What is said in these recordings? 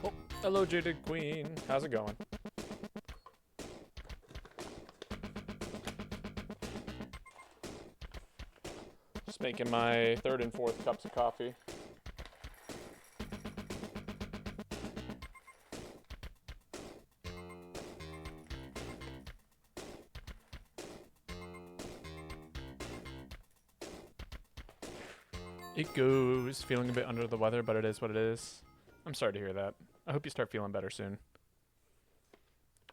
Oh, hello, Jaded Queen. How's it going? Just making my third and fourth cups of coffee. It goes. Feeling a bit under the weather, but it is what it is. I'm sorry to hear that. I hope you start feeling better soon.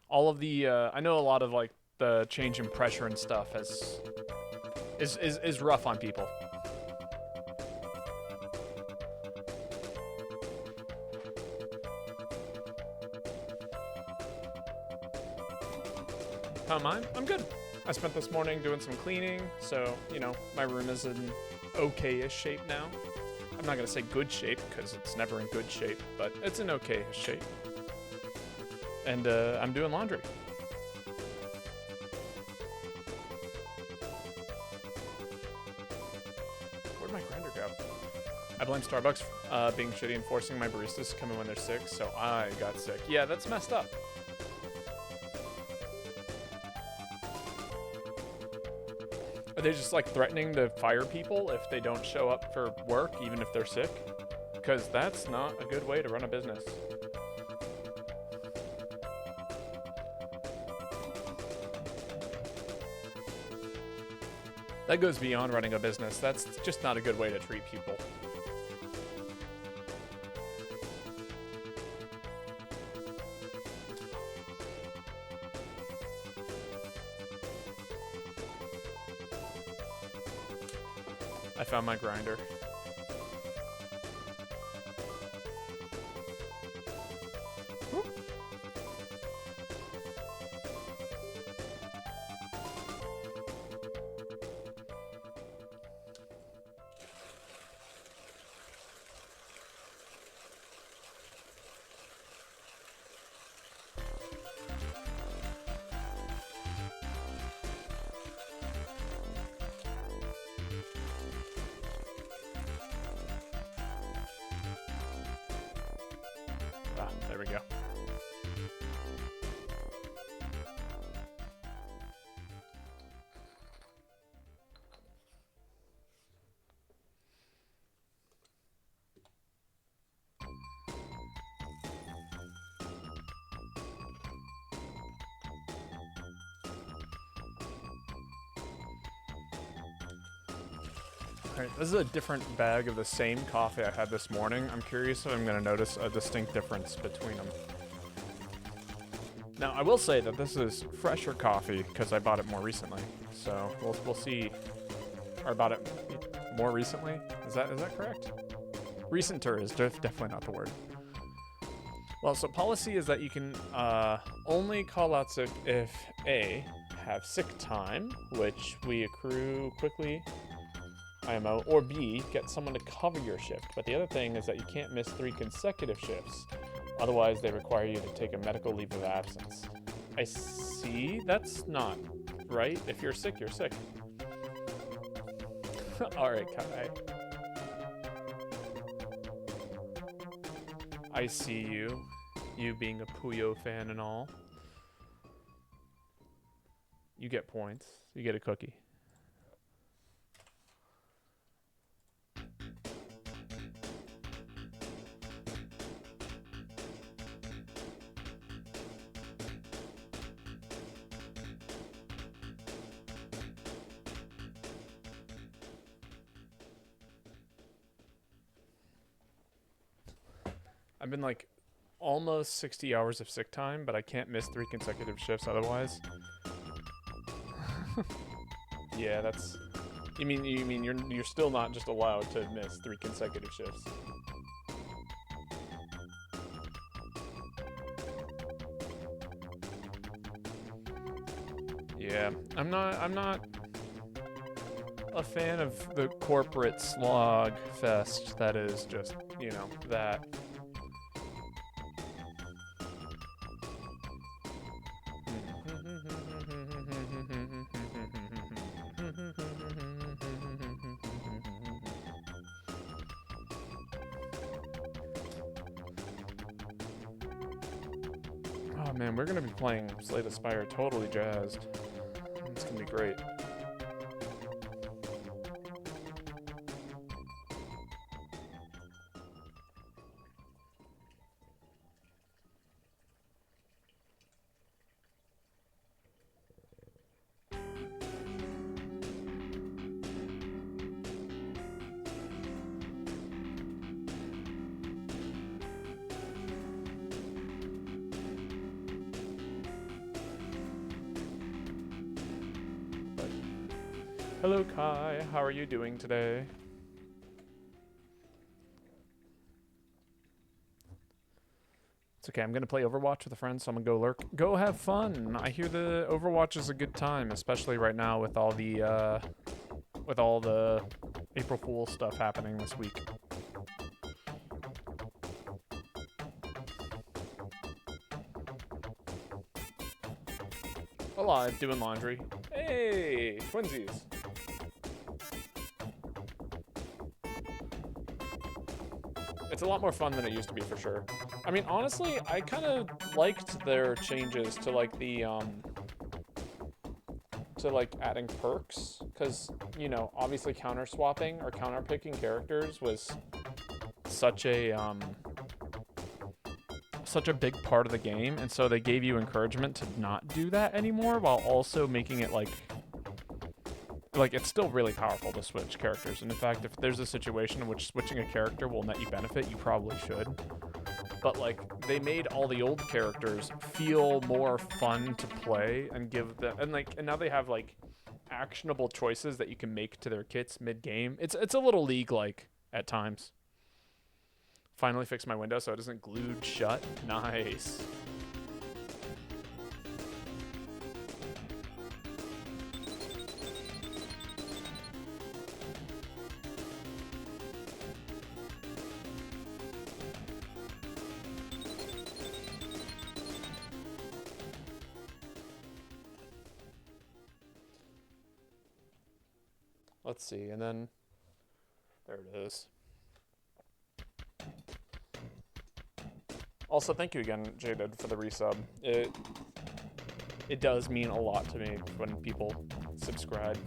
All of the, I know a lot of like the change in pressure and stuff is rough on people. How am I? I'm good. I spent this morning doing some cleaning, so, you know, my room is in okay-ish shape now. I'm not gonna say good shape, because it's never in good shape, but it's in okay-ish shape. And, I'm doing laundry. Where'd my grinder go? I blame Starbucks being shitty and forcing my baristas to come in when they're sick, so I got sick. Yeah, that's messed up. Are they just like threatening to fire people if they don't show up for work, even if they're sick? Because that's not a good way to run a business. That goes beyond running a business. That's just not a good way to treat people. I found my grinder. Whoop. There we go. Alright, this is a different bag of the same coffee I had this morning. I'm curious if I'm going to notice a distinct difference between them. Now, I will say that this is fresher coffee because I bought it more recently. So, we'll see. Or bought it more recently? Is that correct? Recenter is definitely not the word. Well, so policy is that you can only call out sick if A, have sick time, which we accrue quickly, IMO, or B, get someone to cover your shift. But the other thing is that you can't miss 3 consecutive shifts. Otherwise, they require you to take a medical leave of absence. I see. That's not right. If you're sick, you're sick. Alright, Kai. I see you. You being a Puyo fan and all. You get points. You get a cookie. I've been like almost 60 hours of sick time, but I can't miss 3 consecutive shifts otherwise. Yeah, that's. You mean you're still not just allowed to miss 3 consecutive shifts? Yeah, I'm not a fan of the corporate slog fest that is just, you know, that. Oh man, we're gonna be playing Slay the Spire totally jazzed. It's gonna be great. Hello Kai, how are you doing today? It's okay, I'm gonna play Overwatch with a friend, so I'm gonna go lurk. Go have fun! I hear the Overwatch is a good time, especially right now with all the April Fool's stuff happening this week. Alive, doing laundry. Hey, twinsies. It's a lot more fun than it used to be, for sure. I mean, honestly, I kind of liked their changes to, like, the, to, like, adding perks. Because, you know, obviously counter-swapping or counter-picking characters was such a big part of the game. And so they gave you encouragement to not do that anymore, while also making it, like, it's still really powerful to switch characters. And in fact, if there's a situation in which switching a character will net you benefit, you probably should. But, like, they made all the old characters feel more fun to play and give them, and now they have, like, actionable choices that you can make to their kits mid-game. It's a little League-like at times. Finally fixed my window so it isn't glued shut. Nice. Let's see, and then there it is. Also, thank you again, Jaded, for the resub. It does mean a lot to me when people subscribe.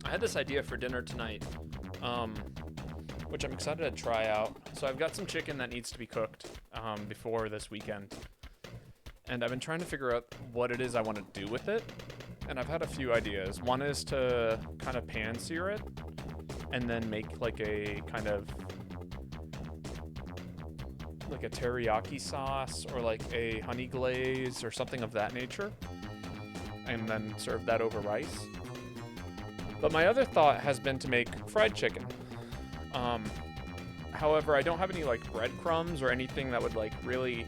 I had this idea for dinner tonight, which I'm excited to try out. So I've got some chicken that needs to be cooked before this weekend. And I've been trying to figure out what it is I want to do with it. And I've had a few ideas. One is to kind of pan-sear it and then make like a kind of like a teriyaki sauce or like a honey glaze or something of that nature. And then serve that over rice. But my other thought has been to make fried chicken. However, I don't have any like breadcrumbs or anything that would like really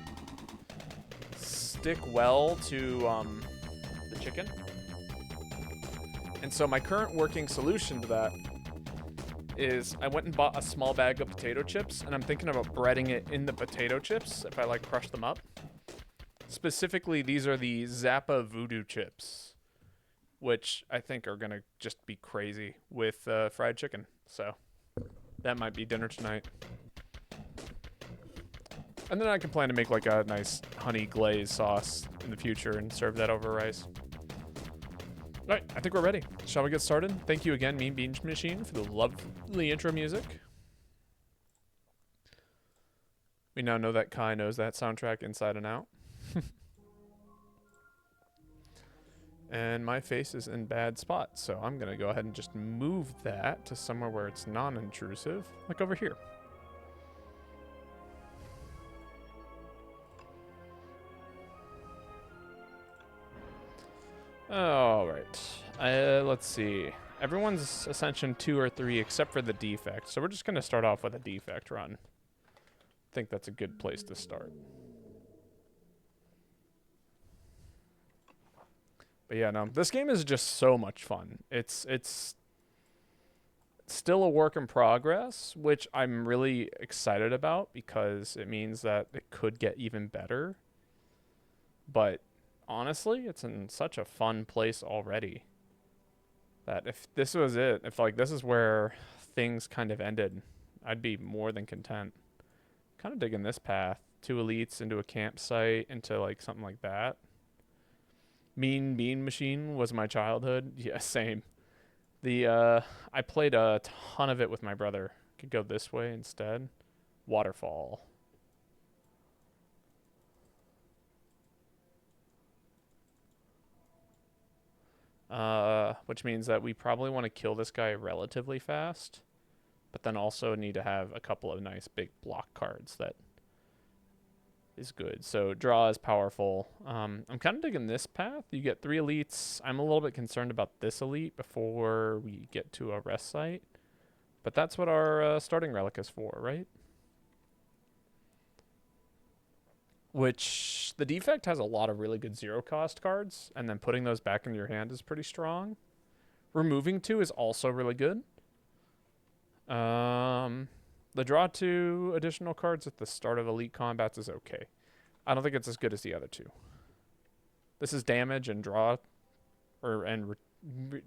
stick well to the chicken. And so my current working solution to that is I went and bought a small bag of potato chips, and I'm thinking about breading it in the potato chips if I like crush them up. Specifically, these are the Zappa Voodoo chips, which I think are going to just be crazy with fried chicken. So that might be dinner tonight. And then I can plan to make like a nice honey glaze sauce in the future and serve that over rice. All right, I think we're ready. Shall we get started? Thank you again, Mean Bean Machine, for the lovely intro music. We now know that Kai knows that soundtrack inside and out. And my face is in bad spots, so I'm going to go ahead and just move that to somewhere where it's non-intrusive, like over here. All right. Let's see. Everyone's Ascension 2 or 3 except for the defect, so we're just going to start off with a defect run. I think that's a good place to start. But yeah, no, this game is just so much fun. It's still a work in progress, which I'm really excited about because it means that it could get even better. But honestly, it's in such a fun place already that if this was it, if like this is where things kind of ended, I'd be more than content. Kind of digging this path. 2 elites into a campsite, into like something like that. Mean Bean Machine was my childhood. Yeah, same. I played a ton of it with my brother. Could go this way instead. Waterfall. Which means that we probably want to kill this guy relatively fast, but then also need to have a couple of nice big block cards that is good. So draw is powerful. I'm kind of digging this path. You get 3 elites. I'm a little bit concerned about this elite before we get to a rest site, but that's what our starting relic is for, right? Which the defect has a lot of really good 0 cost cards, and then putting those back in your hand is pretty strong. Removing 2 is also really good. The draw 2 additional cards at the start of elite combats is okay. I don't think it's as good as the other 2. This is damage and draw, and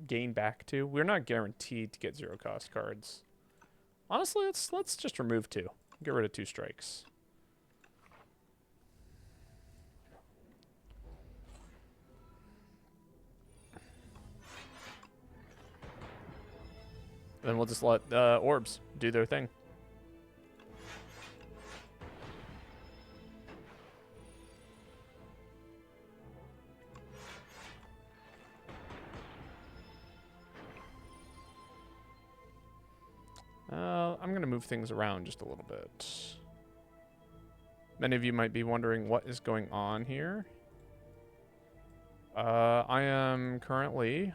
gain back 2. We're not guaranteed to get 0 cost cards. Honestly, let's just remove 2. Get rid of 2 strikes. Then we'll just let orbs do their thing. I'm going to move things around just a little bit. Many of you might be wondering what is going on here. I am currently...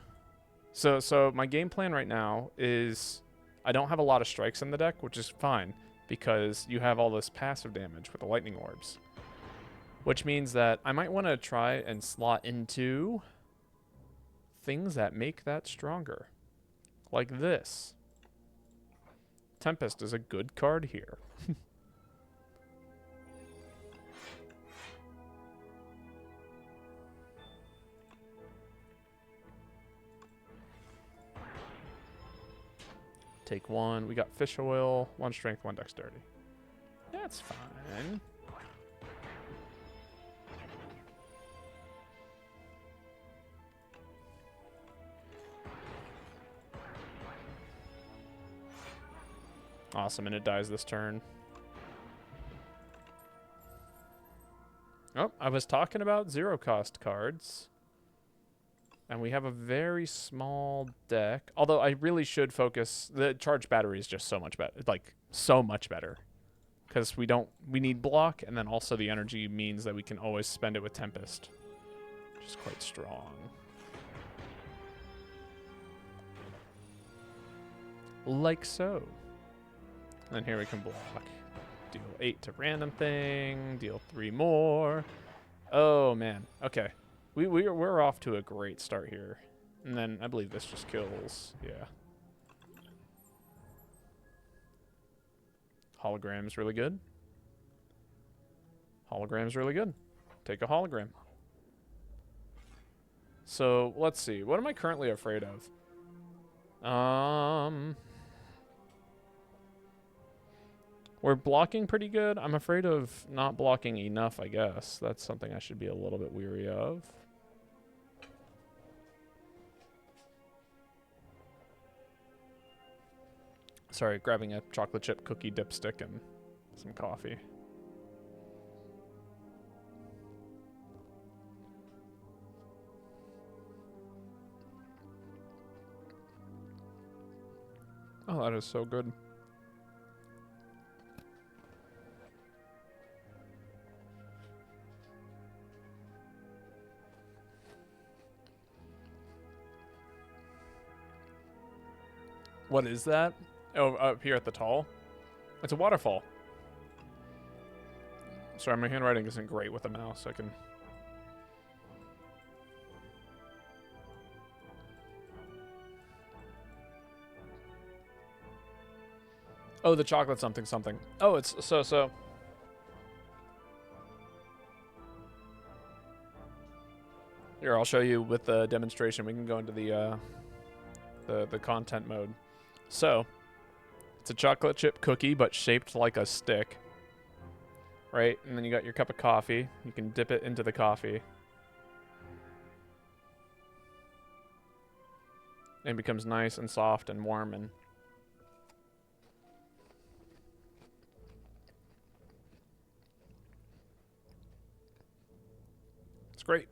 So my game plan right now is I don't have a lot of strikes in the deck, which is fine, because you have all this passive damage with the lightning orbs. Which means that I might want to try and slot into things that make that stronger. Like this. Tempest is a good card here. Take 1. We got fish oil, 1 strength, 1 dexterity. That's fine. Awesome, and it dies this turn. Oh, I was talking about 0 cost cards. And we have a very small deck. Although I really should focus... The charged battery is just so much better. Like, so much better. Because we need block, and then also the energy means that we can always spend it with Tempest. Which is quite strong. Like so. And here we can block. Deal 8 to random thing. Deal 3 more. Oh, man. Okay. We're off to a great start here. And then I believe this just kills. Yeah. Hologram's really good. Hologram's really good. Take a hologram. So, let's see. What am I currently afraid of? We're blocking pretty good. I'm afraid of not blocking enough, I guess. That's something I should be a little bit weary of. Sorry, grabbing a chocolate chip cookie dipstick and some coffee. Oh, that is so good. What is that? Oh, up here at the tall? It's a waterfall. Sorry, my handwriting isn't great with a mouse. I can... Oh, the chocolate something something. Oh, it's so. Here, I'll show you with the demonstration. We can go into the content mode. So, it's a chocolate chip cookie, but shaped like a stick. Right? And then you got your cup of coffee. You can dip it into the coffee. And it becomes nice and soft and warm and... It's great.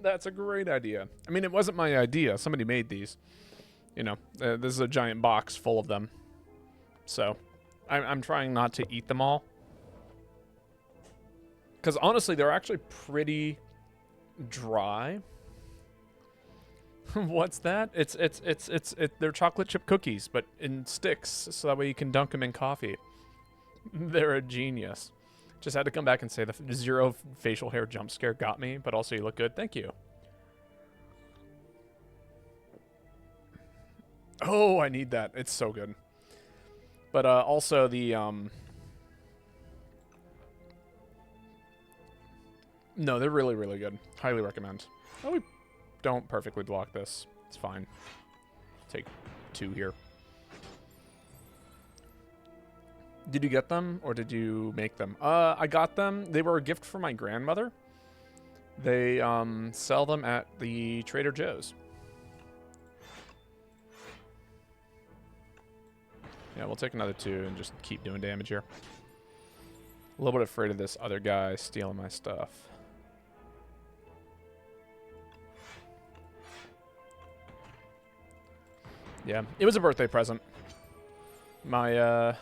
That's a great idea. I mean, it wasn't my idea. Somebody made these. You know, this is a giant box full of them. So, I'm trying not to eat them all. Because honestly, they're actually pretty dry. What's that? They're chocolate chip cookies, but in sticks, so that way you can dunk them in coffee. They're a genius. Just had to come back and say the zero facial hair jump scare got me, but also you look good. Thank you. Oh, I need that. It's so good. But also the no, they're really, really good. Highly recommend. Oh, we don't perfectly block this. It's fine. Take 2 here. Did you get them or did you make them? I got them. They were a gift from my grandmother. They sell them at the Trader Joe's. Yeah, we'll take another 2 and just keep doing damage here. A little bit afraid of this other guy stealing my stuff. Yeah, it was a birthday present. My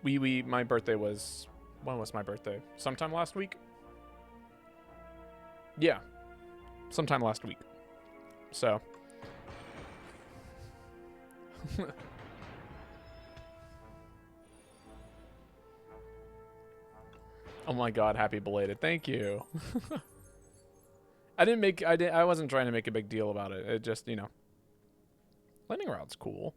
my birthday was, when was my birthday? Sometime last week? Yeah, sometime last week. So. Oh my god, happy belated. Thank you. I wasn't trying to make a big deal about it. It just, you know. Lightning Rod's cool.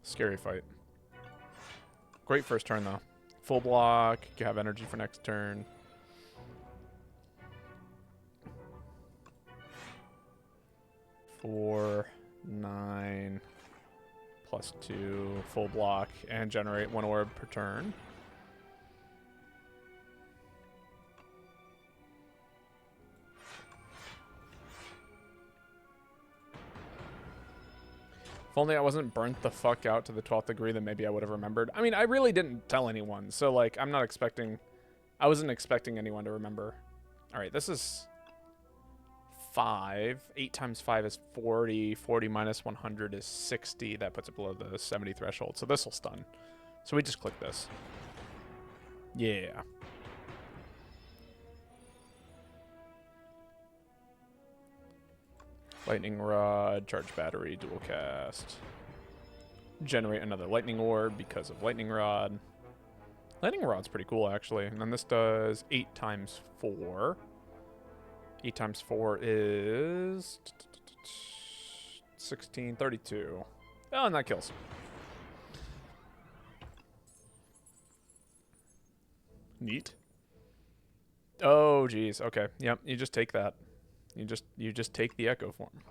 Scary fight. Great first turn, though. Full block. You have energy for next turn. Four, 9, +2, full block, and generate 1 orb per turn. If only I wasn't burnt the fuck out to the 12th degree, then maybe I would have remembered. I mean, I really didn't tell anyone, so, like, I'm not expecting... I wasn't expecting anyone to remember. Alright, this is 5. 8 times 5 is 40. 40 minus 100 is 60. That puts it below the 70 threshold, so this will stun. So we just click this. Yeah. Lightning Rod, charge battery, dual cast. Generate another lightning orb because of Lightning Rod. Lightning Rod's pretty cool, actually. And then this does 8 times 4. 8 times 4 is 16, 32. Oh, and that kills. Neat. Oh, geez. Okay. Yep. You just take that. You just take the echo form.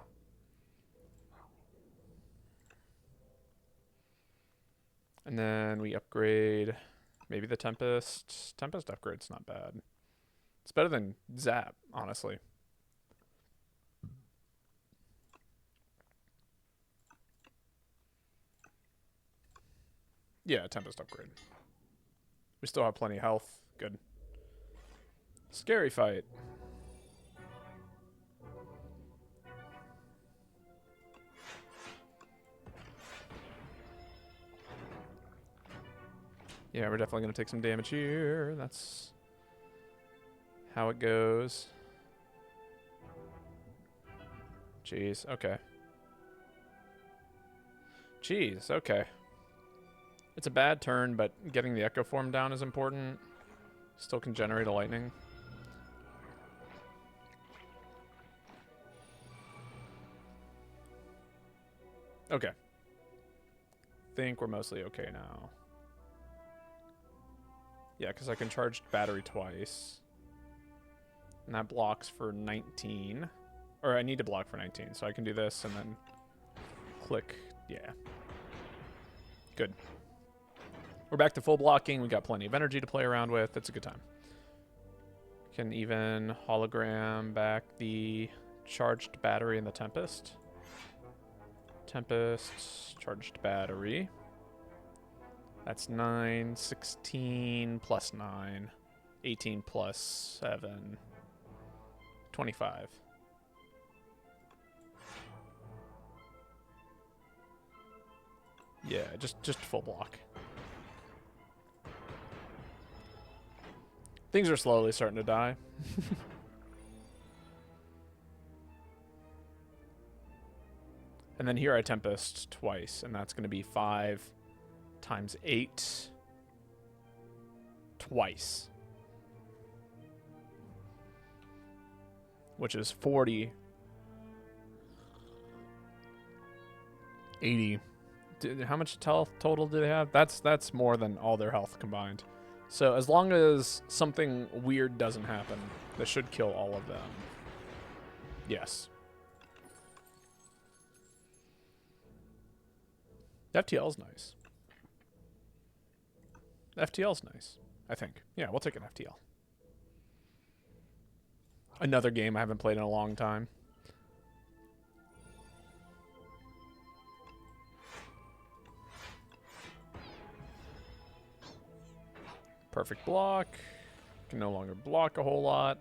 And then we upgrade maybe the Tempest. Tempest upgrade's not bad. It's better than Zap, honestly. Yeah, Tempest upgrade. We still have plenty of health. Good. Scary fight. Yeah, we're definitely going to take some damage here. That's how it goes. Jeez, okay. Jeez, okay. It's a bad turn, but getting the Echo Form down is important. Still can generate a lightning. Okay. Think we're mostly okay now. Yeah, because I can charge battery twice. And that blocks for 19. Or I need to block for 19, so I can do this and then click. Yeah. Good. We're back to full blocking. We got plenty of energy to play around with. It's a good time. Can even hologram back the charged battery in the Tempest. Tempest, charged battery. That's 9, 16 plus 9, 18 plus 7, 25. Yeah, just full block. Things are slowly starting to die. And then here I Tempest twice, and that's going to be 5 times 8 twice. Which is 40. 80. How much health total do they have? That's more than all their health combined. So as long as something weird doesn't happen, that should kill all of them. Yes. FTL's nice. FTL's nice, I think. Yeah, we'll take an FTL. Another game I haven't played in a long time. Perfect block. Can no longer block a whole lot.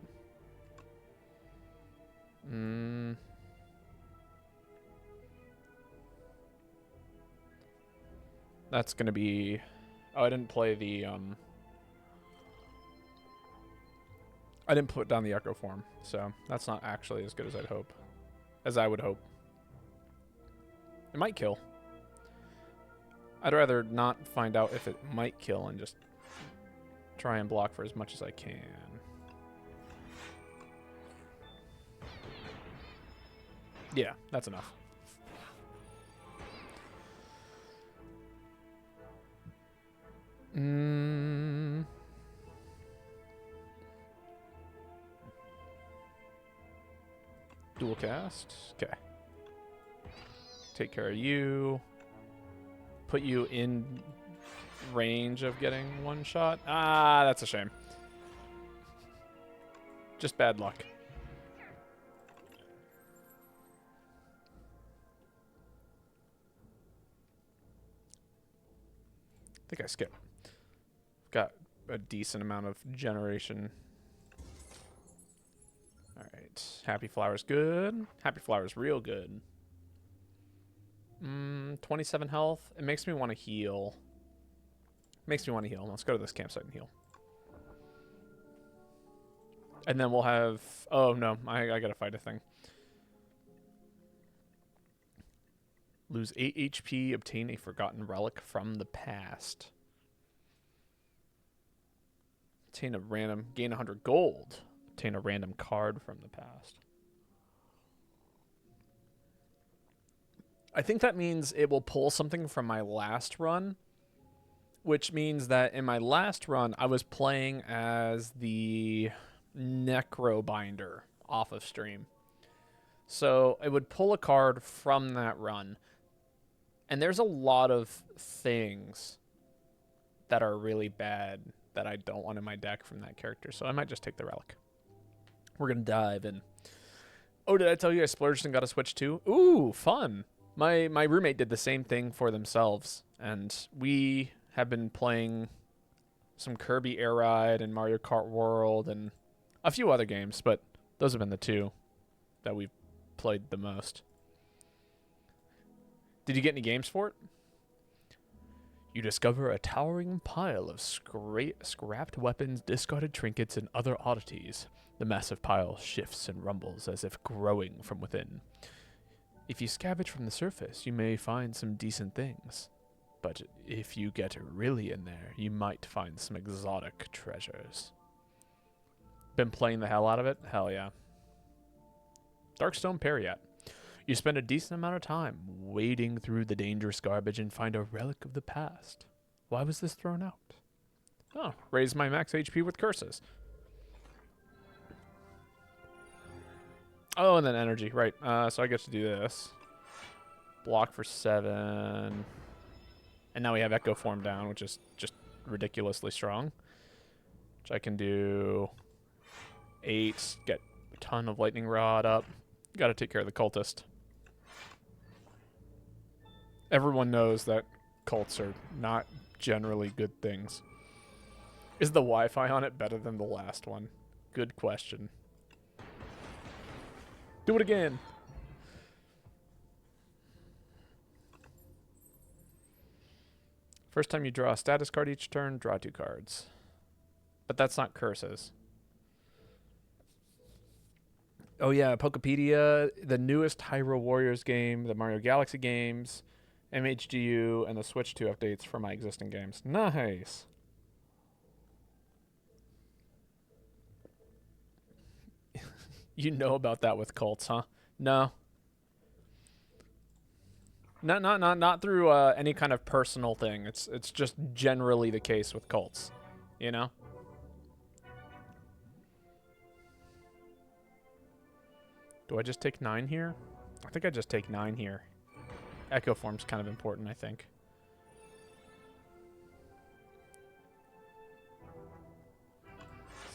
That's gonna be... Oh, I didn't play the... I didn't put down the Echo Form, so that's not actually as good as I'd hope. As I would hope. It might kill. I'd rather not find out if it might kill and just try and block for as much as I can. Yeah, that's enough. Dual cast. Okay. Take care of you. Put you in range of getting one shot. Ah, that's a shame. Just bad luck. I think I skipped. Got a decent amount of generation. All right. Happy Flower's good. Happy Flower's real good. 27 health. It makes me want to heal. Makes me want to heal. Let's go to this campsite and heal. And then we'll have... Oh, no. I gotta fight a thing. Lose 8 HP. Obtain a forgotten relic from the past. Obtain a random... Gain 100 gold. Obtain a random card from the past. I think that means it will pull something from my last run. Which means that in my last run, I was playing as the Necrobinder off of stream. So it would pull a card from that run. And there's a lot of things that are really bad that I don't want in my deck from that character. So I might just take the relic. We're going to dive in. Oh, did I tell you I splurged and got a Switch too? Ooh, fun. My roommate did the same thing for themselves. And we have been playing some Kirby Air Ride and Mario Kart World and a few other games, but those have been the two that we've played the most. Did you get any games for it? You discover a towering pile of scrapped weapons, discarded trinkets, and other oddities. The massive pile shifts and rumbles as if growing from within. If you scavenge from the surface, you may find some decent things. But if you get really in there, you might find some exotic treasures. Been playing the hell out of it? Hell yeah. Darkstone Periat. You spend a decent amount of time wading through the dangerous garbage and find a relic of the past. Why was this thrown out? Oh, raise my max HP with curses. Oh, and then energy, right. So I get to do this. Block for 7. And now we have Echo Form down, which is just ridiculously strong. Which I can do 8, get a ton of Lightning Rod up. Gotta take care of the cultist. Everyone knows that cults are not generally good things. Is the Wi-Fi on it better than the last one? Good question. Do it again. First time you draw a status card each turn, draw 2 cards. But that's not curses. Oh yeah, Pokepedia, the newest Hyrule Warriors game, the Mario Galaxy games, MHGU, and the Switch 2 updates for my existing games. Nice. You know about that with cults, huh? No. Not through any kind of personal thing. It's just generally the case with cults, you know? Do I just take 9 here? I think I just take 9 here. Echo Form's kind of important, I think.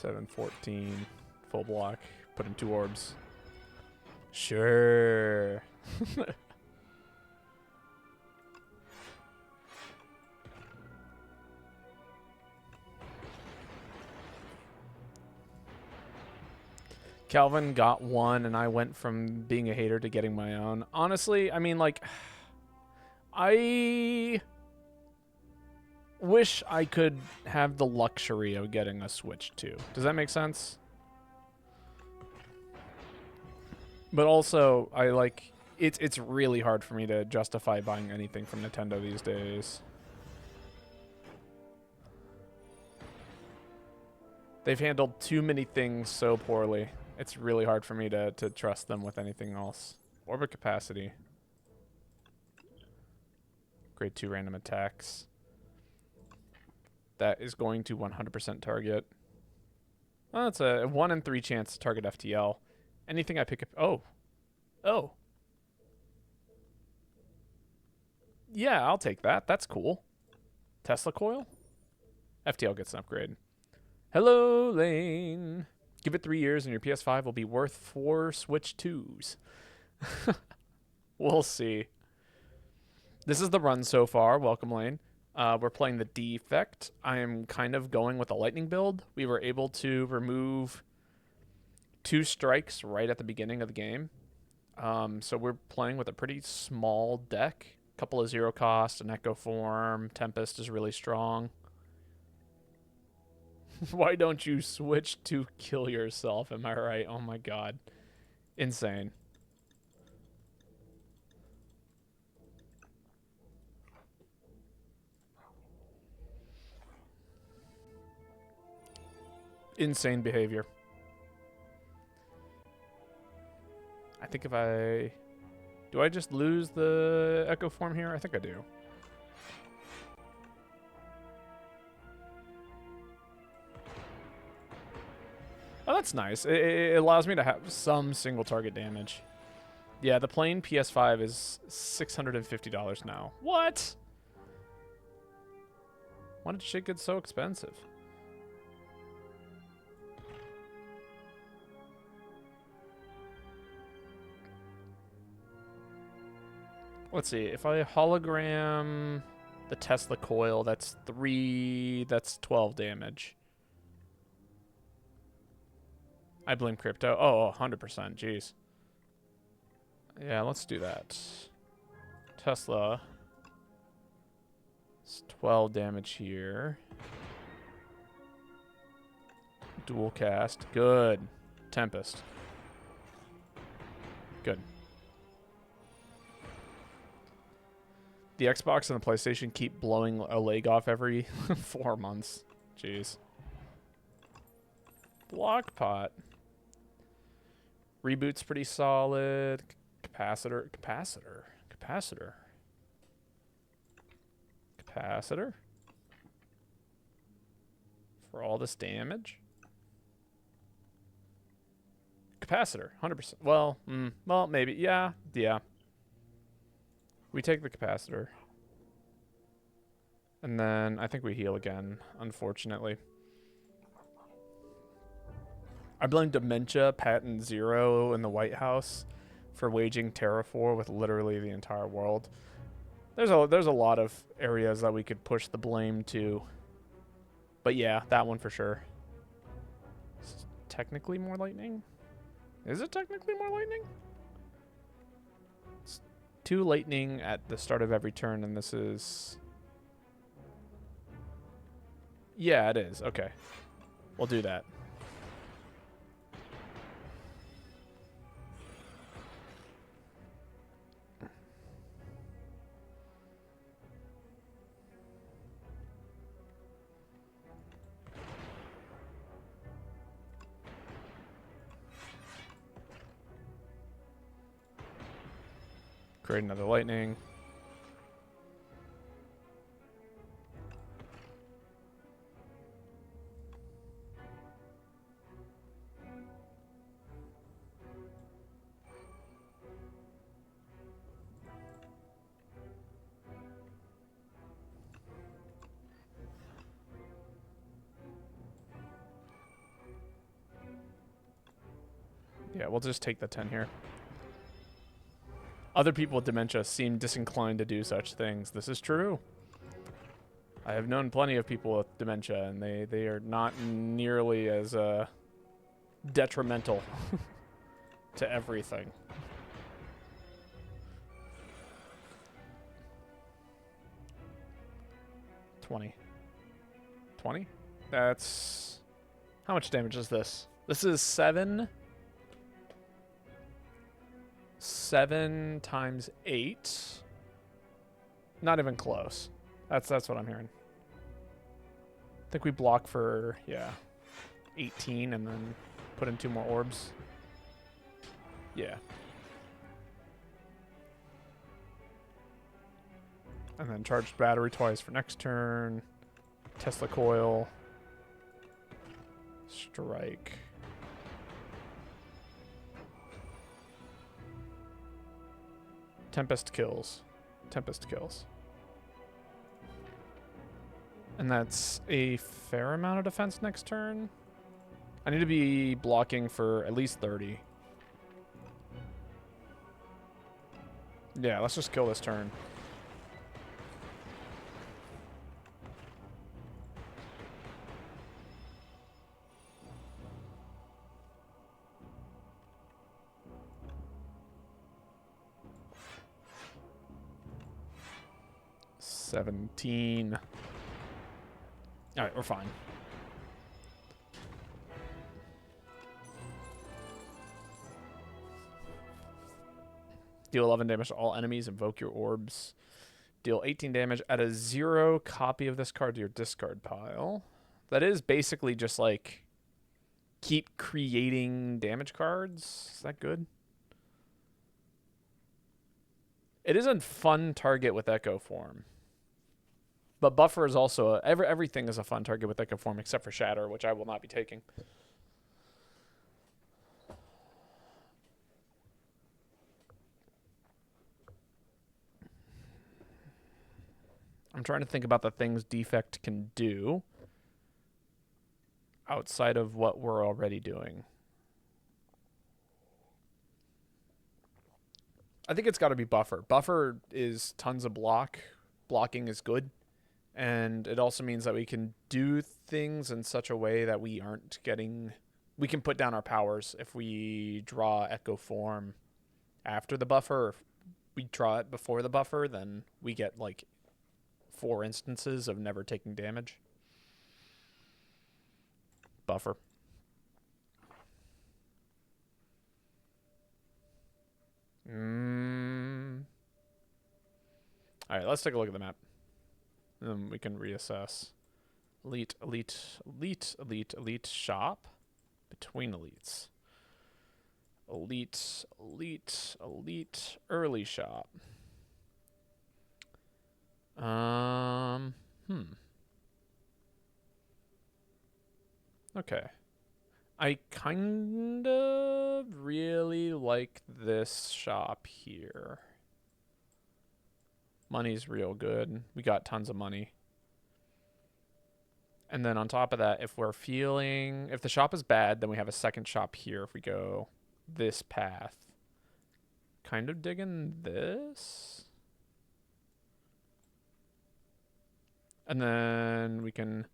Seven, 14, full block. Put in 2 orbs. Sure. Calvin got 1, and I went from being a hater to getting my own. Honestly, I mean, like, I wish I could have the luxury of getting a Switch 2. Does that make sense? But also, I like, it's really hard for me to justify buying anything from Nintendo these days. They've handled too many things so poorly. It's really hard for me to trust them with anything else. Orbit capacity. Grade 2 random attacks. That is going to 100% target. Well, it's a 1 in 3 chance to target FTL. Anything I pick up... Oh. Oh. Yeah, I'll take that. That's cool. Tesla coil? FTL gets an upgrade. Hello, Lane. Give it 3 years and your PS5 will be worth 4 Switch 2s. We'll see. This is the run so far. Welcome, Lane. We're playing the Defect. I am kind of going with a Lightning build. We were able to remove 2 strikes right at the beginning of the game. So we're playing with a pretty small deck. A couple of 0 cost, an Echo Form. Tempest is really strong. Why don't you switch to kill yourself? Am I right? Oh my god. Insane. Insane behavior. I think if I... Do I just lose the Echo Form here? I think I do. Oh, that's nice. It allows me to have some single target damage. Yeah, the plain PS5 is $650 now. What? Why did shit get so expensive? Let's see. If I hologram the Tesla coil, that's 12 damage. I blame crypto. Oh, 100%. Jeez. Yeah, let's do that. Tesla. It's 12 damage here. Dual cast. Good. Tempest. Good. The Xbox and the PlayStation keep blowing a leg off every 4 months. Jeez. Block pot. Reboot's pretty solid. Capacitor. For all this damage? Capacitor. 100%. Well, well, maybe. Yeah. We take the capacitor. And then I think we heal again, unfortunately. I blame Dementia, Patent Zero, and the White House for waging terror with literally the entire world. There's a lot of areas that we could push the blame to. But yeah, that one for sure. It's technically more lightning? Is it technically more lightning? It's 2 lightning at the start of every turn, and this is... Yeah, it is. Okay. We'll do that. Create another lightning. Yeah, we'll just take the 10 here. Other people with dementia seem disinclined to do such things. This is true. I have known plenty of people with dementia, and they are not nearly as detrimental to everything. $20. That's... How much damage is this? This is 7... 7 times 8. Not even close. That's what I'm hearing. I think we block for, yeah, 18 and then put in 2 more orbs. Yeah. And then charged battery twice for next turn. Tesla coil. Strike. Tempest kills. And that's a fair amount of defense next turn. I need to be blocking for at least 30. Yeah, let's just kill this turn. $17. All right, we're fine. Deal 11 damage to all enemies. Invoke your orbs. Deal 18 damage. Add a 0 copy of this card to your discard pile. That is basically just like keep creating damage cards. Is that good? It is a fun target with Echo Form. But Buffer is also everything is a fun target with Echo Form except for Shatter, which I will not be taking. I'm trying to think about the things Defect can do outside of what we're already doing. I think it's got to be Buffer. Buffer is tons of block. Blocking is good. And it also means that we can do things in such a way that we aren't getting... We can put down our powers if we draw Echo Form after the buffer. Or if we draw it before the buffer, then we get, like, 4 instances of never taking damage. Buffer. All right, let's take a look at the map. And then we can reassess. Elite, elite, elite, elite, elite, shop. Between elites. Elite, elite, elite, early shop. Okay. I kind of really like this shop here. Money's real good. We got tons of money. And then on top of that, if the shop is bad, then we have a second shop here if we go this path. Kind of digging this. And then we can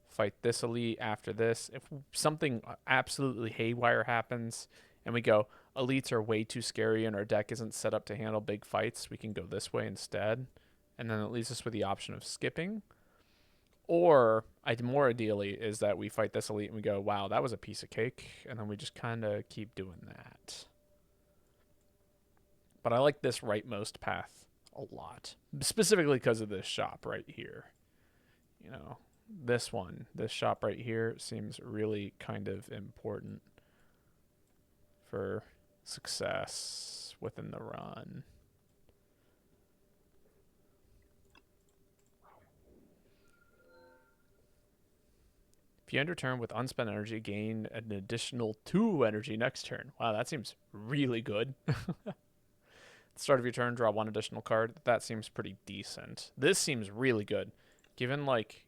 fight this elite after this. If something absolutely haywire happens and we go, elites are way too scary and our deck isn't set up to handle big fights, we can go this way instead. And then it leaves us with the option of skipping. Or, more ideally, is that we fight this elite and we go, wow, that was a piece of cake. And then we just kind of keep doing that. But I like this rightmost path a lot. Specifically because of this shop right here. You know, this shop right here seems really kind of important for success within the run. If you end your turn with unspent energy, gain an additional 2 energy next turn. Wow, that seems really good. At the start of your turn, draw 1 additional card. That seems pretty decent. This seems really good, given like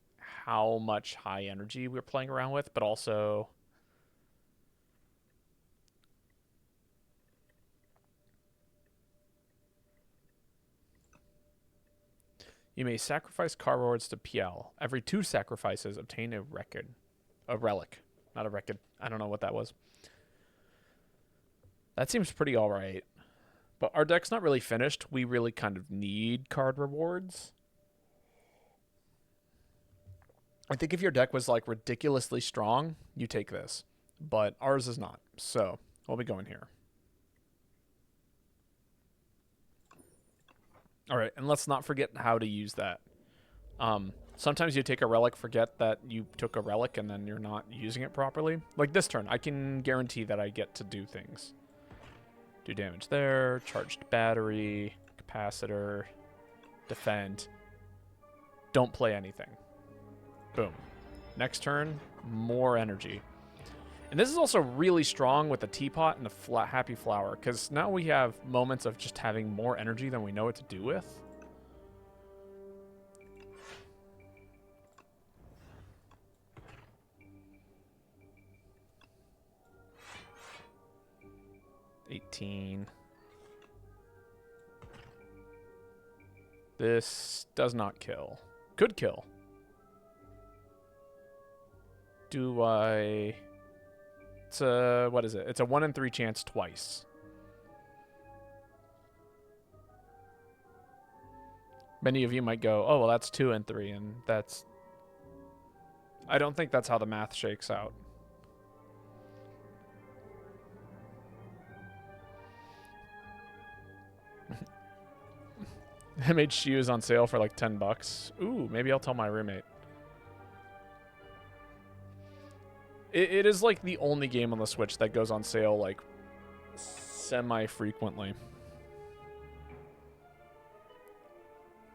how much high energy we're playing around with, but also you may sacrifice card rewards to PL. Every 2 sacrifices, obtain a relic, not a record. I don't know what that was. That seems pretty all right. But our deck's not really finished. We really kind of need card rewards. I think if your deck was like ridiculously strong, you take this. But ours is not. So we'll be going here. All right, and let's not forget how to use that. Sometimes you take a relic, forget that you took a relic, and then you're not using it properly. Like this turn, I can guarantee that I get to do things. Do damage there, charged battery, capacitor, defend. Don't play anything. Boom. Next turn, more energy. And this is also really strong with the teapot and the happy flower, because now we have moments of just having more energy than we know what to do with. This does not kill. Could kill. Do I... It's a... What is it? It's a 1 in 3 chance twice. Many of you might go, oh, well, that's 2 in 3, and that's... I don't think that's how the math shakes out. MHG is on sale for like $10. Ooh, maybe I'll tell my roommate. It is like the only game on the Switch that goes on sale like semi-frequently.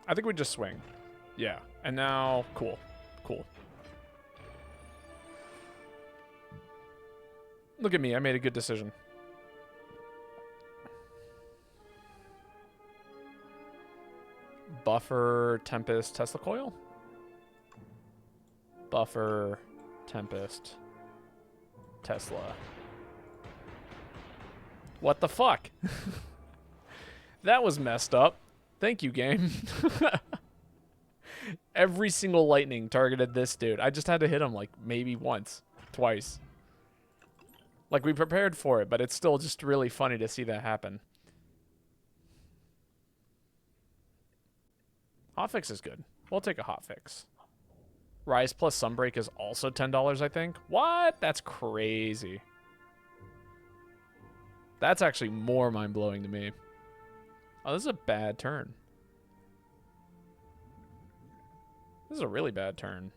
I think we just swing. Yeah, and now, cool. Cool. Look at me, I made a good decision. Buffer, Tempest, Tesla Coil? Buffer, Tempest, Tesla. What the fuck? That was messed up. Thank you, game. Every single lightning targeted this dude. I just had to hit him like maybe once, twice. Like we prepared for it, but it's still just really funny to see that happen. Hotfix is good. We'll take a hotfix. Rise plus Sunbreak is also $10, I think. What? That's crazy. That's actually more mind-blowing to me. Oh, this is a bad turn. This is a really bad turn.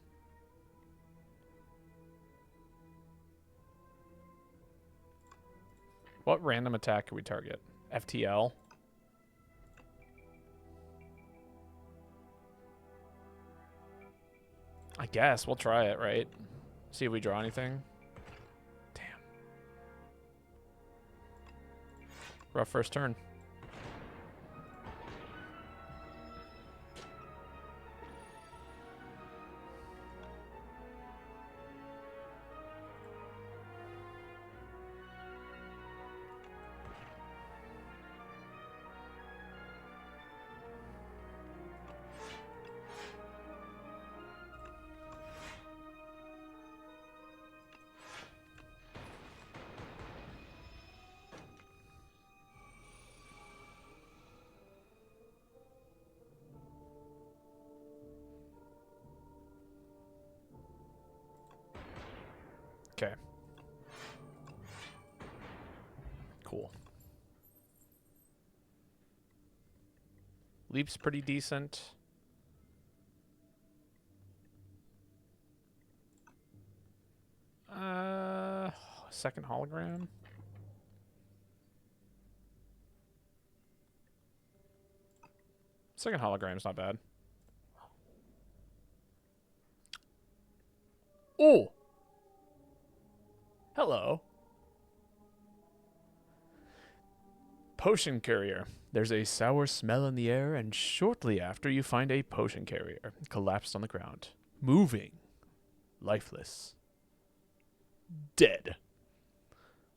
What random attack can we target? FTL? I guess. We'll try it, right? See if we draw anything. Damn. Rough first turn. Okay. Cool. Leap's pretty decent. Second hologram. Second hologram's not bad. Oh! Hello. Potion carrier. There's a sour smell in the air, and shortly after you find a potion carrier collapsed on the ground. Moving. Lifeless. Dead.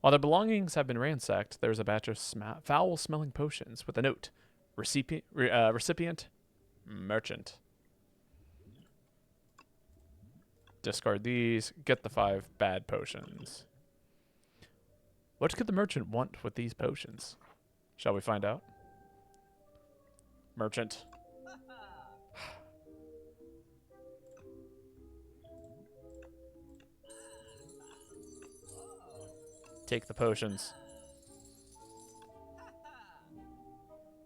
While their belongings have been ransacked, there's a batch of foul-smelling potions with a note. Recipient, merchant. Discard these. Get the 5 bad potions. What could the merchant want with these potions? Shall we find out? Merchant. Take the potions.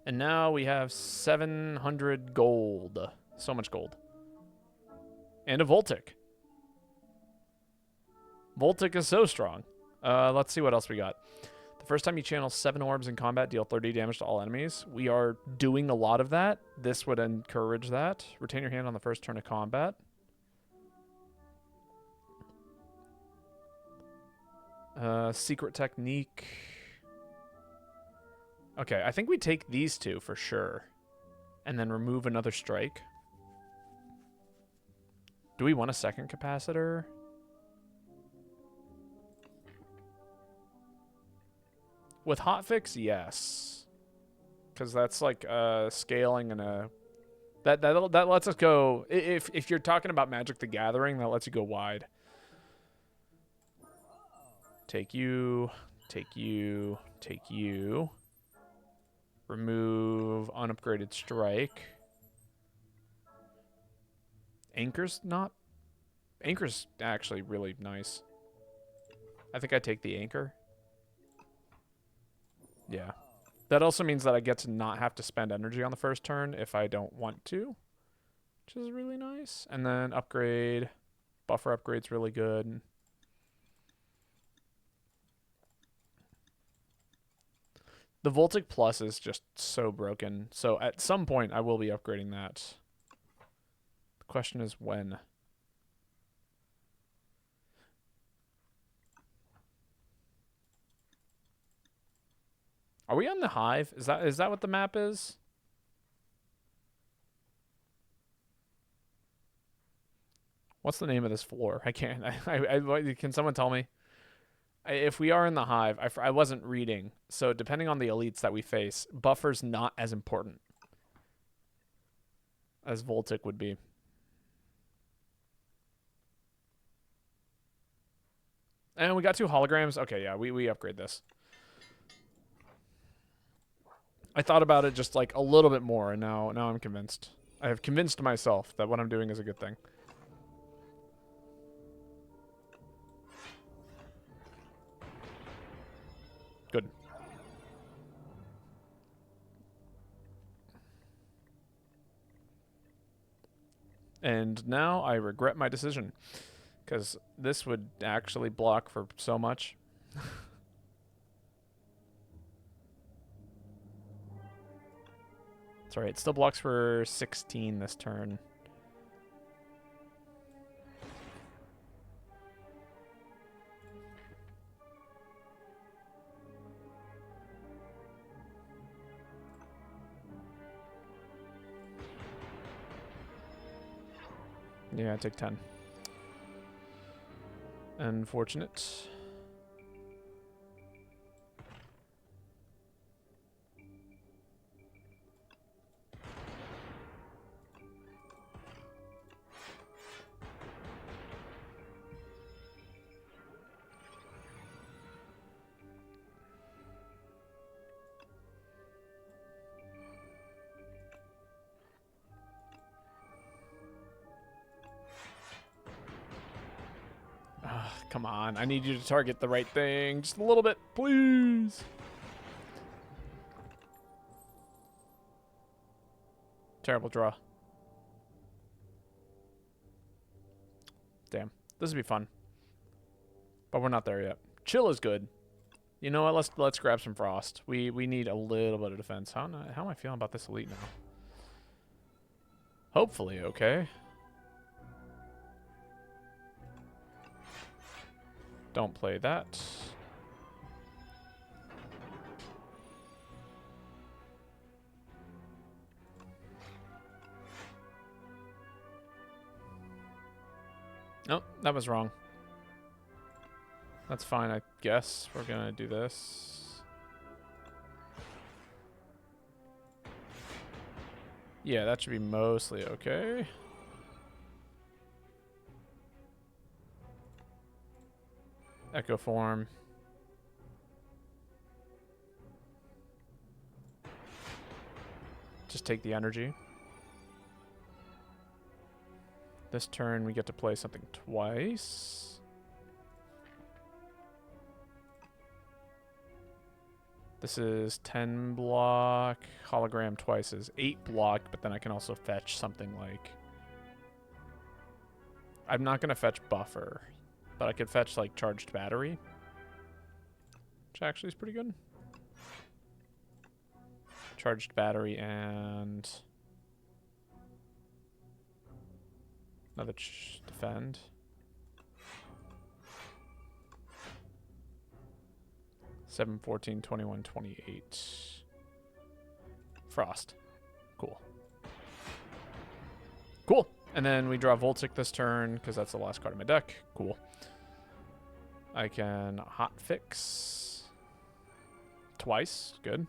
And now we have 700 gold. So much gold. And a Voltic. Voltic is so strong. Let's see what else we got. The first time you channel 7 orbs in combat, deal 30 damage to all enemies. We are doing a lot of that. This would encourage that. Retain your hand on the first turn of combat. Secret technique. Okay, I think we take these 2 for sure. And then remove another strike. Do we want a second capacitor? With hotfix, yes. Because that's like scaling and a... That lets us go... If you're talking about Magic the Gathering, that lets you go wide. Take you, take you, take you. Remove unupgraded strike. Anchor's not... Anchor's actually really nice. I think I take the anchor. Yeah. That also means that I get to not have to spend energy on the first turn if I don't want to. Which is really nice. And then upgrade. Buffer upgrade's really good. The Voltic Plus is just so broken. So at some point, I will be upgrading that. The question is when. Are we on the Hive? Is that what the map is? What's the name of this floor? I can't. Can someone tell me? If we are in the Hive, I wasn't reading. So depending on the elites that we face, buffer's not as important as Voltic would be. And we got 2 holograms. Okay, yeah, we upgrade this. I thought about it just like a little bit more, and now I'm convinced. I have convinced myself that what I'm doing is a good thing. Good. And now I regret my decision, because this would actually block for so much. It's alright, it still blocks for 16 this turn. Yeah, I take 10. Unfortunate. Come on, I need you to target the right thing. Just a little bit, please. Terrible draw. Damn, this would be fun. But we're not there yet. Chill is good. You know what? Let's grab some frost. We need a little bit of defense. How am I feeling about this elite now? Hopefully, okay. Don't play that. Nope, that was wrong. That's fine, I guess. We're gonna do this. Yeah, that should be mostly okay. Echo form. Just take the energy. This turn we get to play something twice. This is 10 block. Hologram twice is 8 block, but then I can also fetch something like... I'm not going to fetch buffer, but I could fetch like charged battery, which actually is pretty good. Charged battery and another defend. 7, 14, 21, 28. Frost. Cool. Cool. And then we draw Voltic this turn, because that's the last card of my deck. Cool. I can hot fix twice. Good.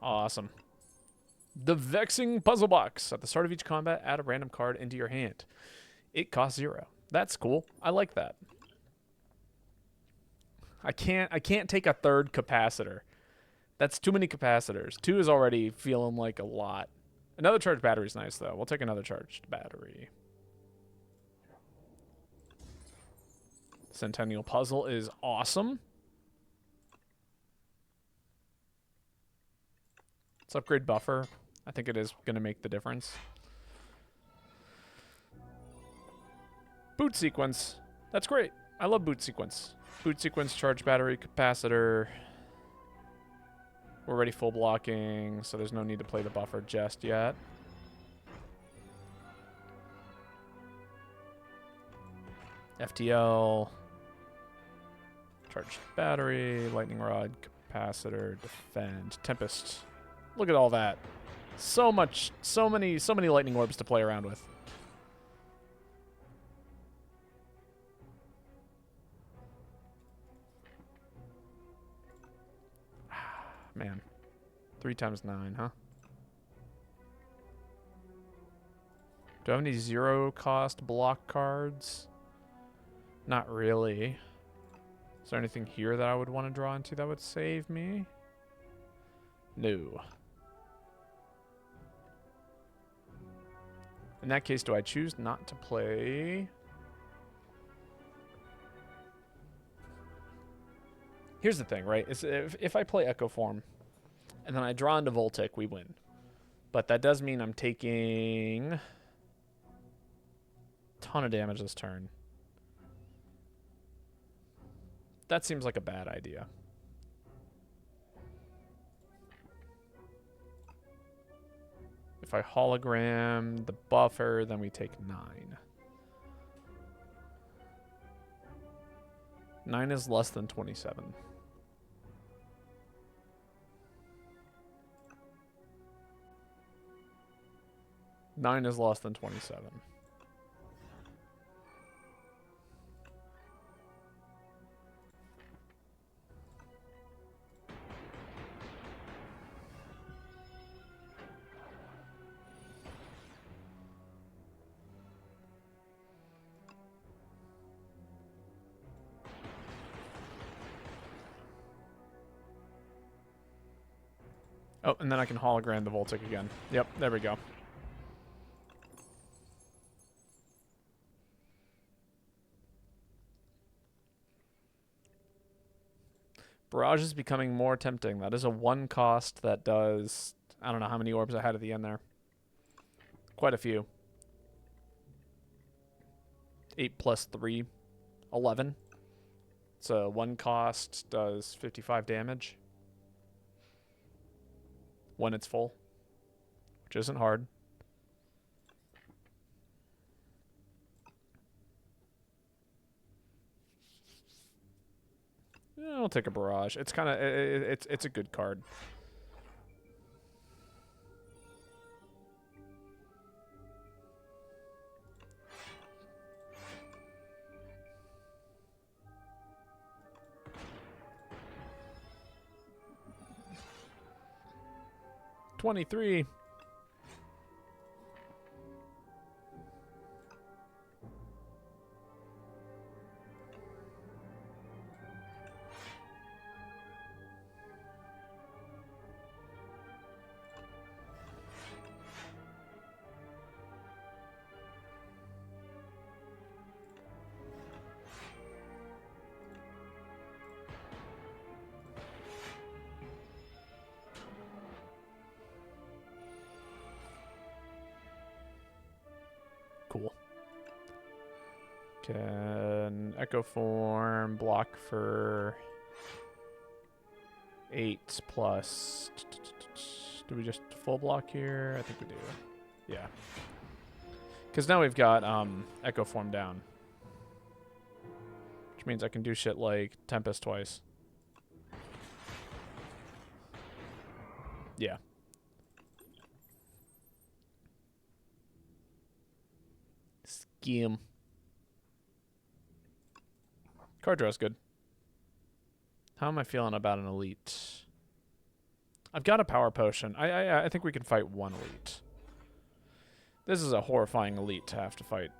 Awesome. The Vexing Puzzle Box. At the start of each combat, add a random card into your hand. It costs 0. That's cool. I like that. I can't take a third capacitor. That's too many capacitors. 2 is already feeling like a lot. Another charged battery is nice, though. We'll take another charged battery. Centennial Puzzle is awesome. Let's upgrade buffer. I think it is going to make the difference. Boot sequence. That's great. I love boot sequence. Boot sequence, charge battery, capacitor. We're already full blocking, so there's no need to play the buffer just yet. FTL. Charged battery, lightning rod, capacitor, defend, tempest. Look at all that. So many lightning orbs to play around with. Man. 3 times 9, huh? Do I have any 0 cost block cards? Not really. Is there anything here that I would want to draw into that would save me? No. In that case, do I choose not to play? Here's the thing, right? Is if I play Echo Form and then I draw into Voltic, we win. But that does mean I'm taking a ton of damage this turn. That seems like a bad idea. If I hologram the buffer, then we take 9. 9 is less than 27. Nine is less than 27. Oh, and then I can hologram the Voltic again. Yep, there we go. Barrage is becoming more tempting. That is a 1 cost that does... I don't know how many orbs I had at the end there. Quite a few. 8 plus 3, 11. So 1 cost does 55 damage when it's full, which isn't hard. Yeah, I'll take a barrage. It's kind of it's a good card. $23. Cool. Can Echo Form block for 8 plus... Do we just full block here? I think we do. Yeah. Because now we've got Echo Form down. Which means I can do shit like Tempest twice. Yeah. Scheme. Card draw is good. How am I feeling about an elite? I've got a power potion. I think we can fight 1 elite. This is a horrifying elite to have to fight.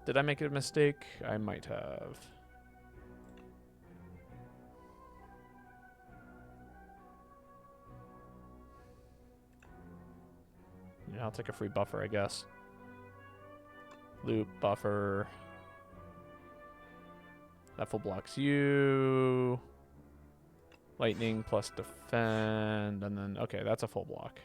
Did I make a mistake? I might have. Yeah, I'll take a free buffer, I guess. Loop, buffer. That full blocks you. Lightning plus defend. And then, okay, that's a full block.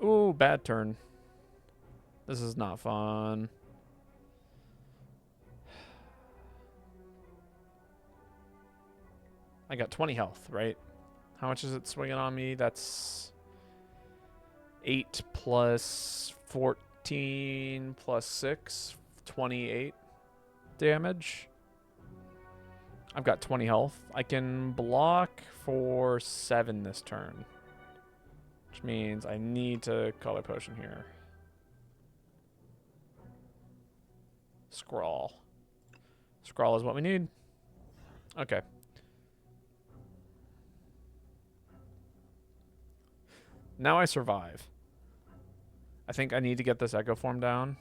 Ooh, bad turn. This is not fun. I got 20 health, right? How much is it swinging on me? That's 8 plus 14 plus 6, 28 damage. I've got 20 health. I can block for 7 this turn, which means I need to color potion here. Scrawl. Scrawl is what we need. Okay. Now I survive. I think I need to get this Echo Form down.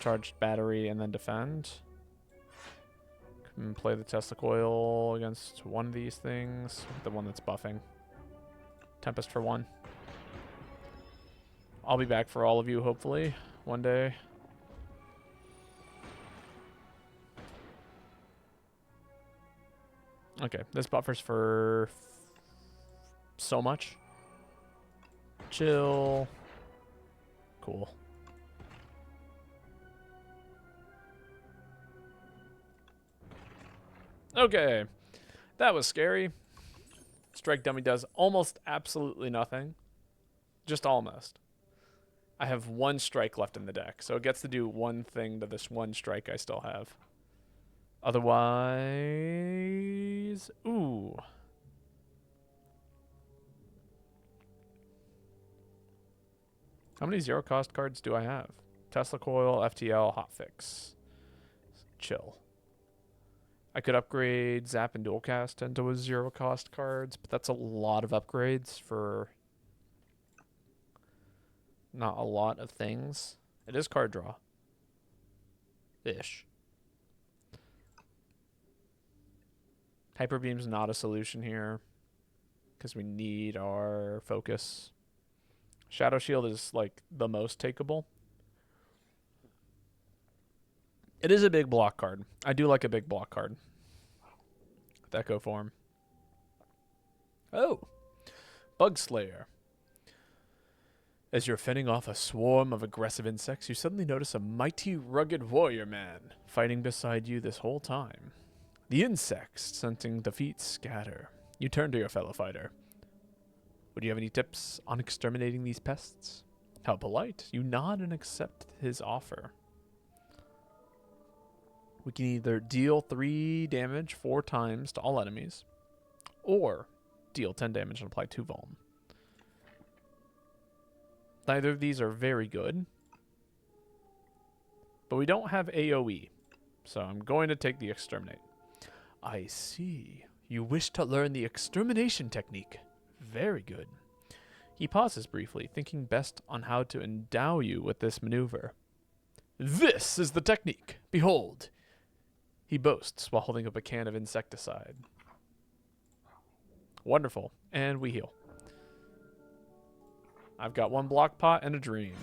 Charged battery and then defend. Can play the Tesla coil against one of these things. The one that's buffing. Tempest for 1. I'll be back for all of you, hopefully, one day. Okay, this buffer's for so much. Chill. Cool. Okay, that was scary. Strike dummy does almost absolutely nothing. Just almost. I have 1 strike left in the deck, so it gets to do one thing to this 1 strike I still have. Otherwise... Ooh. How many 0-cost cards do I have? Tesla coil, FTL, hotfix. Chill. I could upgrade Zap and Dualcast into 0-cost cards, but that's a lot of upgrades for not a lot of things. It is card draw. Ish. Hyper Beam's not a solution here because we need our focus. Shadow Shield is like the most takeable. It is a big block card. I do like a big block card. With Echo form. Oh, Bug Slayer. As you're fending off a swarm of aggressive insects, you suddenly notice a mighty, rugged warrior man fighting beside you this whole time. The insects, sensing defeat, scatter. You turn to your fellow fighter. Would you have any tips on exterminating these pests? How polite. You nod and accept his offer. We can either deal 3 damage 4 times to all enemies, or deal 10 damage and apply 2 vuln. Neither of these are very good, but we don't have AoE, so I'm going to take the exterminate. I see. You wish to learn the extermination technique. Very good. He pauses briefly, thinking best on how to endow you with this maneuver. This is the technique. Behold. He boasts while holding up a can of insecticide. Wonderful. And we heal. I've got 1 block pot and a dream.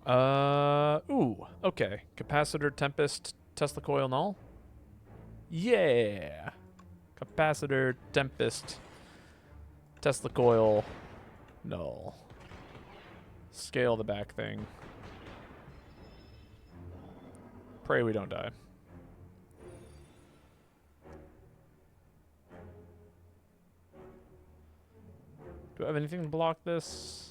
Ooh, okay. Capacitor, Tempest, Tesla coil, null. Yeah. Capacitor, Tempest, Tesla coil, null. Scale the back thing. Pray we don't die. Do I have anything to block this?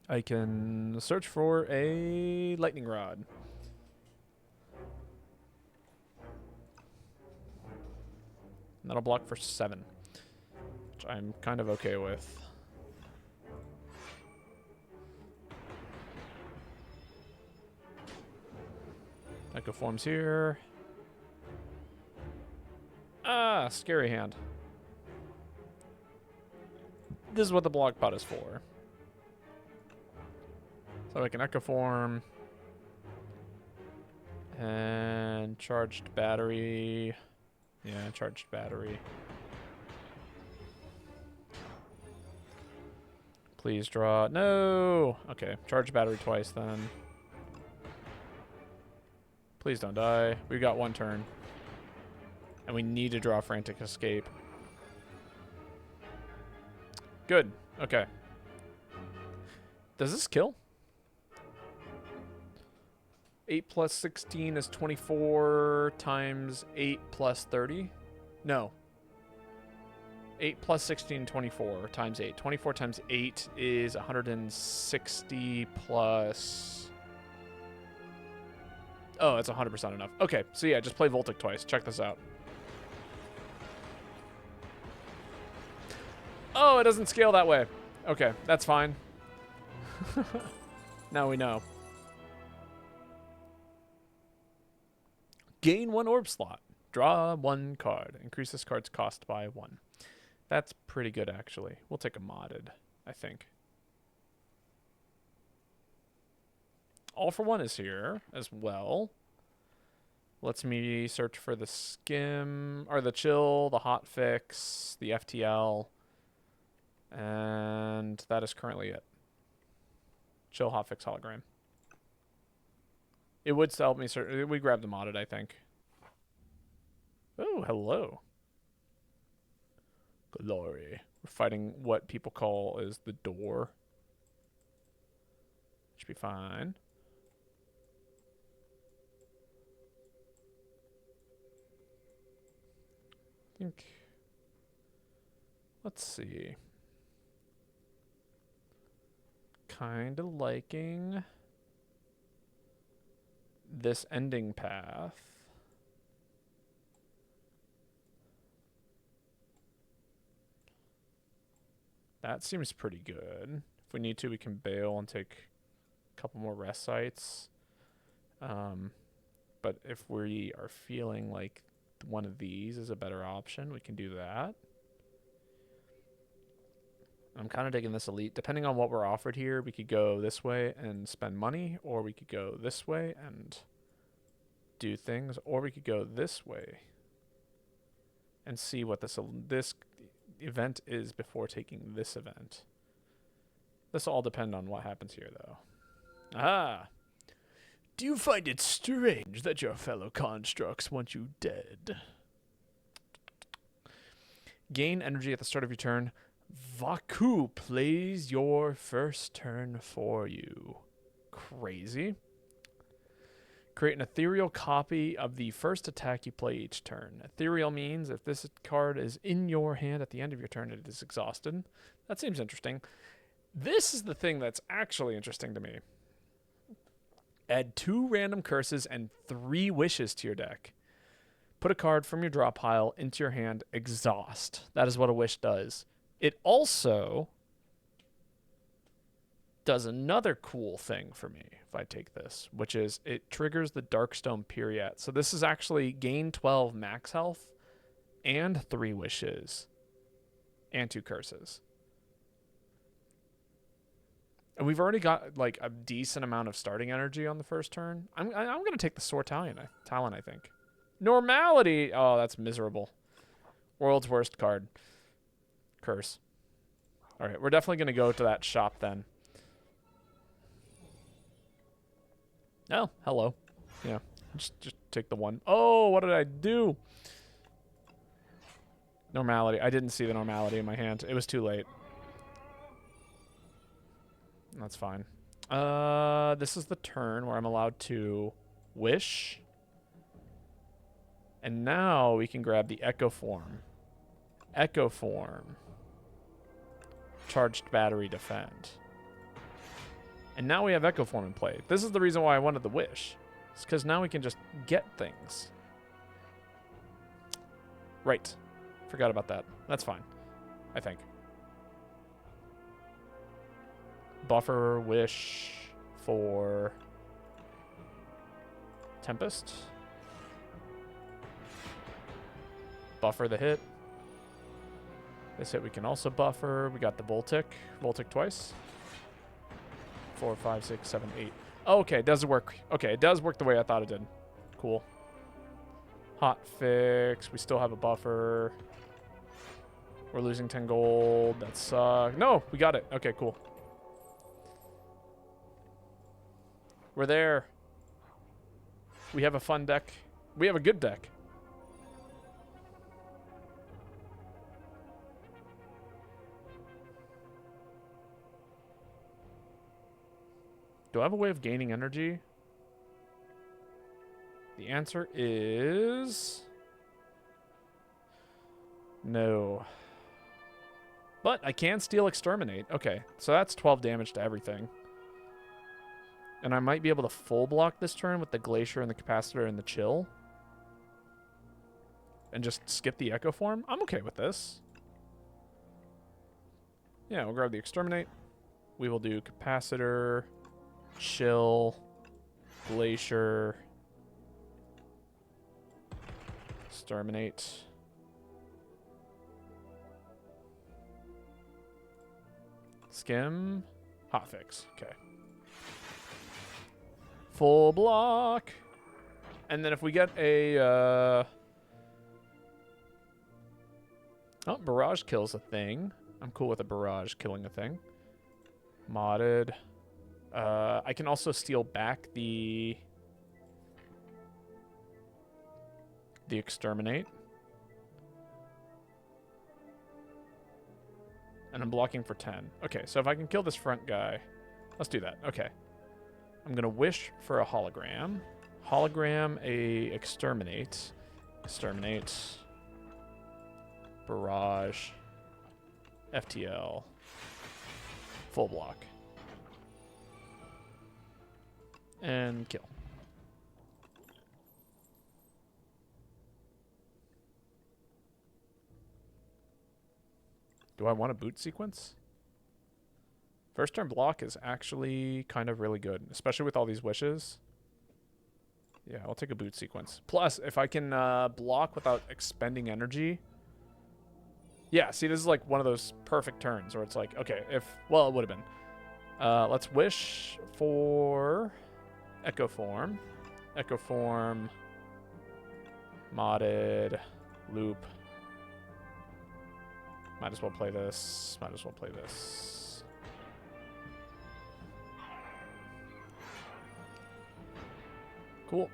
I can search for a lightning rod. And that'll block for 7, which I'm kind of okay with. Echo forms here. Ah, scary hand. This is what the block pot is for. So I can Echo form. And charged battery. Yeah, charged battery. Please draw. No! Okay, charged battery twice then. Please don't die. We got 1 turn. And we need to draw Frantic Escape. Good. Okay. Does this kill? 8 plus 16 is 24 times 8 plus 30? No. 8 plus 16, 24 times 8. 24 times 8 is 160 plus... Oh, it's 100% enough. Okay, so yeah, just play Voltic twice. Check this out. Oh, it doesn't scale that way. Okay, that's fine. Now we know. Gain 1 orb slot. Draw 1 card. Increase this card's cost by 1. That's pretty good, actually. We'll take a modded, I think. All for One is here as well. Lets me search for the skim, or the chill, the hot fix, the FTL, and that is currently it. Chill, hot fix, hologram. It would help me search. We grabbed the modded, I think. Oh, hello. Glory. We're fighting what people call is the door. Should be fine. I think. Let's see. Kind of liking this ending path. That seems pretty good. If we need to, we can bail and take a couple more rest sites. But if we are feeling like one of these is a better option, we can do that. I'm kind of digging this elite. Depending on what we're offered here, we could go this way and spend money, or we could go this way and do things, or we could go this way and see what this event is before taking this event. This will all depend on what happens here, though. Ah! Do you find it strange that your fellow constructs want you dead? Gain energy at the start of your turn. Vaku plays your first turn for you. Crazy. Create an ethereal copy of the first attack you play each turn. Ethereal means if this card is in your hand at the end of your turn, it is exhausted. That seems interesting. This is the thing that's actually interesting to me. Add 2 random curses and 3 wishes to your deck. Put a card from your draw pile into your hand. Exhaust. That is what a wish does. It also does another cool thing for me if I take this, which is it triggers the Darkstone Period. So this is actually gain 12 max health and 3 wishes and 2 curses. And we've already got like a decent amount of starting energy on the first turn. I'm going to take the Sword Talon, I think. Normality. Oh, that's miserable. World's worst card. Curse. All right, we're definitely going to go to that shop then. Oh, hello. Yeah, just take the one. Oh, what did I do? Normality. I didn't see the normality in my hand. It was too late. That's fine. This is the turn where I'm allowed to wish. And now we can grab the Echo Form. Echo Form. Charged battery defend. And now we have Echo Form in play. This is the reason why I wanted the wish. It's because now we can just get things. Right. Forgot about that. That's fine. I think. Buffer wish for Tempest. Buffer the hit. This hit we can also buffer. We got the Voltic. Voltic twice. 4, 5, 6, 7, 8. Oh, okay, it does work. Okay, it does work the way I thought it did. Cool. Hot fix. We still have a buffer. We're losing 10 gold. That sucks. No, we got it. Okay, cool. We're there. We have a fun deck. We have a good deck. Do I have a way of gaining energy? The answer is no. But I can steal Exterminate. Okay, so that's 12 damage to everything. And I might be able to full block this turn with the Glacier and the Capacitor and the Chill. And just skip the Echo Form. I'm okay with this. Yeah, we'll grab the Exterminate. We will do Capacitor, Chill, Glacier, Exterminate. Skim, Hotfix. Okay. Full block. And then if we get a... Oh, barrage kills a thing. I'm cool with a barrage killing a thing. Modded. I can also steal back the exterminate. And I'm blocking for 10. Okay, so if I can kill this front guy, let's do that. Okay. I'm going to wish for a hologram. Hologram, a exterminate. Exterminate. Barrage. FTL. Full block. And kill. Do I want a boot sequence? First turn block is actually kind of really good, especially with all these wishes. Yeah, I'll take a boot sequence. Plus, if I can block without expending energy. Yeah, see, this is like one of those perfect turns where it's like, okay, if... Well, it would have been. Let's wish for Echo Form. Echo Form. Modded. Loop. Might as well play this. Might as well play this. Cool.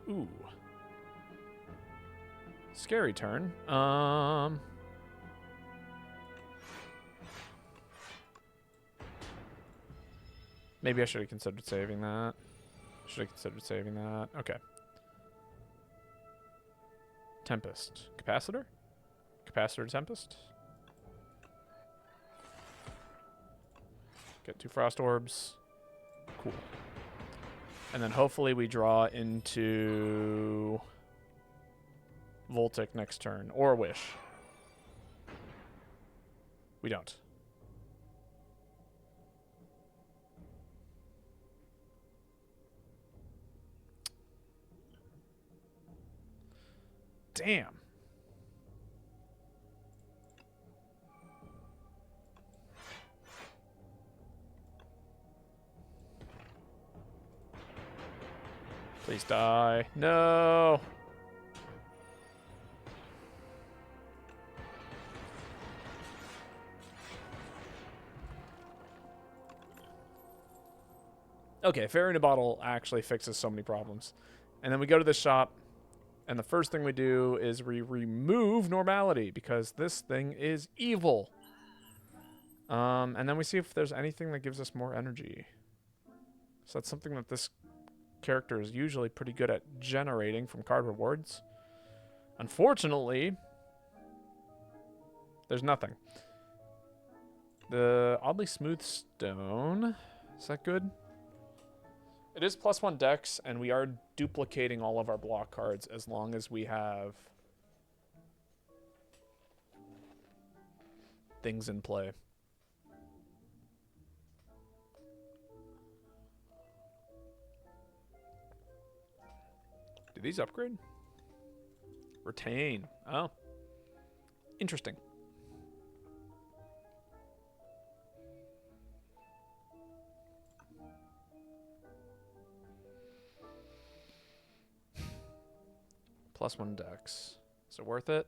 Ooh. Scary turn. Maybe I should have considered saving that. Should have considered saving that. Okay. Tempest. Capacitor? Capacitor Tempest. Get 2 Frost Orbs. Cool. And then hopefully we draw into Voltic next turn. Or Wish. We don't. Damn. Please die. No. Okay, Fairy in a Bottle actually fixes so many problems. And then we go to the shop, and the first thing we do is we remove normality, because this thing is evil. And then we see if there's anything that gives us more energy. So that's something that this character is usually pretty good at generating from card rewards. Unfortunately, there's nothing. The Oddly Smooth Stone, is that good? It is +1 dex, and we are duplicating all of our block cards as long as we have things in play. Do these upgrade? Retain. Oh. Interesting. +1 dex. Is it worth it?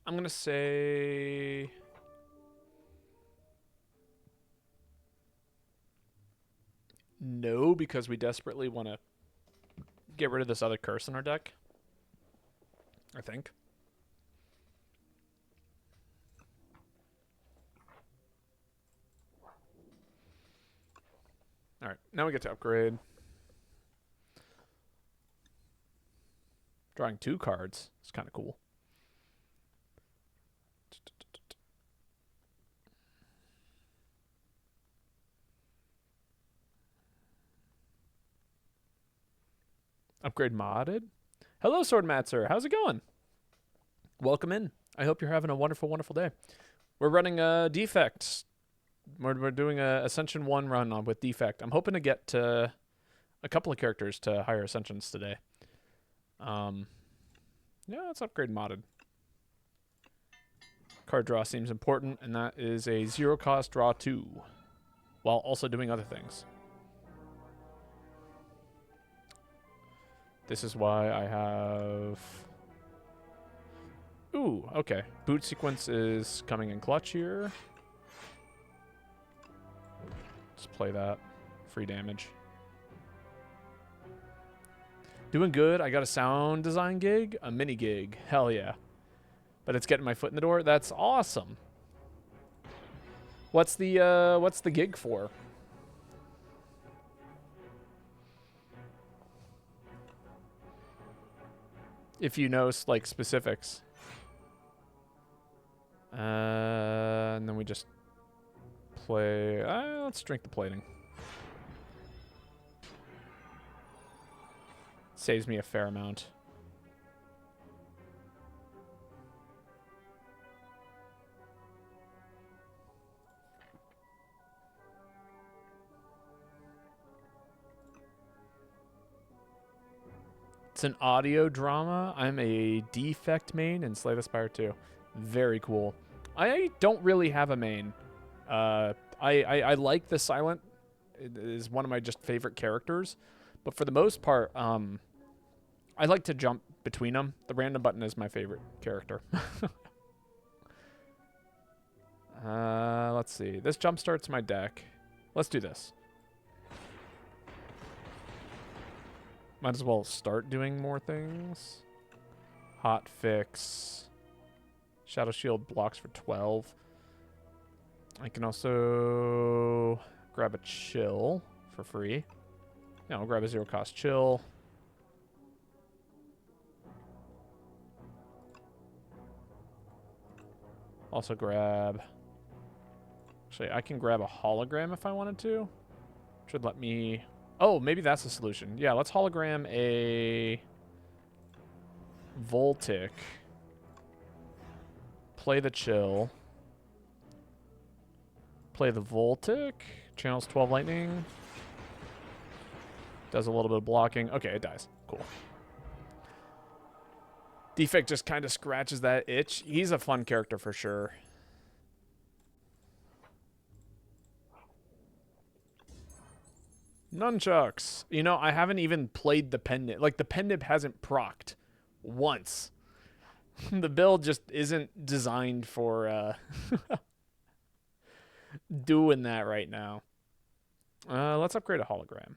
I'm going to say... no, because we desperately want to get rid of this other curse in our deck. I think. Alright, now we get to upgrade. Drawing 2 cards. It's kind of cool. Upgrade modded. Hello, Swordmatzer. How's it going? Welcome in. I hope you're having a wonderful, wonderful day. We're running a defect. We're doing a Ascension 1 run on with defect. I'm hoping to get to a couple of characters to higher Ascensions today. Yeah, let's upgrade modded. Card draw seems important, and that is a 0 cost draw 2, while also doing other things. This is why I have... Ooh, okay. Boot sequence is coming in clutch here. Let's play that. Free damage. Doing good. I got a sound design gig, a mini gig. Hell yeah. But it's getting my foot in the door. That's awesome. What's the gig for? If you know like specifics. And then we just play. Let's drink the plating. Saves me a fair amount. It's an audio drama. I'm a defect main in Slay the Spire 2. Very cool. I don't really have a main. I like the Silent. It is one of my just favorite characters. But for the most part, I like to jump between them. The random button is my favorite character. Let's see. This jump starts my deck. Let's do this. Might as well start doing more things. Hot fix. Shadow Shield blocks for 12. I can also grab a chill for free. Yeah, I'll grab a 0-cost chill. Also grab... Actually, I can grab a hologram if I wanted to. Should let me... Oh, maybe that's the solution. Yeah, let's hologram a... Voltic. Play the chill. Play the Voltic. Channels 12 lightning. Does a little bit of blocking. Okay, it dies. Cool. Defect just kind of scratches that itch. He's a fun character for sure. Nunchucks. You know, I haven't even played the Pendant. Like, the Pendant hasn't procced once. The build just isn't designed for doing that right now. Let's upgrade a hologram.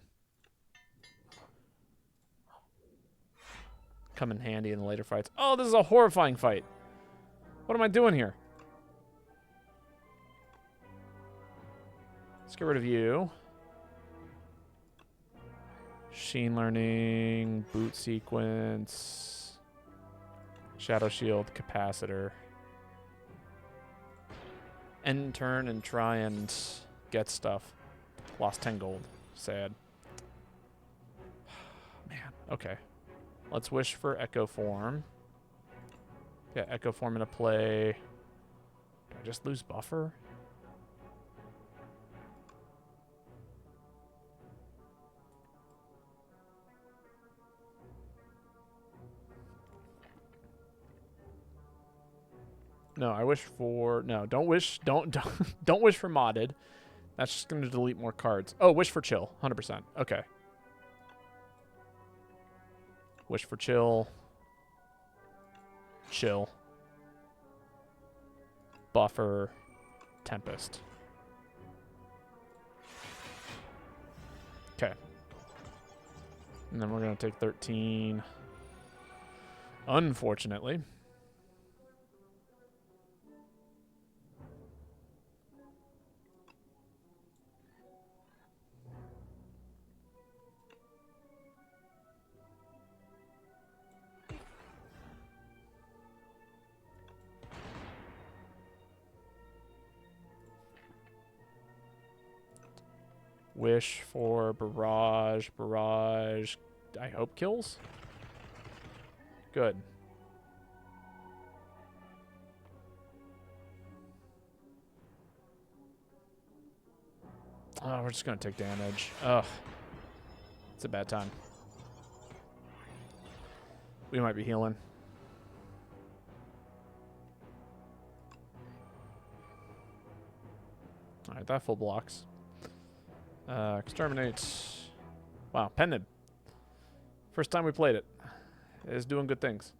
Come in handy in the later fights. Oh, this is a horrifying fight. What am I doing here? Let's get rid of you. Machine learning, boot sequence, shadow shield, capacitor. End turn and try and get stuff. Lost 10 gold. Sad. Man, okay. Let's wish for Echo Form. Yeah, Echo Form into play. Do I just lose buffer? No, I wish for... No, don't wish... Don't wish for modded. That's just going to delete more cards. Oh, wish for chill. 100%. Okay. Wish for chill. Chill. Buffer. Tempest. Okay. And then we're going to take 13. Unfortunately. Wish for barrage. Barrage, I hope kills. Good. Oh, we're just going to take damage. Ugh. It's a bad time. We might be healing. Alright, that full blocks. Exterminate. Wow, pendant. First time we played it. It is doing good things.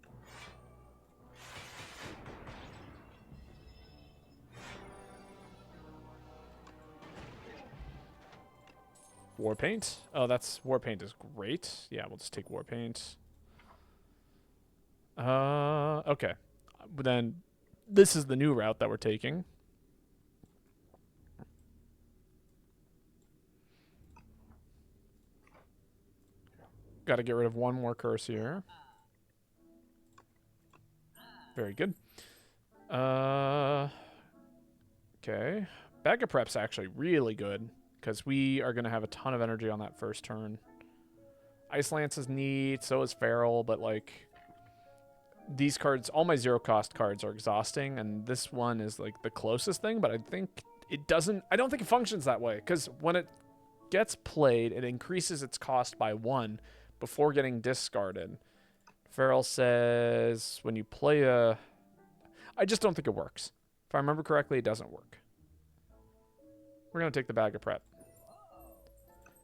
War paint. Oh, war paint is great. Yeah, we'll just take war paint. Okay. But then this is the new route that we're taking. Got to get rid of one more curse here. Very good. Okay. Bag of Prep's actually really good, because we are going to have a ton of energy on that first turn. Ice Lance is neat, so is Feral, but, like, these cards, all my zero-cost cards are exhausting, and this one is, like, the closest thing, but I think it doesn't... I don't think it functions that way, because when it gets played, it increases its cost by 1 before getting discarded. Feral says when you play a... I just don't think it works. If I remember correctly, it doesn't work. We're going to take the Bag of Prep.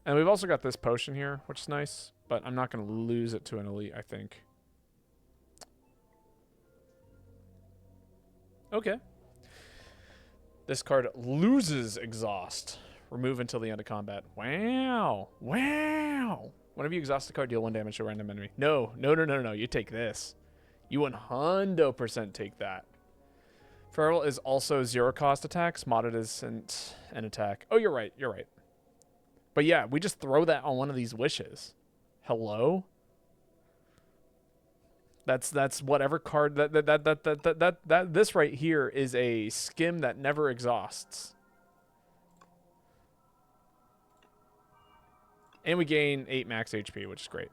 And we've also got this potion here, which is nice, but I'm not going to lose it to an elite, I think. Okay. This card loses exhaust. Remove until the end of combat. Wow. Wow. Whenever you exhaust a card, deal 1 damage to a random enemy. No. You take this. You 100% take that. Feral is also zero-cost attacks, modded as an attack. Oh, you're right. But yeah, we just throw that on one of these wishes. Hello? That's whatever card that this right here is a skim that never exhausts. And we gain 8 max HP, which is great.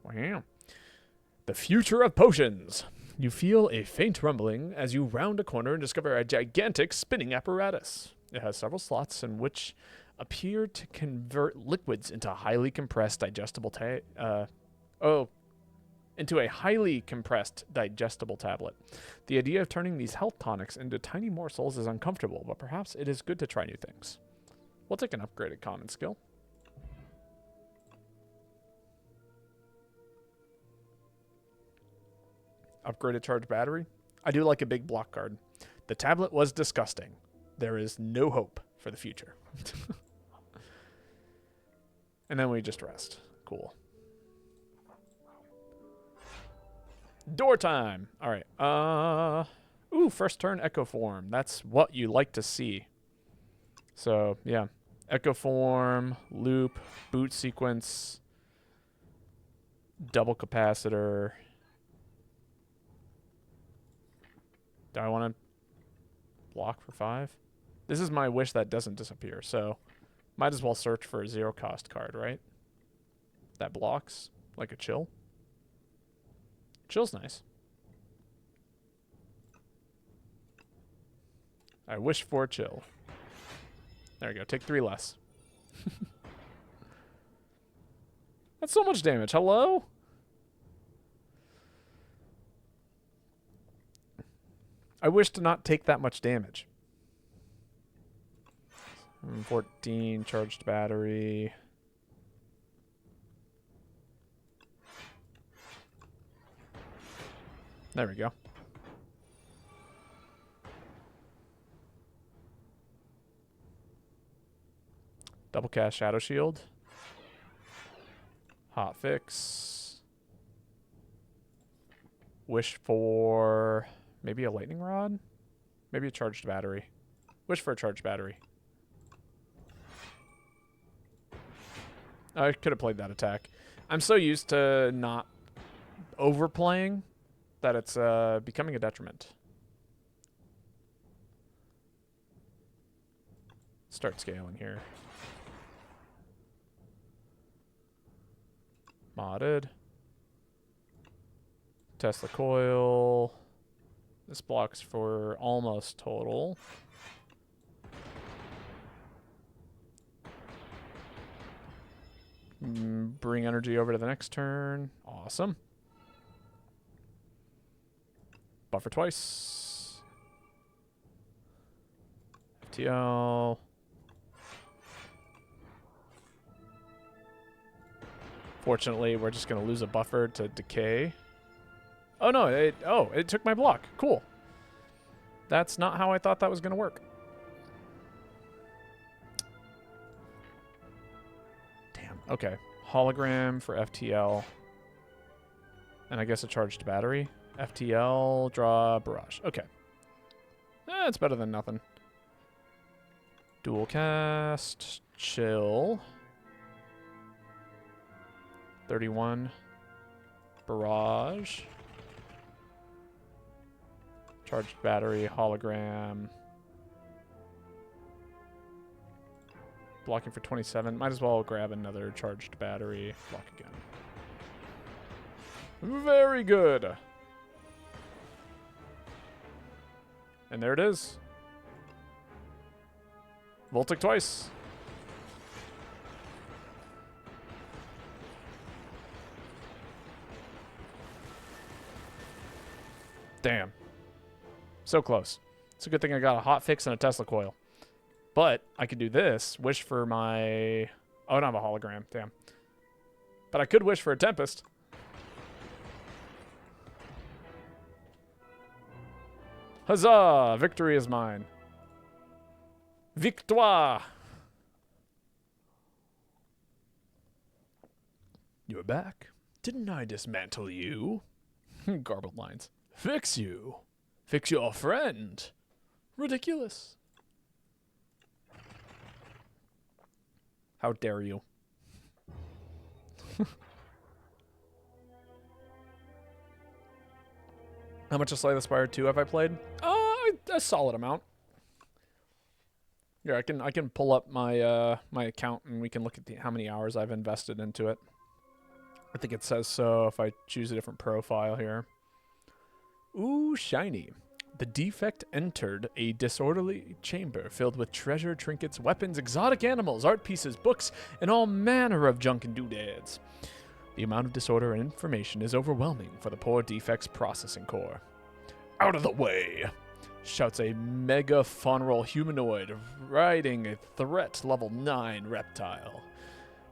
Wow. The future of potions. You feel a faint rumbling as you round a corner and discover a gigantic spinning apparatus. It has several slots in which appear to convert liquids into highly compressed digestible into a highly compressed digestible tablet. The idea of turning these health tonics into tiny morsels is uncomfortable, but perhaps it is good to try new things. We'll take an upgraded common skill. Upgraded charge battery. I do like a big block card. The tablet was disgusting. There is no hope for the future. And then we just rest. Cool. Door time. All right. Ooh, first turn Echo Form. That's what you like to see. So, yeah. Echo Form, Loop, Boot Sequence, Double Capacitor. Do I want to block for 5? This is my wish that doesn't disappear, so might as well search for a zero-cost card, right? That blocks, like a chill. Chill's nice. I wish for a chill. There we go. Take 3 less. That's so much damage. Hello? I wish to not take that much damage. 14 charged battery. There we go. Double cast Shadow Shield. Hot fix. Wish for maybe a lightning rod? Maybe a charged battery. Wish for a charged battery. I could have played that attack. I'm so used to not overplaying that it's becoming a detriment. Start scaling here. Modded. Test the coil. This blocks for almost total. Bring energy over to the next turn. Awesome. Buffer twice. FTL. Fortunately, we're just going to lose a buffer to decay. Oh, no. It took my block. Cool. That's not how I thought that was going to work. Damn. Okay. Hologram for FTL. And I guess a charged battery. FTL, draw, barrage. Okay. It's better than nothing. Dual cast, chill. 31. Barrage. Charged battery, hologram. Blocking for 27. Might as well grab another charged battery. Block again. Very good. And there it is. Voltic twice. Damn. So close. It's a good thing I got a hot fix and a Tesla coil. But I could do this. Wish for my... Oh, I don't have a hologram. Damn. But I could wish for a Tempest. Huzzah! Victory is mine. Victoire! You're back. Didn't I dismantle you? Garbled lines. Fix you. Fix your friend. Ridiculous. How dare you? How much of Slay the Spire 2 have I played? A solid amount. Yeah, I can pull up my my account and we can look at how many hours I've invested into it. I think it says so if I choose a different profile here. Ooh, shiny. The defect entered a disorderly chamber filled with treasure, trinkets, weapons, exotic animals, art pieces, books, and all manner of junk and doodads. The amount of disorder and information is overwhelming for the poor defect's processing core. Out of the way! Shouts a megafaunal humanoid riding a threat level 9 reptile.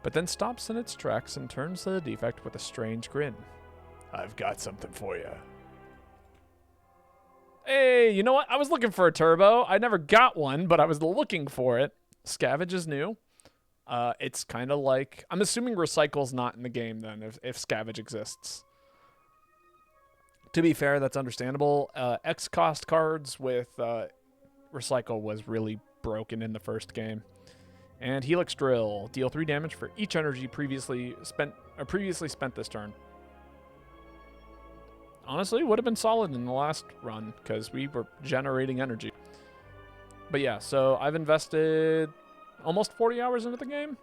But then stops in its tracks and turns to the defect with a strange grin. I've got something for you. Hey, you know what? I was looking for a turbo. I never got one, but I was looking for it. Scavenge is new. It's kind of like... I'm assuming Recycle's not in the game then, if Scavenge exists. To be fair, that's understandable. X-Cost cards with Recycle was really broken in the first game. And Helix Drill. Deal 3 damage for each energy previously spent this turn. Honestly, would have been solid in the last run, because we were generating energy. But yeah, so I've invested almost 40 hours into the game.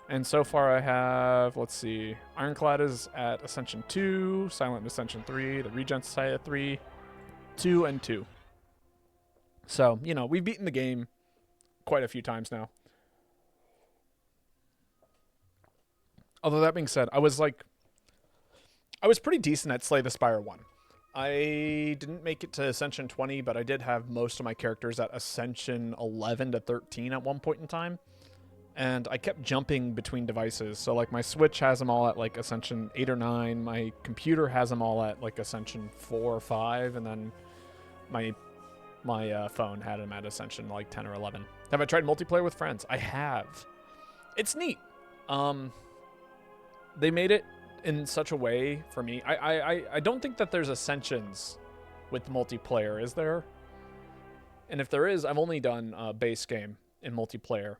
And so far I have, let's see, Ironclad is at Ascension 2, Silent Ascension 3, the Regen Society at 3, 2, and 2. So, you know, we've beaten the game quite a few times now. Although that being said, I was pretty decent at Slay the Spire 1. I didn't make it to Ascension 20, but I did have most of my characters at Ascension 11 to 13 at one point in time. And I kept jumping between devices. So, like, my Switch has them all at, like, Ascension 8 or 9. My computer has them all at, like, Ascension 4 or 5. And then my phone had them at Ascension, like, 10 or 11. Have I tried multiplayer with friends? I have. It's neat. They made it in such a way for me. I don't think that there's Ascensions with multiplayer, is there? And if there is, I've only done base game in multiplayer.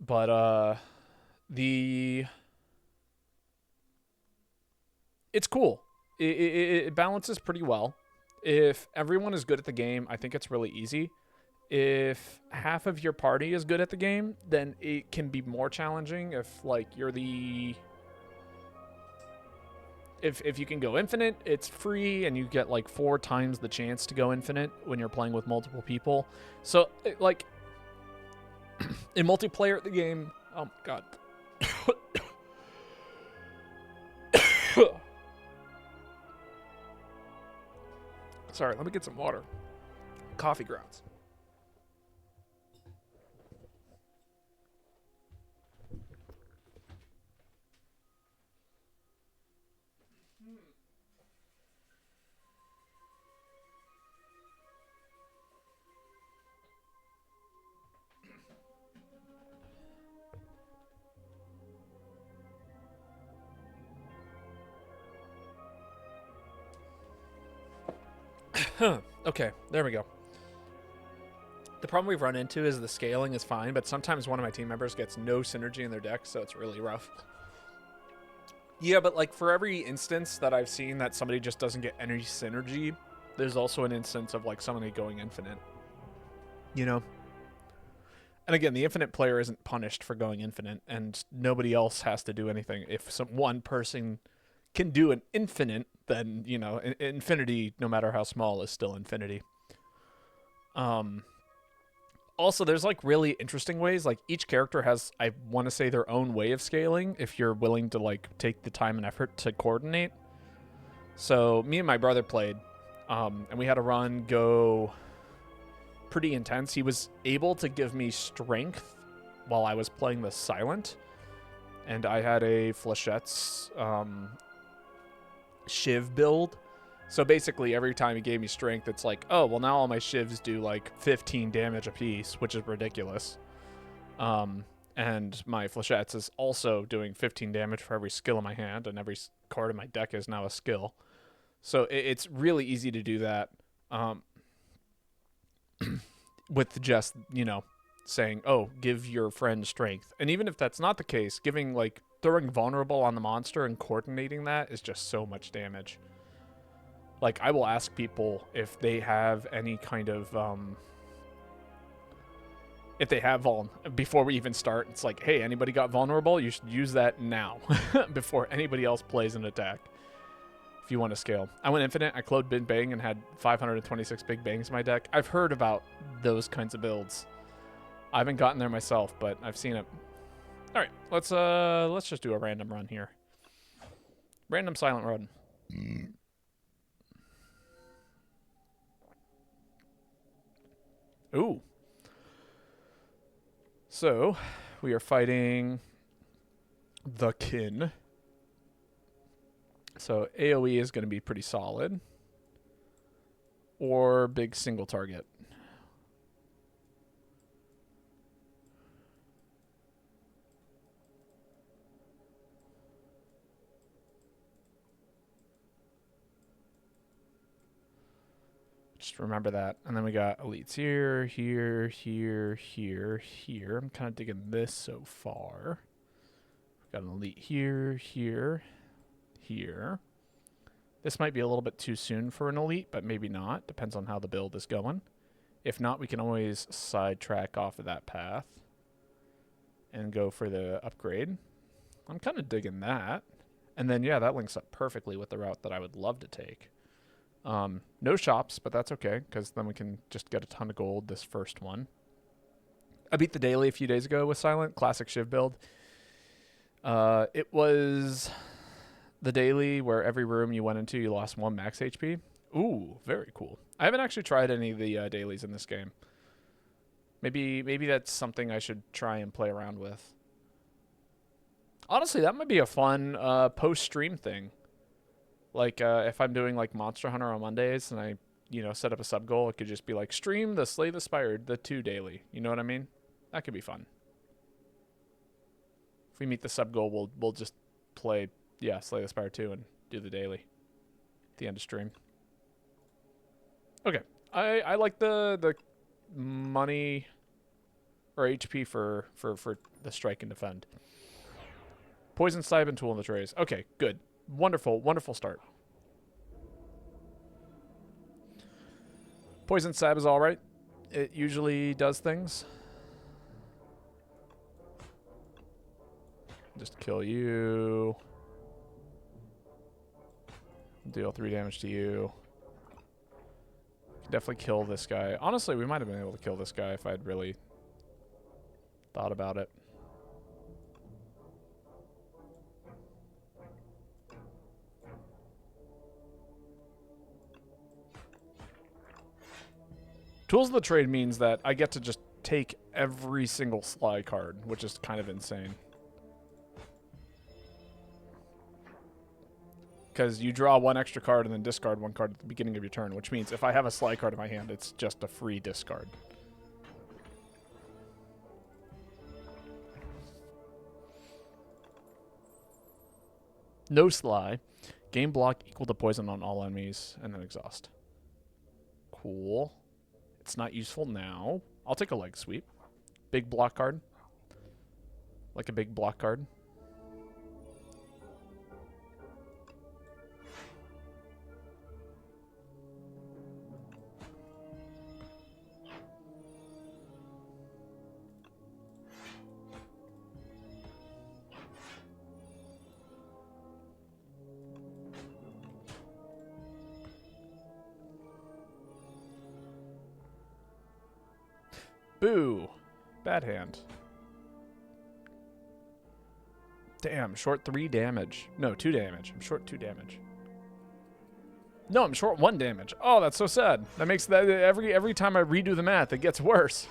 But it's cool. It balances pretty well. If everyone is good at the game, I think it's really easy. If half of your party is good at the game, then it can be more challenging. If like you're the... If you can go infinite, it's free and you get like 4 times the chance to go infinite when you're playing with multiple people. So like in multiplayer, the game... Oh my god. Sorry, let me get some water. Coffee grounds. Okay, there we go. The problem we've run into is the scaling is fine, but sometimes one of my team members gets no synergy in their deck, so it's really rough. Yeah, but like for every instance that I've seen that somebody just doesn't get any synergy, there's also an instance of like somebody going infinite. You know? And again, the infinite player isn't punished for going infinite, and nobody else has to do anything. If one person can do an infinite, then, you know, infinity, no matter how small, is still infinity. Also, there's like really interesting ways. Like each character has, I want to say, their own way of scaling if you're willing to like take the time and effort to coordinate. So me and my brother played, and we had a run go pretty intense. He was able to give me strength while I was playing the silent, and I had a Flechette's Shiv build. So basically, every time he gave me strength, it's like, oh, well, now all my shivs do like 15 damage apiece, which is ridiculous. And my Flechette's is also doing 15 damage for every skill in my hand, and every card in my deck is now a skill. So it's really easy to do that with just, you know, saying, oh, give your friend strength. And even if that's not the case, giving, like, throwing vulnerable on the monster and coordinating that is just so much damage. Like, I will ask people if they have any kind of, if they have before we even start. It's like, hey, anybody got vulnerable? You should use that now before anybody else plays an attack if you want to scale. I went infinite. I cloned Big Bang and had 526 Big Bangs in my deck. I've heard about those kinds of builds. I haven't gotten there myself, but I've seen it. All right, let's just do a random run here. Random silent run. Ooh. So, we are fighting the Kin. So, AoE is going to be pretty solid. Or big single target. Just remember that. And then we got elites here, here, here, here, here. I'm kind of digging this so far. Got an elite here, here, here. This might be a little bit too soon for an elite, but maybe not. Depends on how the build is going. If not, we can always sidetrack off of that path and go for the upgrade. I'm kind of digging that. And then, yeah, that links up perfectly with the route that I would love to take. No shops, but that's okay, because then we can just get a ton of gold this first one. I beat the daily a few days ago with Silent, classic Shiv build. It was the daily where every room you went into, you lost 1 max HP. Ooh, very cool. I haven't actually tried any of the dailies in this game. Maybe that's something I should try and play around with. Honestly, that might be a fun post-stream thing. Like, if I'm doing, like, Monster Hunter on Mondays and I, you know, set up a sub-goal, it could just be, like, stream the Slay the Spire, the 2 daily. You know what I mean? That could be fun. If we meet the sub-goal, we'll just play, yeah, Slay the Spire 2 and do the daily at the end of stream. Okay. I like the money or HP for the strike and defend. Poison Scythe and Tool in the trays. Okay, good. Wonderful, wonderful start. Poison Sab is alright. It usually does things. Just kill you. Deal 3 damage to you. Can definitely kill this guy. Honestly, we might have been able to kill this guy if I'd really thought about it. Tools of the Trade means that I get to just take every single Sly card, which is kind of insane. Because you draw 1 extra card and then discard 1 card at the beginning of your turn, which means if I have a Sly card in my hand, it's just a free discard. No Sly. Game block equal to poison on all enemies, and then exhaust. Cool. It's not useful now. I'll take a leg sweep. Big block card. Like a big block card. Boo. Bad hand. Damn, short 3 damage. No, 2 damage. I'm short 2 damage. No, I'm short 1 damage. Oh, that's so sad. That makes that every time I redo the math, it gets worse.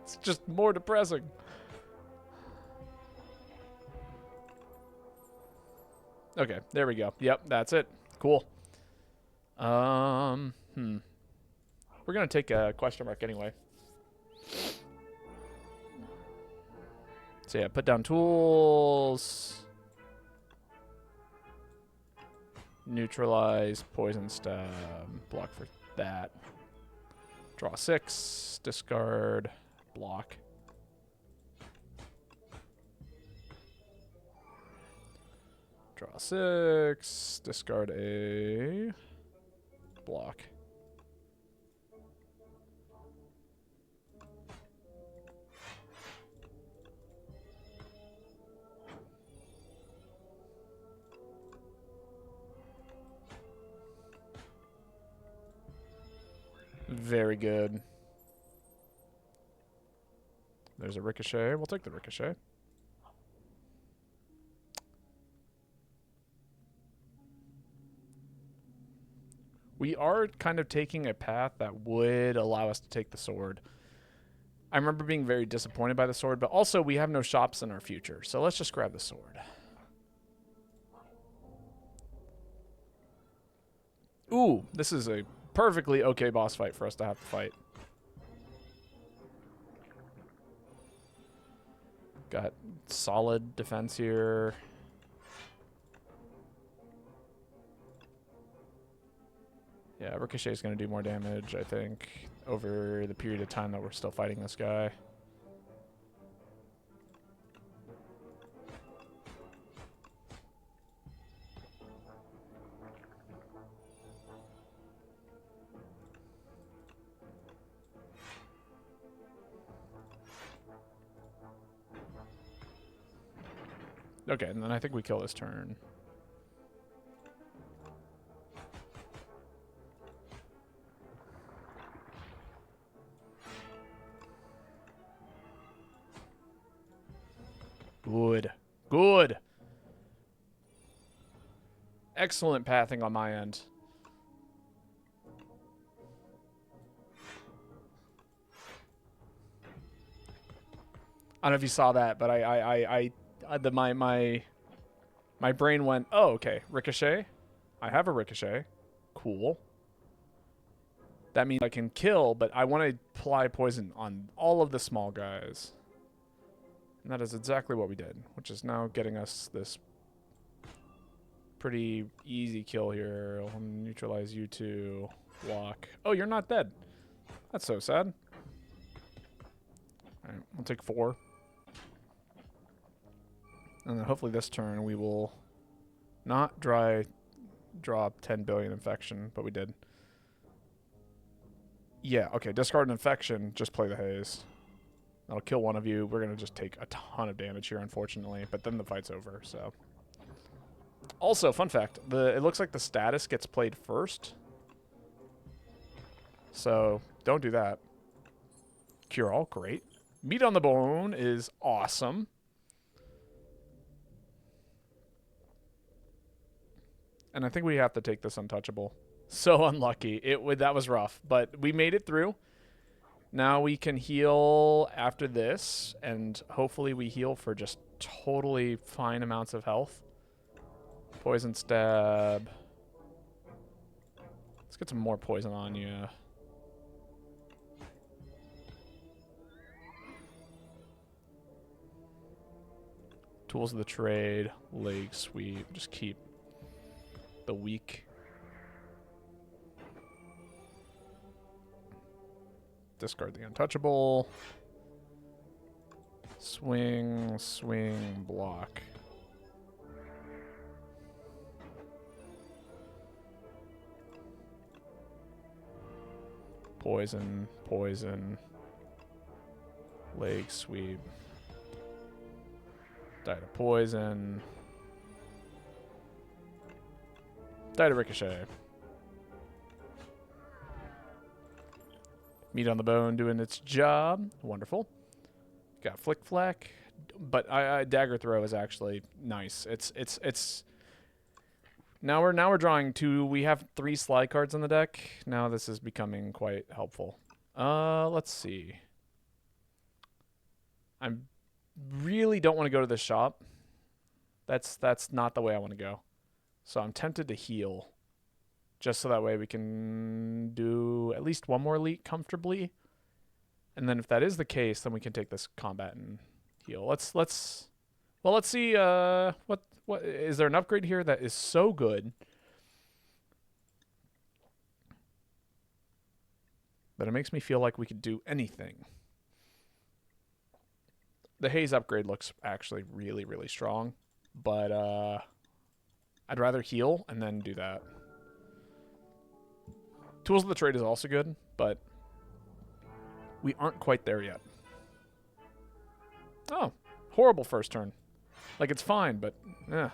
It's just more depressing. Okay, there we go. Yep, that's it. Cool. We're gonna take a question mark anyway. So yeah, put down tools. Neutralize, poison stab, block for that. Draw 6, discard, block. Draw 6, discard a block. Very good. There's a ricochet. We'll take the ricochet. We are kind of taking a path that would allow us to take the sword. I remember being very disappointed by the sword, but also we have no shops in our future. So let's just grab the sword. Ooh, this is a perfectly okay boss fight for us to have to fight. Got solid defense here. Yeah, Ricochet is going to do more damage, I think, over the period of time that we're still fighting this guy. Okay, and then I think we kill this turn. Good. Good. Excellent pathing on my end. I don't know if you saw that, but my brain went, oh, okay, ricochet. I have a ricochet. Cool. That means I can kill, but I want to apply poison on all of the small guys. And that is exactly what we did, which is now getting us this pretty easy kill here. I'll neutralize you two. Block. Oh, you're not dead. That's so sad. Alright, we'll take 4. And then hopefully this turn we will not drop 10 billion infection, but we did. Yeah, okay, discard an infection, just play the haze. That'll kill one of you. We're going to just take a ton of damage here, unfortunately, but then the fight's over, so. Also, fun fact, it looks like the status gets played first. So, don't do that. Cure all, great. Meat on the bone is awesome. And I think we have to take this untouchable. So unlucky. That was rough, but we made it through. Now we can heal after this, and hopefully we heal for just totally fine amounts of health. Poison stab. Let's get some more poison on you. Tools of the trade, leg sweep. Just keep the weak. discard the untouchable. Swing, swing, block. Poison, poison. Leg sweep. Die to poison. Die to ricochet. Meat on the bone doing its job. Wonderful. Got flick flack. But dagger throw is actually nice. It's now we're drawing 2. We have 3 slide cards in the deck. Now this is becoming quite helpful. Let's see. I really don't want to go to the shop. That's not the way I want to go. So I'm tempted to heal. Just so that way we can do at least 1 more elite comfortably. And then if that is the case, then we can take this combat and heal. Let's see what is there an upgrade here that is so good that it makes me feel like we could do anything. The haze upgrade looks actually really, really strong, but I'd rather heal and then do that. Tools of the Trade is also good, but we aren't quite there yet. Oh, horrible first turn. Like, it's fine, but yeah.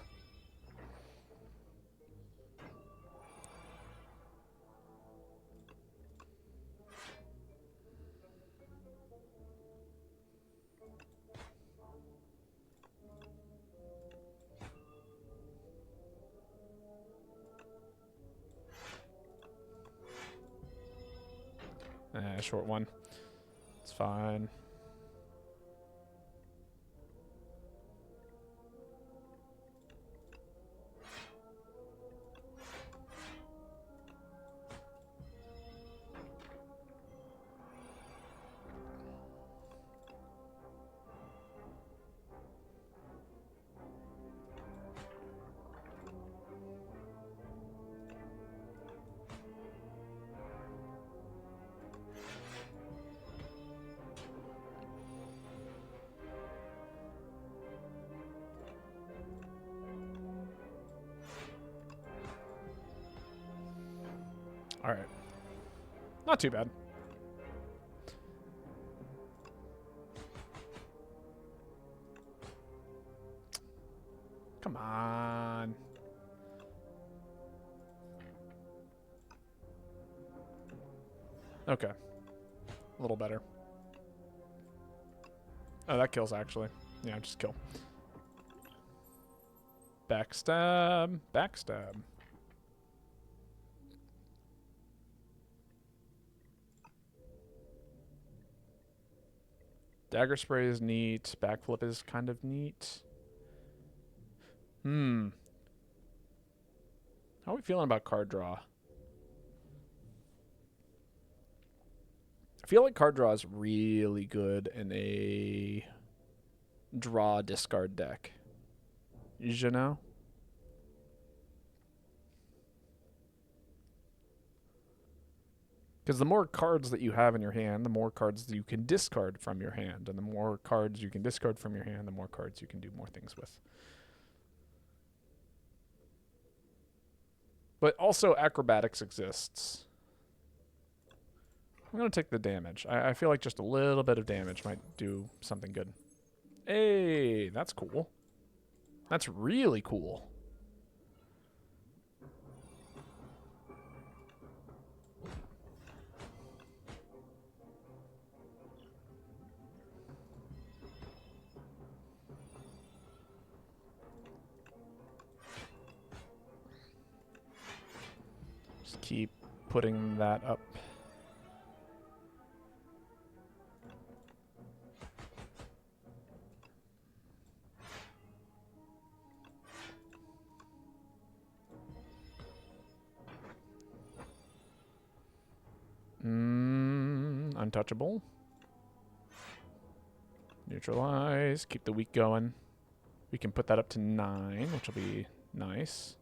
Short one. It's fine. All right. Not too bad. Come on. Okay. A little better. Oh, that kills, actually. Yeah, just kill. Backstab. Backstab. Dagger spray is neat. Backflip is kind of neat. How are we feeling about card draw? I feel like card draw is really good in a draw discard deck. You know? Because the more cards that you have in your hand, the more cards that you can discard from your hand. And the more cards you can discard from your hand, the more cards you can do more things with. But also, acrobatics exists. I'm going to take the damage. I feel like just a little bit of damage might do something good. Hey, that's cool. That's really cool. Just keep putting that up. Untouchable. Neutralize. Keep the weak going. We can put that up to 9, which will be nice.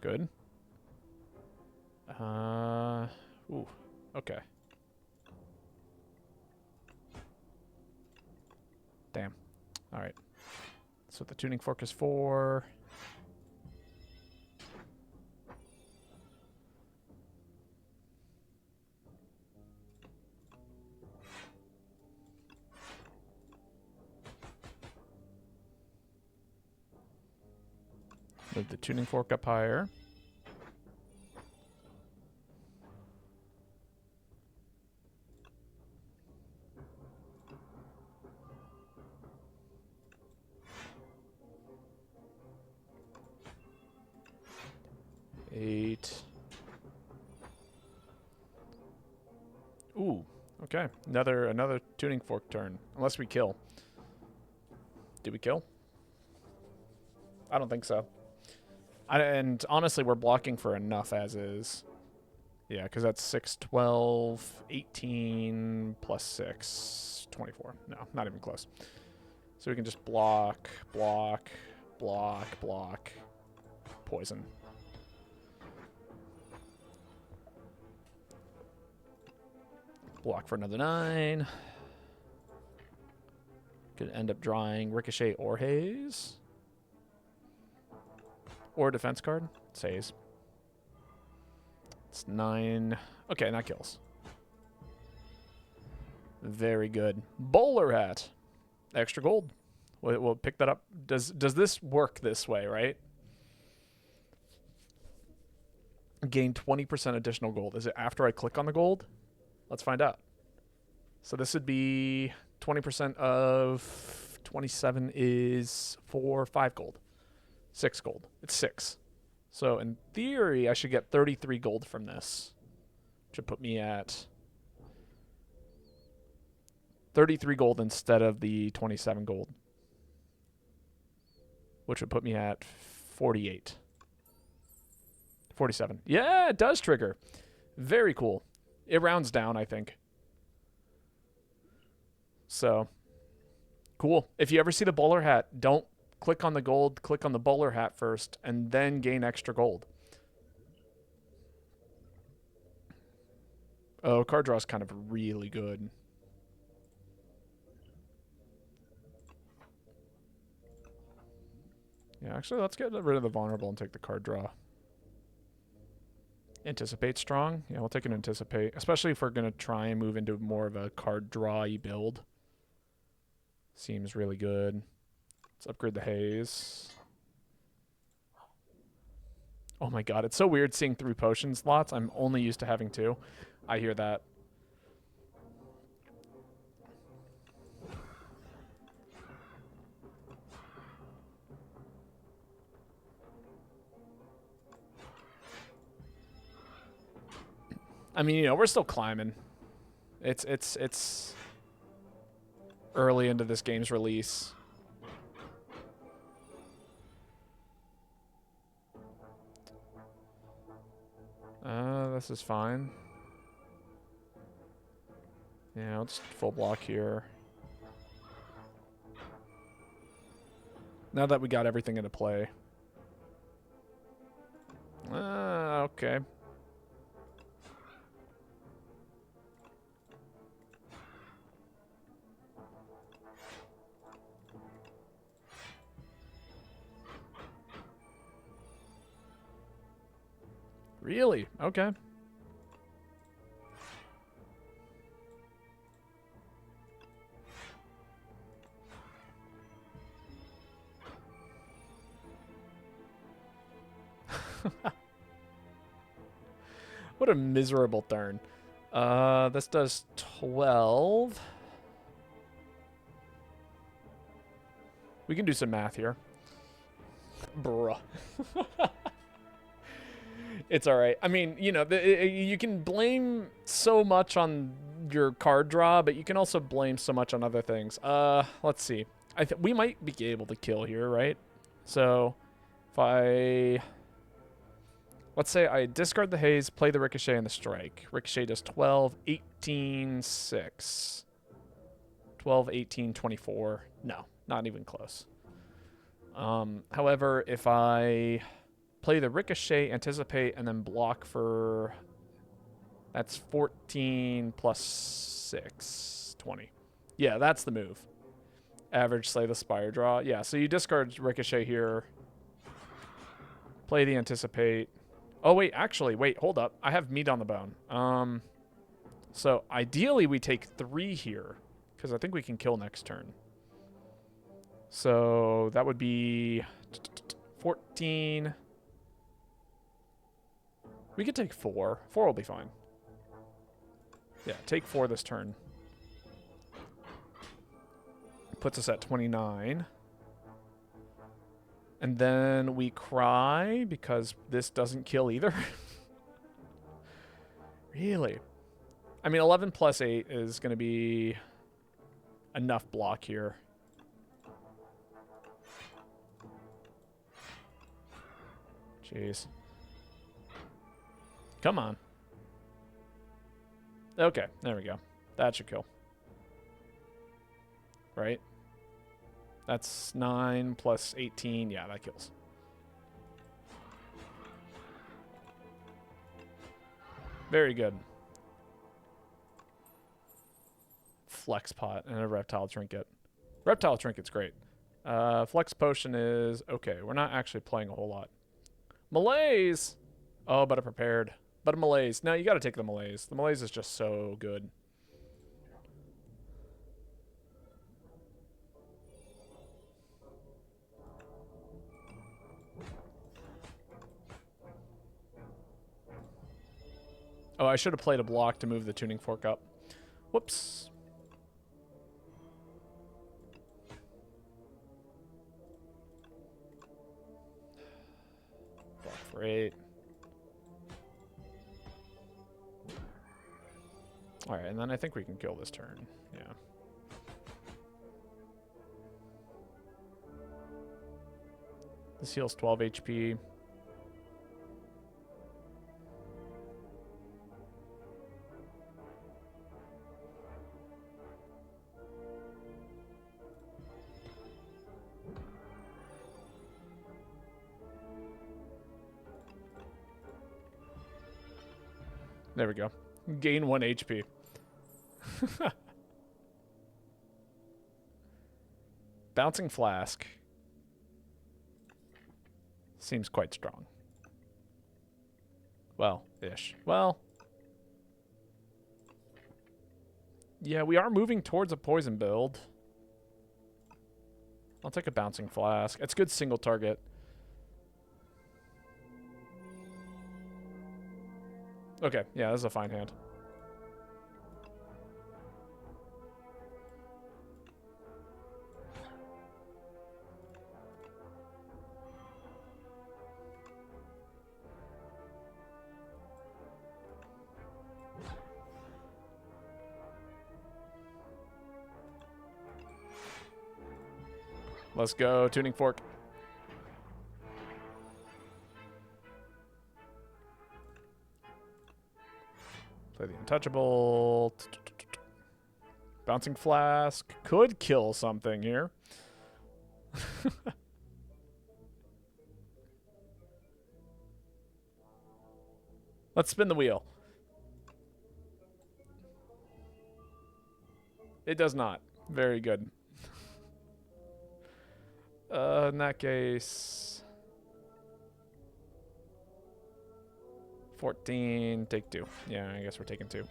Good. Ooh, okay. Damn. All right. That's what the tuning fork is for. Move the tuning fork up higher. Eight. Ooh, okay. Another tuning fork turn. Unless we kill. Did we kill? I don't think so. And honestly, we're blocking for enough as is. Yeah, because that's 6, 12, 18 plus 6, 24. No, not even close. So we can just block, block, block, block, poison. Block for another 9. Could end up drawing Ricochet or Haze. Or a defense card. It's Haze. It's 9. Okay, that kills. Very good. Bowler hat. Extra gold. We'll pick that up. Does this work this way, right? Gain 20% additional gold. Is it after I click on the gold? Let's find out. So this would be 20% of 27 is 5 gold. 6 gold. It's 6. So in theory, I should get 33 gold from this. Which would put me at 33 gold instead of the 27 gold. Which would put me at 48. 47. Yeah, it does trigger. Very cool. It rounds down, I think. So, cool. If you ever see the bowler hat, don't click on the gold. Click on the bowler hat first, and then gain extra gold. Oh, card draw is kind of really good. Yeah, actually, let's get rid of the vulnerable and take the card draw. Anticipate strong. Yeah, we'll take an anticipate, especially if we're going to try and move into more of a card draw-y build. Seems really good. Let's upgrade the haze. Oh my god, it's so weird seeing 3 potion slots. I'm only used to having 2. I hear that. I mean, you know, we're still climbing. It's early into this game's release. This is fine. Yeah, let's full block here. Now that we got everything into play. Okay. Really? Okay. What a miserable turn. This does 12. We can do some math here. Bruh. It's all right. I mean, you know, you can blame so much on your card draw, but you can also blame so much on other things. Let's see. We might be able to kill here, right? So, if let's say I discard the haze, play the ricochet and the strike. Ricochet does 12, 18, 6. 12, 18, 24. No, not even close. However, if I play the ricochet, anticipate, and then block for That's 14 plus 6, 20. Yeah, that's the move. Average Slay the Spire draw. Yeah, so you discard Ricochet here. Play the Anticipate. Oh, wait, actually, wait, hold up. I have meat on the bone. So ideally we take 3 here, because I think we can kill next turn. So that would be 14. We could take 4. 4 will be fine. Yeah, take 4 this turn. Puts us at 29. And then we cry because this doesn't kill either. Really? I mean, 11 plus 8 is going to be enough block here. Jeez. Come on. Okay, there we go. That should kill. Right? That's 9 plus 18. Yeah, that kills. Very good. Flex pot and a reptile trinket. Reptile trinket's great. Flex potion is okay. We're not actually playing a whole lot. Malaise! Oh, but a prepared. But a malaise. No, you gotta take the malaise. The malaise is just so good. Oh, I should have played a block to move the tuning fork up. Whoops. Block for 8. Alright, and then I think we can kill this turn. Yeah. This heals 12 HP. There we go. Gain 1 HP. Bouncing Flask. Seems quite strong. Well, ish. Well. Yeah, we are moving towards a poison build. I'll take a Bouncing Flask. It's good single target. Okay, yeah, this is a fine hand. Let's go, tuning fork. Play the Untouchable. Bouncing Flask. Could kill something here. Let's spin the wheel. It does not. Very good. In that case... 14, take 2. Yeah, I guess we're taking 2.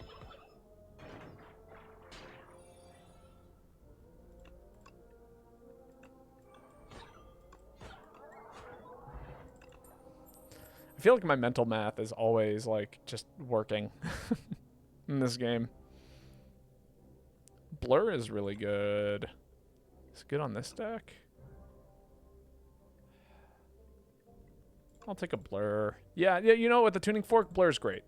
I feel like my mental math is always, like, just working in this game. Blur is really good. It's good on this deck. I'll take a Blur. Yeah, you know, with the tuning fork, Blur's great.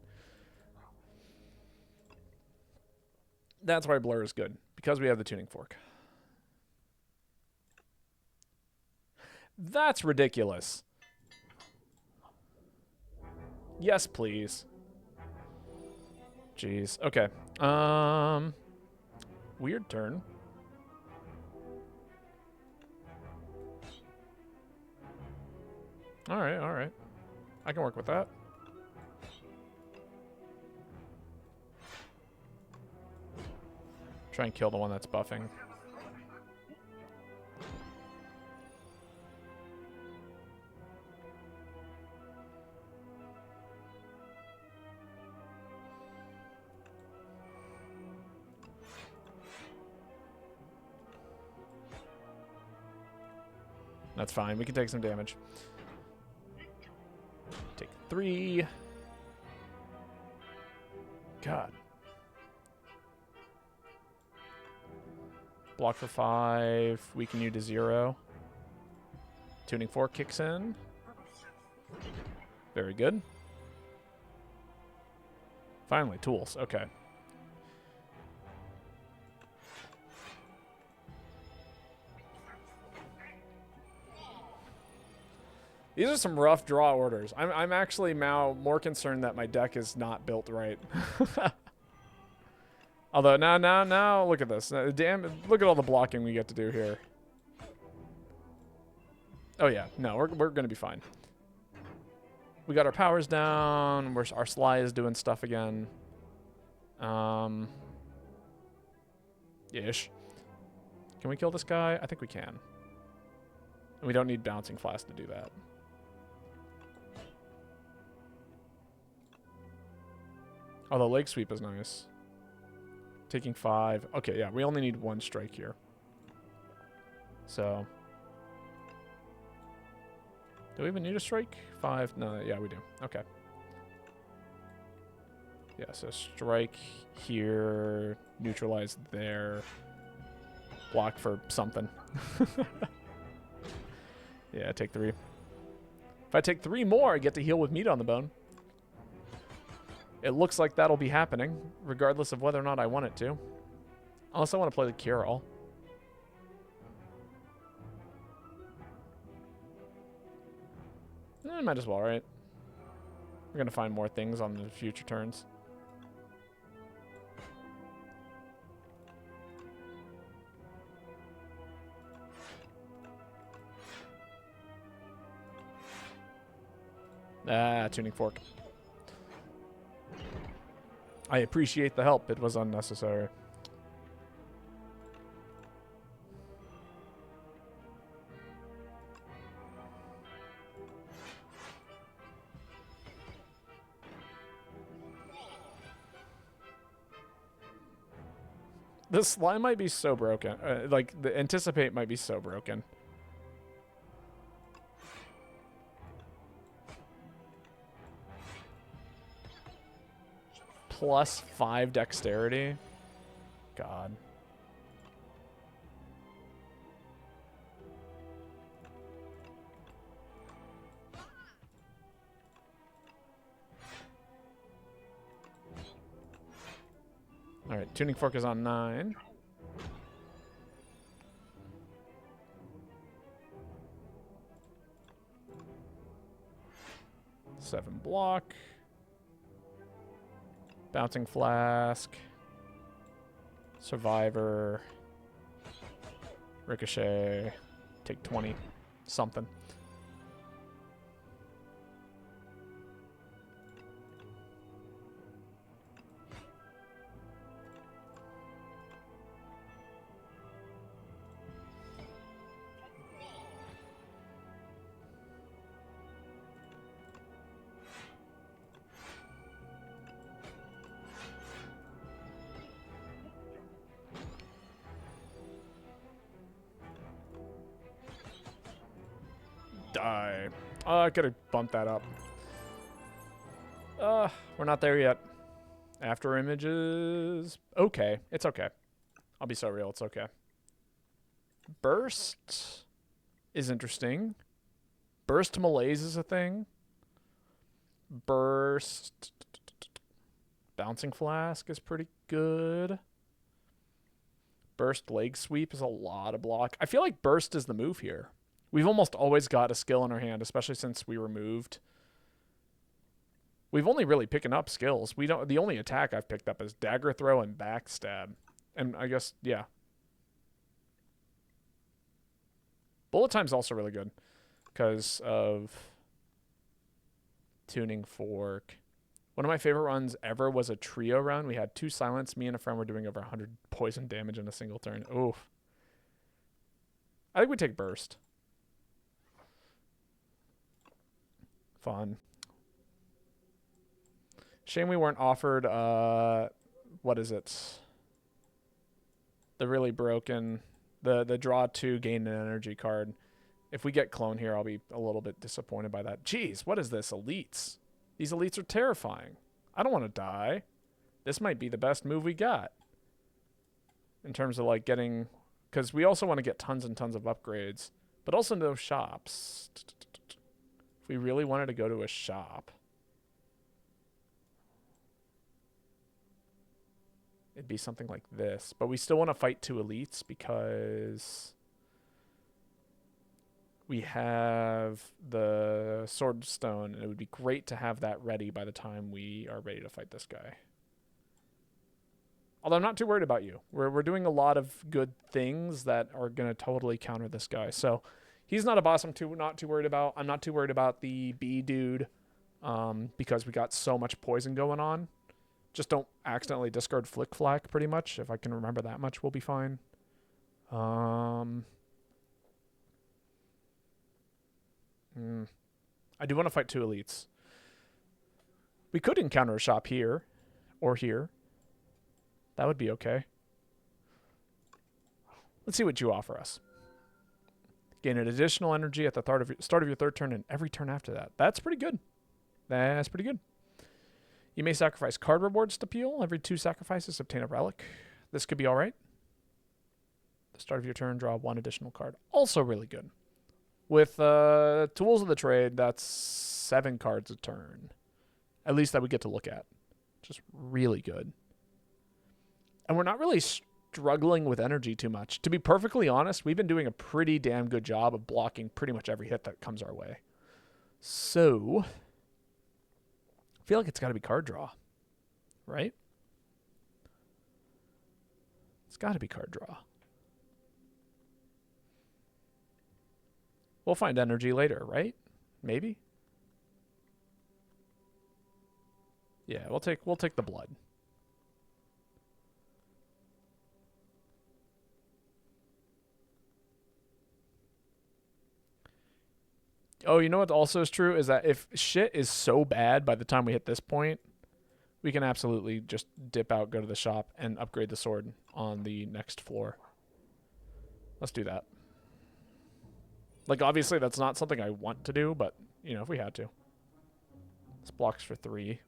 That's why Blur is good, because we have the tuning fork. That's ridiculous. Yes, please. Jeez. Okay. Weird turn. All right, all right. I can work with that. Try and kill the one that's buffing. That's fine. We can take some damage. Take 3. God. Block for 5. Weaken you to 0. Tuning Fork kicks in. Very good. Finally, tools. Okay. These are some rough draw orders. I'm actually now more concerned that my deck is not built right. Although now, look at this. Damn, look at all the blocking we get to do here. Oh yeah, no, we're gonna be fine. We got our powers down. Our Sly is doing stuff again. Ish. Can we kill this guy? I think we can. And we don't need Bouncing Flask to do that. Oh, the Leg Sweep is nice. Taking 5. Okay, yeah, we only need 1 strike here. So. Do we even need a strike? 5? No, yeah, we do. Okay. Yeah, so strike here, neutralize there, block for something. Yeah, take 3. If I take 3 more, I get to heal with meat on the bone. It looks like that'll be happening, regardless of whether or not I want it to. Unless I want to play the Cure-All. Might as well, right? We're going to find more things on the future turns. Ah, Tuning Fork. I appreciate the help. It was unnecessary. This slime might be so broken. Like, the Anticipate might be so broken. Plus 5 dexterity. God. All right, Tuning Fork is on 9. Seven block. Bouncing Flask. Survivor. Ricochet. Take 20. Something. Die. I could have bumped that up. We're not there yet. After images. Okay. It's okay. I'll be so real. It's okay. Burst is interesting. Burst Malaise is a thing. Burst. Bouncing Flask is pretty good. Burst Leg Sweep is a lot of block. I feel like Burst is the move here. We've almost always got a skill in our hand, especially since we removed. We've only really picking up skills. We don't. The only attack I've picked up is Dagger Throw and Backstab, and I guess yeah. Bullet Time's also really good because of Tuning Fork. One of my favorite runs ever was a trio run. We had 2 silence. Me and a friend were doing over 100 poison damage in a single turn. Oof. I think we take burst. Fun. Shame we weren't offered, what is it? The really broken, the draw 2, gain an energy card. If we get clone here, I'll be a little bit disappointed by that. Jeez, what is this? Elites. These elites are terrifying. I don't want to die. This might be the best move we got. In terms of like getting, because we also want to get tons and tons of upgrades, but also no shops. If we really wanted to go to a shop, it'd be something like this. But we still want to fight 2 elites because we have the Sword Stone, and it would be great to have that ready by the time we are ready to fight this guy. Although I'm not too worried about you. We're doing a lot of good things that are going to totally counter this guy. So he's not a boss I'm not too worried about. I'm not too worried about the bee dude because we got so much poison going on. Just don't accidentally discard Flick Flack, pretty much. If I can remember that much, we'll be fine. I do want to fight 2 elites. We could encounter a shop here or here. That would be okay. Let's see what you offer us. Gain an additional energy at the start of your 3rd turn and every turn after that. That's pretty good. That's pretty good. You may sacrifice card rewards to peel. Every 2 sacrifices, obtain a relic. This could be all right. The start of your turn, draw 1 additional card. Also really good. With Tools of the Trade, that's 7 cards a turn. At least that we get to look at. Just really good. And we're not really struggling with energy too much. To be perfectly honest, we've been doing a pretty damn good job of blocking pretty much every hit that comes our way. So, I feel like it's got to be card draw, right? It's got to be card draw. We'll find energy later, right? Maybe. Yeah, we'll take the blood. Oh, you know what also is true is that if shit is so bad by the time we hit this point, we can absolutely just dip out, go to the shop, and upgrade the sword on the next floor. Let's do that. Like, obviously, that's not something I want to do, but, you know, if we had to. This blocks for 3.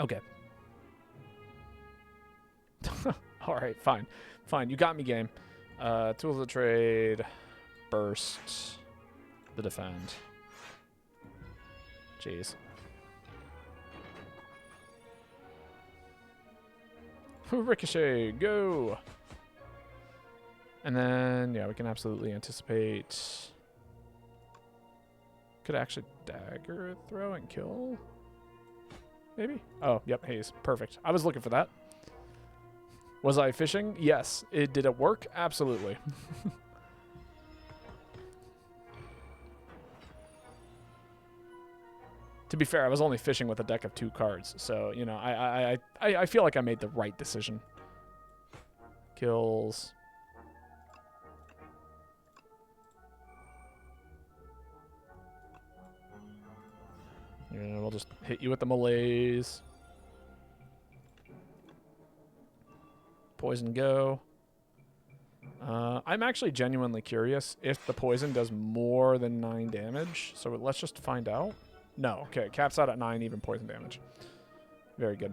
Okay. All right, fine. Fine, you got me, game. Tools of the Trade, burst, the defend. Jeez. Ricochet, go! And then, yeah, we can absolutely anticipate. Could actually dagger throw and kill? Maybe? Oh, yep, haze. Perfect. I was looking for that. Was I fishing? Yes. Did it work? Absolutely. To be fair, I was only fishing with a deck of 2 cards, so, you know, I feel like I made the right decision. Kills. Yeah, we'll just hit you with the malaise. Poison go. I'm actually genuinely curious if the poison does more than 9 damage, so let's just find out. No. Okay, caps out at 9, even poison damage. Very good.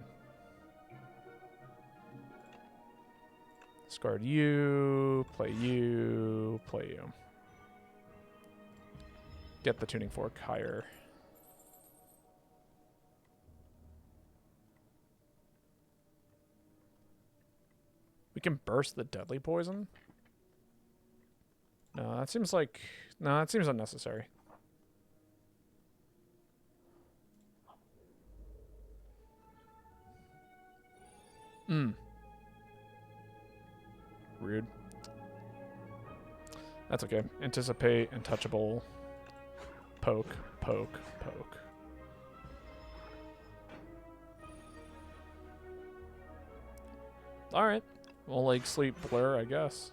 Discard you, play you, play you. Get the tuning fork higher. We can burst the deadly poison? No, that seems like... No, that seems unnecessary. Rude. That's okay. Anticipate, untouchable. Poke, poke, poke. Alright. Well, like, sleep blur, I guess.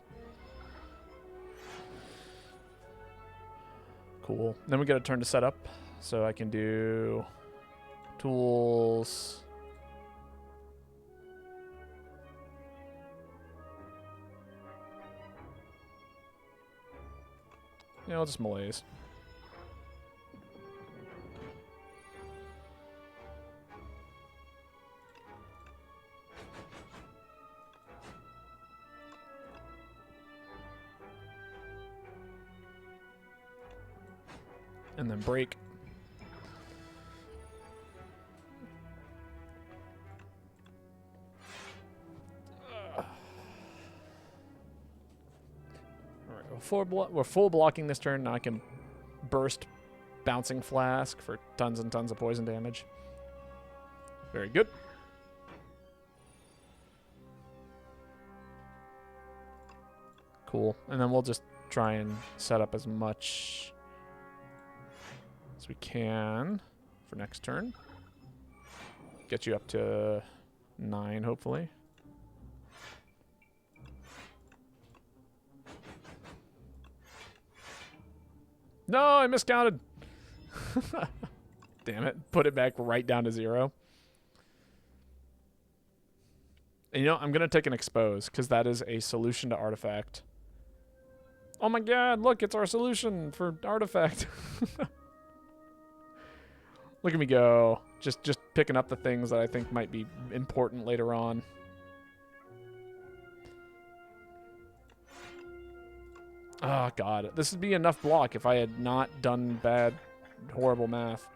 Cool. Then we get a turn to set up. So I can do... Tools... Yeah, I'll just malaise. And then break. We're full blocking this turn. Now I can burst Bouncing Flask for tons and tons of poison damage. Very good. Cool. And then we'll just try and set up as much as we can for next turn. Get you up to 9, hopefully. No, I miscounted. Damn it. Put it back right down to 0. And you know, I'm going to take an expose because that is a solution to artifact. Oh my god, look, it's our solution for artifact. Look at me go. Just picking up the things that I think might be important later on. Oh, God. This would be enough block if I had not done bad, horrible math.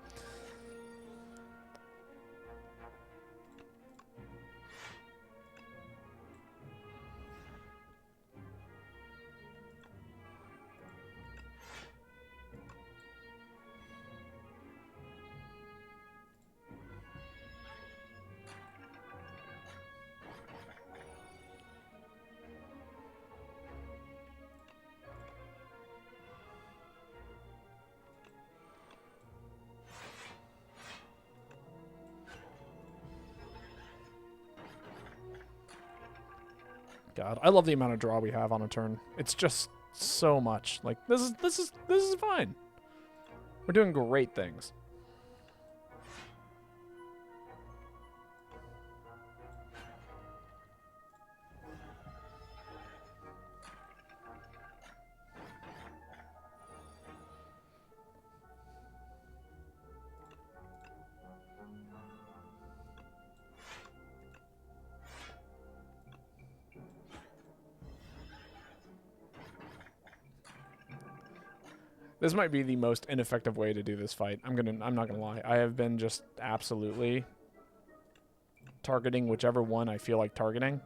God, I love the amount of draw we have on a turn. It's just so much. Like this is fine. We're doing great things. This might be the most ineffective way to do this fight. I'm not gonna lie. I have been just absolutely targeting whichever one I feel like targeting.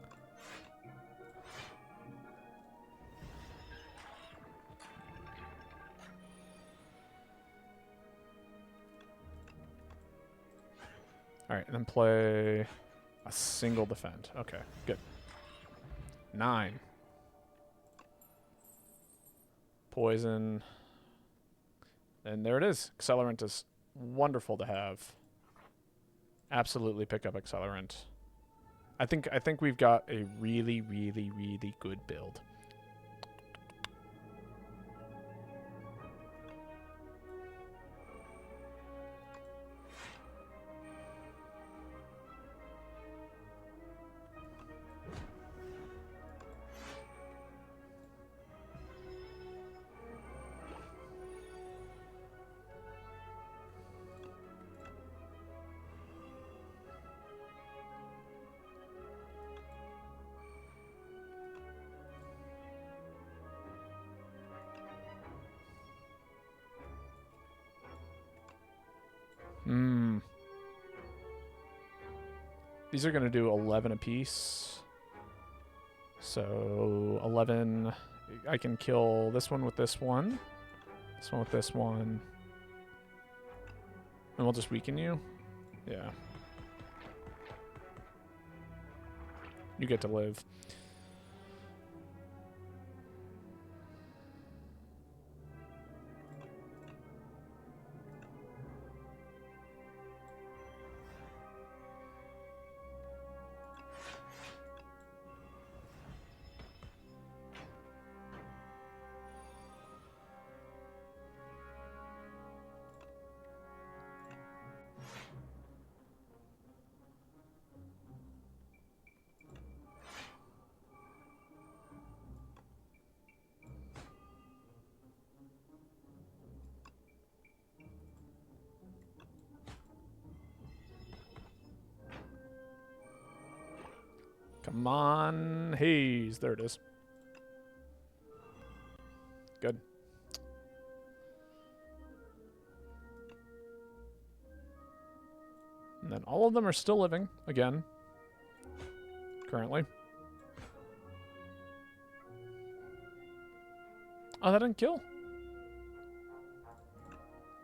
Alright, and then play a single defend. Okay, good. 9. Poison. And there it is. Accelerant is wonderful to have. Absolutely pick up Accelerant. I think we've got a really, really, really good build. Hmm. These are going to do 11 apiece. So 11. I can kill this one with this one. This one with this one. And we'll just weaken you. Yeah. You get to live. Come on, haze. There it is. Good. And then all of them are still living, again. Currently. Oh, that didn't kill?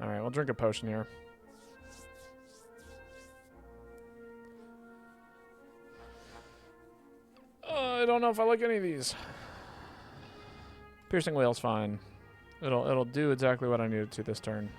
Alright, we'll drink a potion here. I don't know if I like any of these. Piercing Wail's fine. It'll do exactly what I need it to this turn.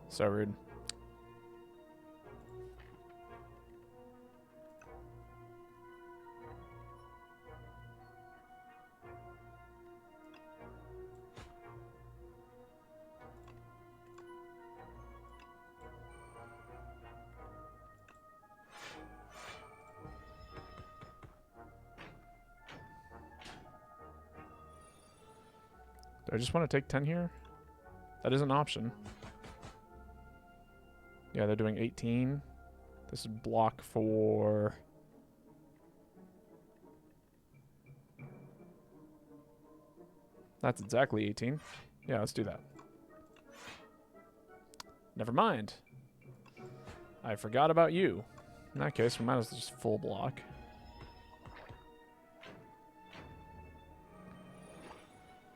So rude. Do I just want to take 10 here? That is an option. Yeah, they're doing 18. This is block for... That's exactly 18. Yeah, let's do that. Never mind. I forgot about you. In that case, we might as well just full block.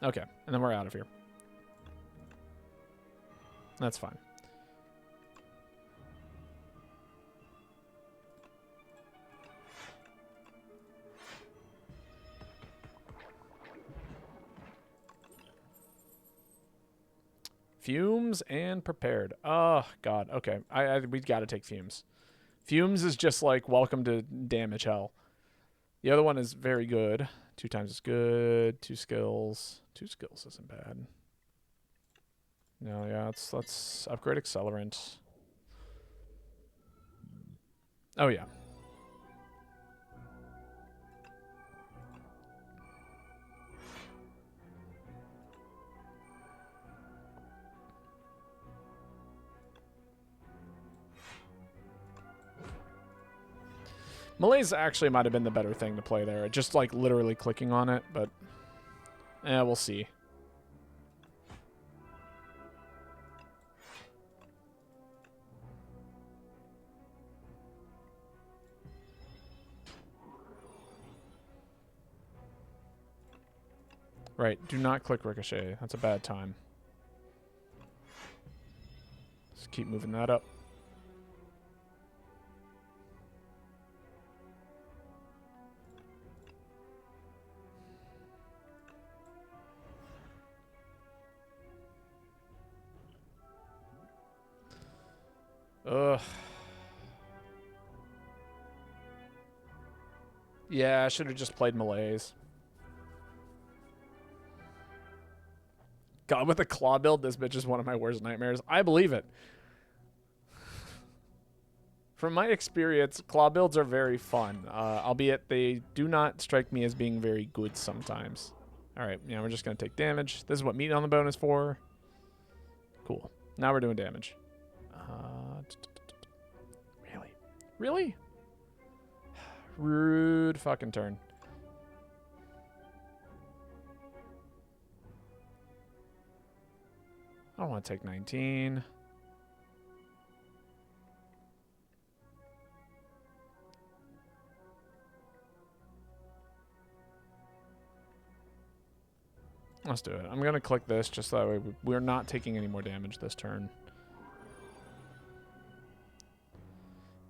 Okay, and then we're out of here. That's fine. Fumes and prepared. Oh, God. Okay. We got to take fumes. Fumes is just like welcome to damage hell. The other one is very good. 2 times is good. 2 skills. 2 skills isn't bad. No, yeah, let's upgrade accelerant. Oh, yeah. Malaise actually might have been the better thing to play there. Just like literally clicking on it, but we'll see. Right, do not click Ricochet. That's a bad time. Just keep moving that up. Ugh. Yeah, I should have just played Malaise. God, with a claw build, this bitch is one of my worst nightmares. I believe it. From my experience, claw builds are very fun, albeit they do not strike me as being very good sometimes. All right, yeah, we're just going to take damage. This is what meat on the bone is for. Cool. Now we're doing damage. Really? Really? Rude fucking turn. I don't want to take 19. Let's do it. I'm going to click this just so that way we're not taking any more damage this turn.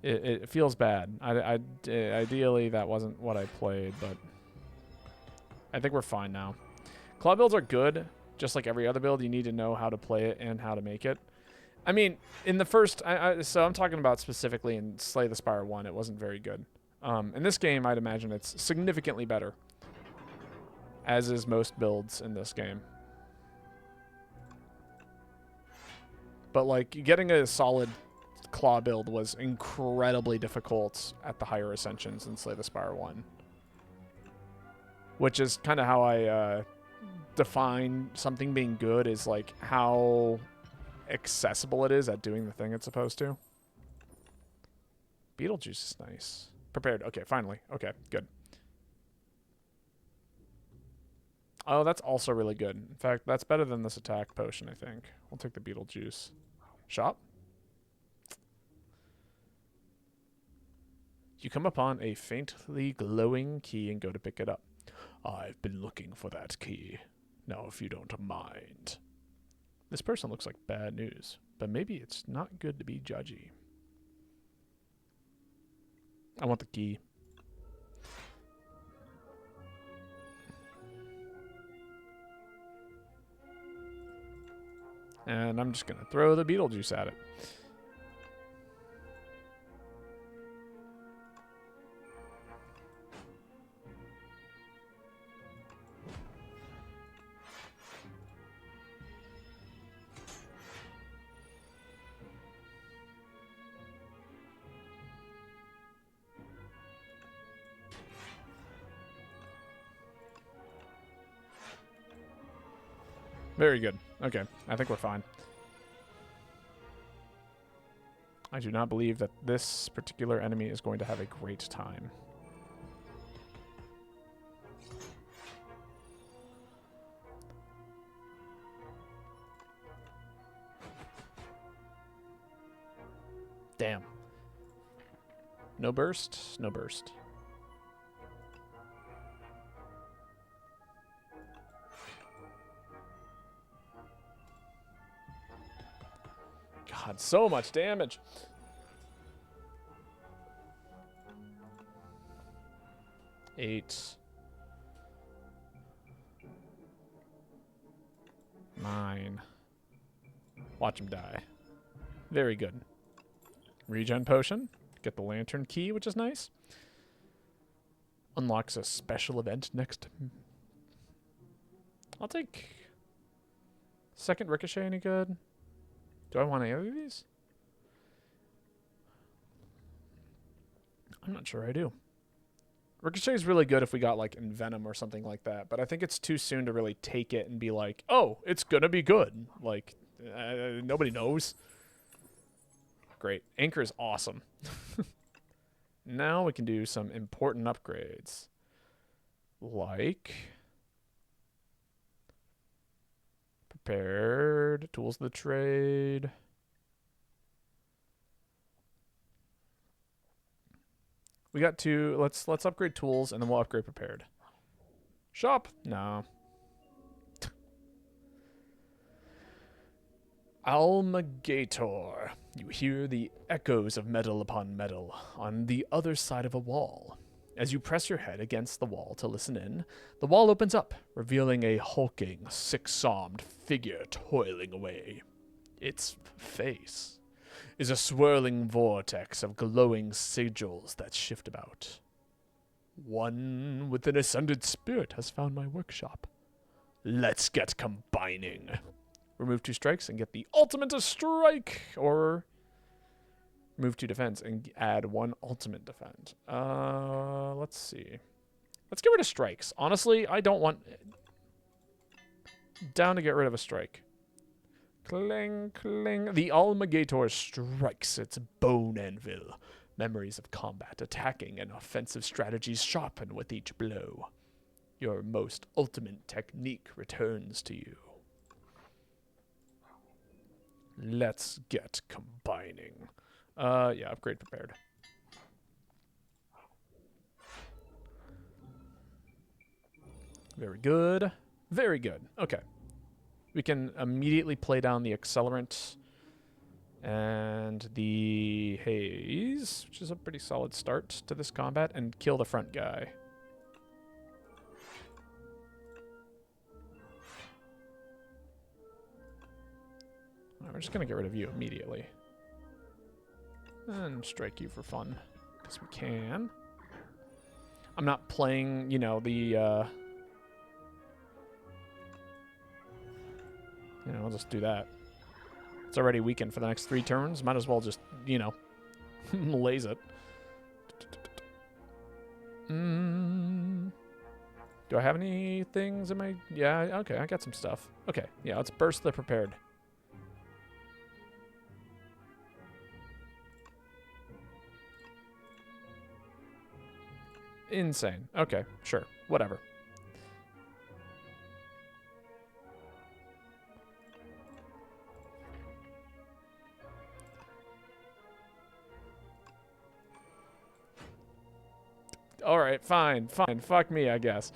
It feels bad. Ideally, that wasn't what I played, but I think we're fine now. Claw builds are good. Just like every other build, you need to know how to play it and how to make it. I mean, in the first... so I'm talking about specifically in Slay the Spire 1, it wasn't very good. In this game, I'd imagine it's significantly better. As is most builds in this game. But, like, getting a solid claw build was incredibly difficult at the higher ascensions in Slay the Spire 1. Which is kind of how I define something being good, is, like, how accessible it is at doing the thing it's supposed to. Beetlejuice is nice. Prepared. Okay, finally. Okay, good. Oh, that's also really good. In fact, that's better than this attack potion, I think. We'll take the Beetlejuice. Shop. You come upon a faintly glowing key and go to pick it up. I've been looking for that key. Now, if you don't mind. This person looks like bad news, but maybe it's not good to be judgy. I want the key. And I'm just going to throw the Beetlejuice at it. Very good. Okay, I think we're fine. I do not believe that this particular enemy is going to have a great time. Damn. No burst? No burst. God, so much damage. Eight. 9. Watch him die. Very good. Regen potion. Get the lantern key, which is nice. Unlocks a special event next. I'll take... Second ricochet, any good? Do I want any of these? I'm not sure I do. Ricochet is really good if we got, like, Envenom or something like that, but I think it's too soon to really take it and be like, oh, it's gonna be good. Like, nobody knows. Great. Anchor is awesome. Now we can do some important upgrades. Like... Prepared. Tools of the trade. We got two. Let's upgrade tools and then we'll upgrade prepared. Shop? No. Almagator. You hear the echoes of metal upon metal on the other side of a wall. As you press your head against the wall to listen in, the wall opens up, revealing a hulking, six-armed figure toiling away. Its face is a swirling vortex of glowing sigils that shift about. One with an ascended spirit has found my workshop. Let's get combining. Remove 2 strikes and get the ultimate strike, or... Move 2 defense and add 1 ultimate defense. Let's see. Let's get rid of strikes. Honestly, I don't want... Down to get rid of a strike. Cling, cling. The Alligator strikes its bone anvil. Memories of combat, attacking, and offensive strategies sharpen with each blow. Your most ultimate technique returns to you. Let's get combining. Yeah, upgrade prepared. Very good. Very good. Okay. We can immediately play down the accelerant and the haze, which is a pretty solid start to this combat, and kill the front guy. We're just going to get rid of you immediately. And strike you for fun, because we can. I'm not playing, you know, the... I'll just do that. It's already weakened for the next 3 turns. Might as well just, you know, laze it. Do I have any things in my... Yeah, okay, I got some stuff. Okay, yeah, let's burst the prepared. Insane. Okay, sure. Whatever. All right, fine. Fuck me, I guess.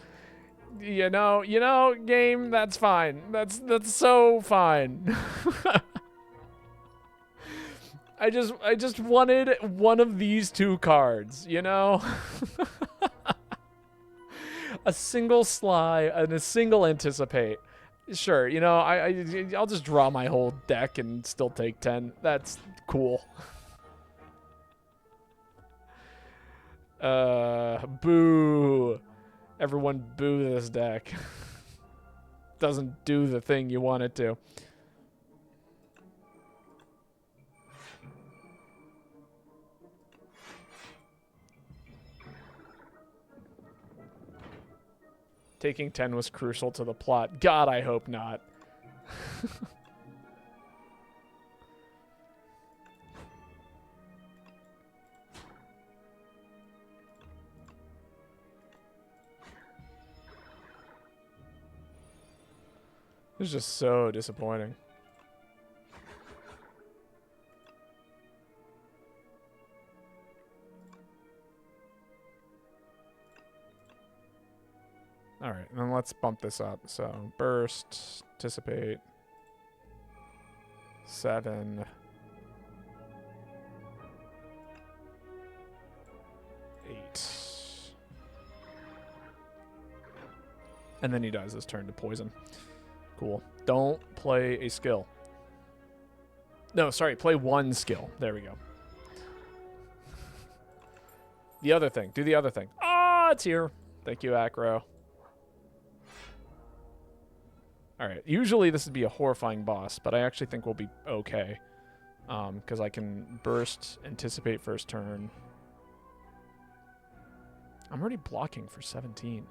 You know, game, that's fine. That's so fine. I just wanted one of these 2 cards, you know? A single Sly and a single Anticipate. Sure, you know, I'll just draw my whole deck and still take 10. That's cool. Boo. Everyone boo this deck. Doesn't do the thing you want it to. Taking 10 was crucial to the plot. God, I hope not. It's just so disappointing. All right, then let's bump this up. So burst, anticipate, 7, 8, and then he dies his turn to poison. Cool. Don't play a skill. No, sorry, play 1 skill. There we go. The other thing. Do the other thing. Ah, it's here. Thank you, Acro. All right. Usually this would be a horrifying boss, but I actually think we'll be okay. Because I can burst, anticipate first turn. I'm already blocking for 17.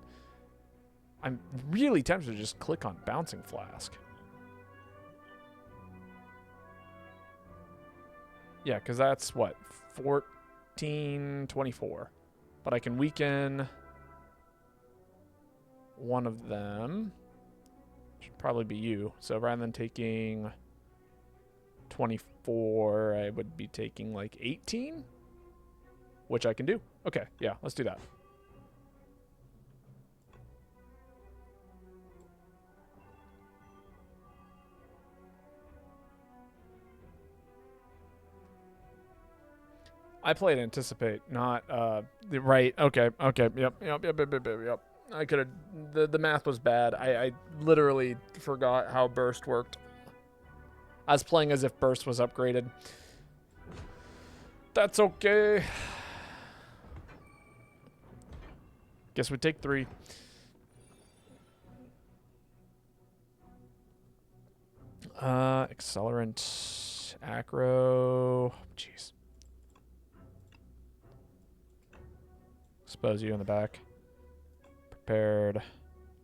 I'm really tempted to just click on Bouncing Flask. Yeah, because that's, what, 14, 24. But I can weaken one of them. Should probably be you. So rather than taking 24, I would be taking, like, 18? Which I can do. Okay, yeah, let's do that. I played Anticipate, not right. Okay. Yep. I could have. The math was bad. I literally forgot how Burst worked. I was playing as if Burst was upgraded. That's okay. Guess we take 3. Accelerant, Acro. Jeez. Expose you in the back. Prepared.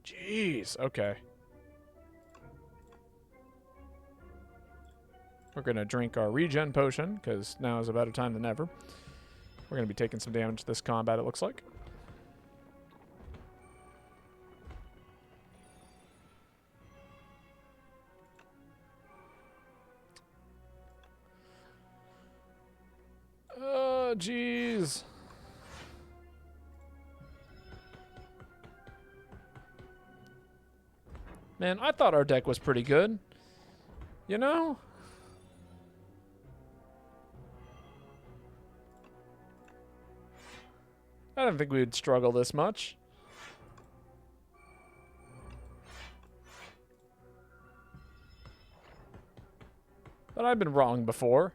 Jeez. Okay. We're going to drink our regen potion, because now is a better time than ever. We're going to be taking some damage this combat, it looks like. Oh, jeez. Man, I thought our deck was pretty good. You know? I didn't think we would struggle this much. But I've been wrong before.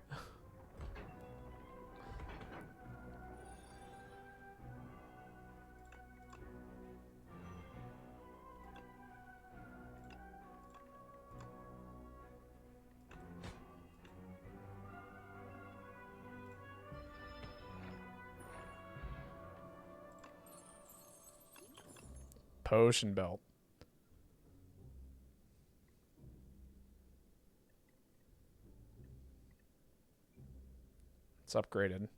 Potion belt. It's upgraded.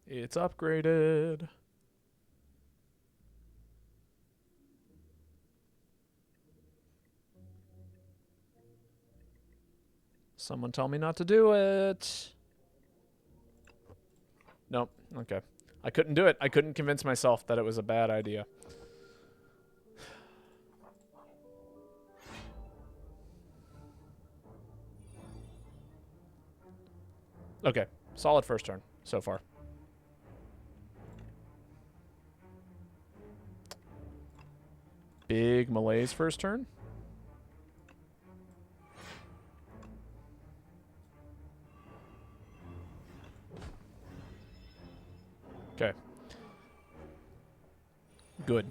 It's upgraded. Someone tell me not to do it. Nope. Okay. I couldn't do it. I couldn't convince myself that it was a bad idea. Okay. Solid first turn so far. Big malaise first turn. Okay. Good.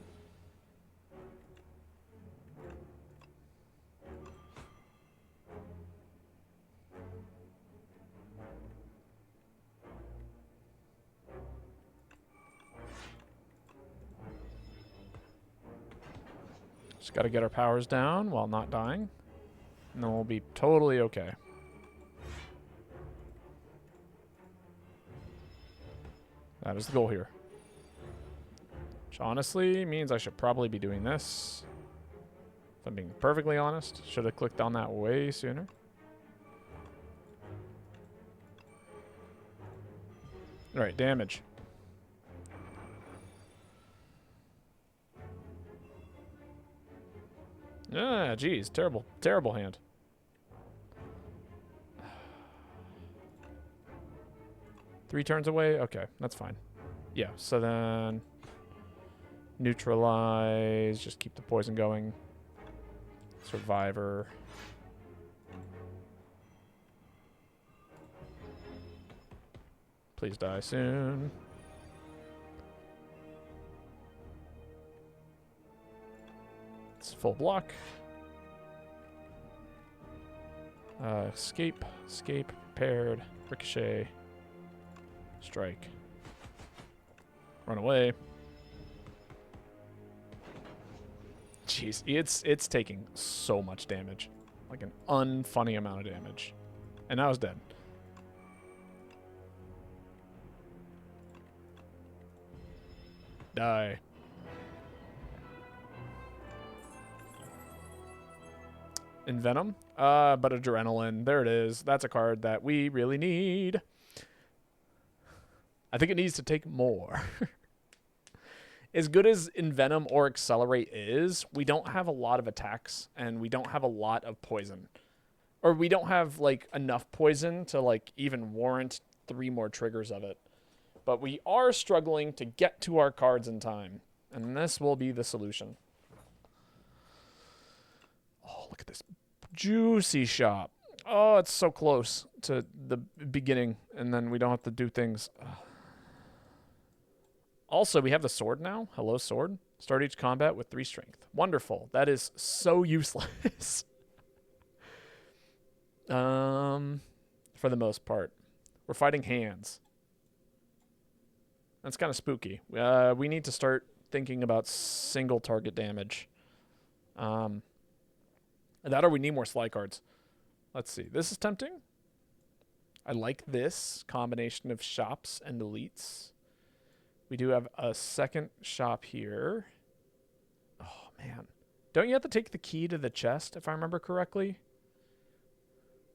Just got to get our powers down while not dying. And then we'll be totally okay. That is the goal here. Which honestly means I should probably be doing this. If I'm being perfectly honest. Should have clicked on that way sooner. Alright, damage. Ah, geez. Terrible, terrible hand. Three turns away? Okay, that's fine. Yeah, so then... neutralize. Just keep the poison going. Survivor. Please die soon. It's full block. Escape. Escape. Prepared. Ricochet. Strike. Run away. Jeez, it's taking so much damage. Like an unfunny amount of damage. And now it's dead. Die. Envenom? But Adrenaline. There it is. That's a card that we really need. I think it needs to take more. As good as Envenom or Accelerate is, we don't have a lot of attacks, and we don't have a lot of poison. Or we don't have, like, enough poison to, like, even warrant 3 more triggers of it. But we are struggling to get to our cards in time. And this will be the solution. Oh, look at this juicy shop. Oh, it's so close to the beginning, and then we don't have to do things. Also, we have the sword now. Hello, sword. Start each combat with 3 strength. Wonderful. That is so useless. For the most part. We're fighting hands. That's kind of spooky. We need to start thinking about single target damage. That or we need more Sly cards. Let's see. This is tempting. I like this combination of shops and elites. We do have a second shop here. Oh, man. Don't you have to take the key to the chest, if I remember correctly?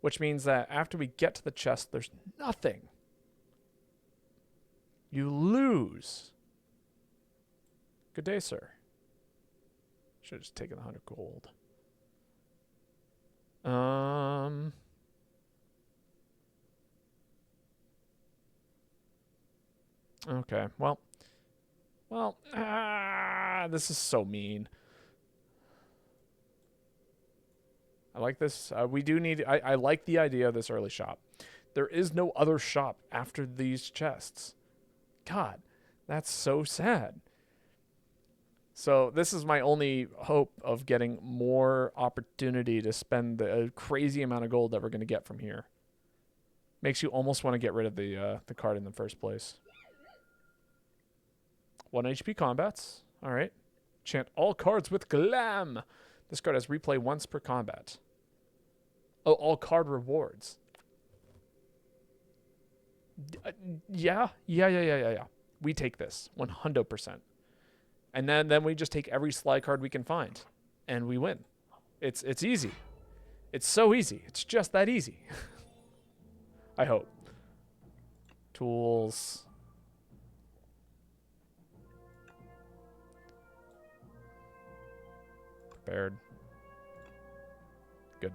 Which means that after we get to the chest, there's nothing. You lose. Good day, sir. Should have just taken the 100 gold. Okay, well, this is so mean. I like this. We do need, I like the idea of this early shop. There is no other shop after these chests. God, that's so sad. So this is my only hope of getting more opportunity to spend the crazy amount of gold that we're going to get from here. Makes you almost want to get rid of the card in the first place. 1 HP combats. All right. Chant all cards with glam. This card has replay once per combat. Oh, all card rewards. Yeah. We take this 100%. And then we just take every Sly card we can find and we win. It's easy. It's so easy. It's just that easy. I hope. Tools. Prepared. Good.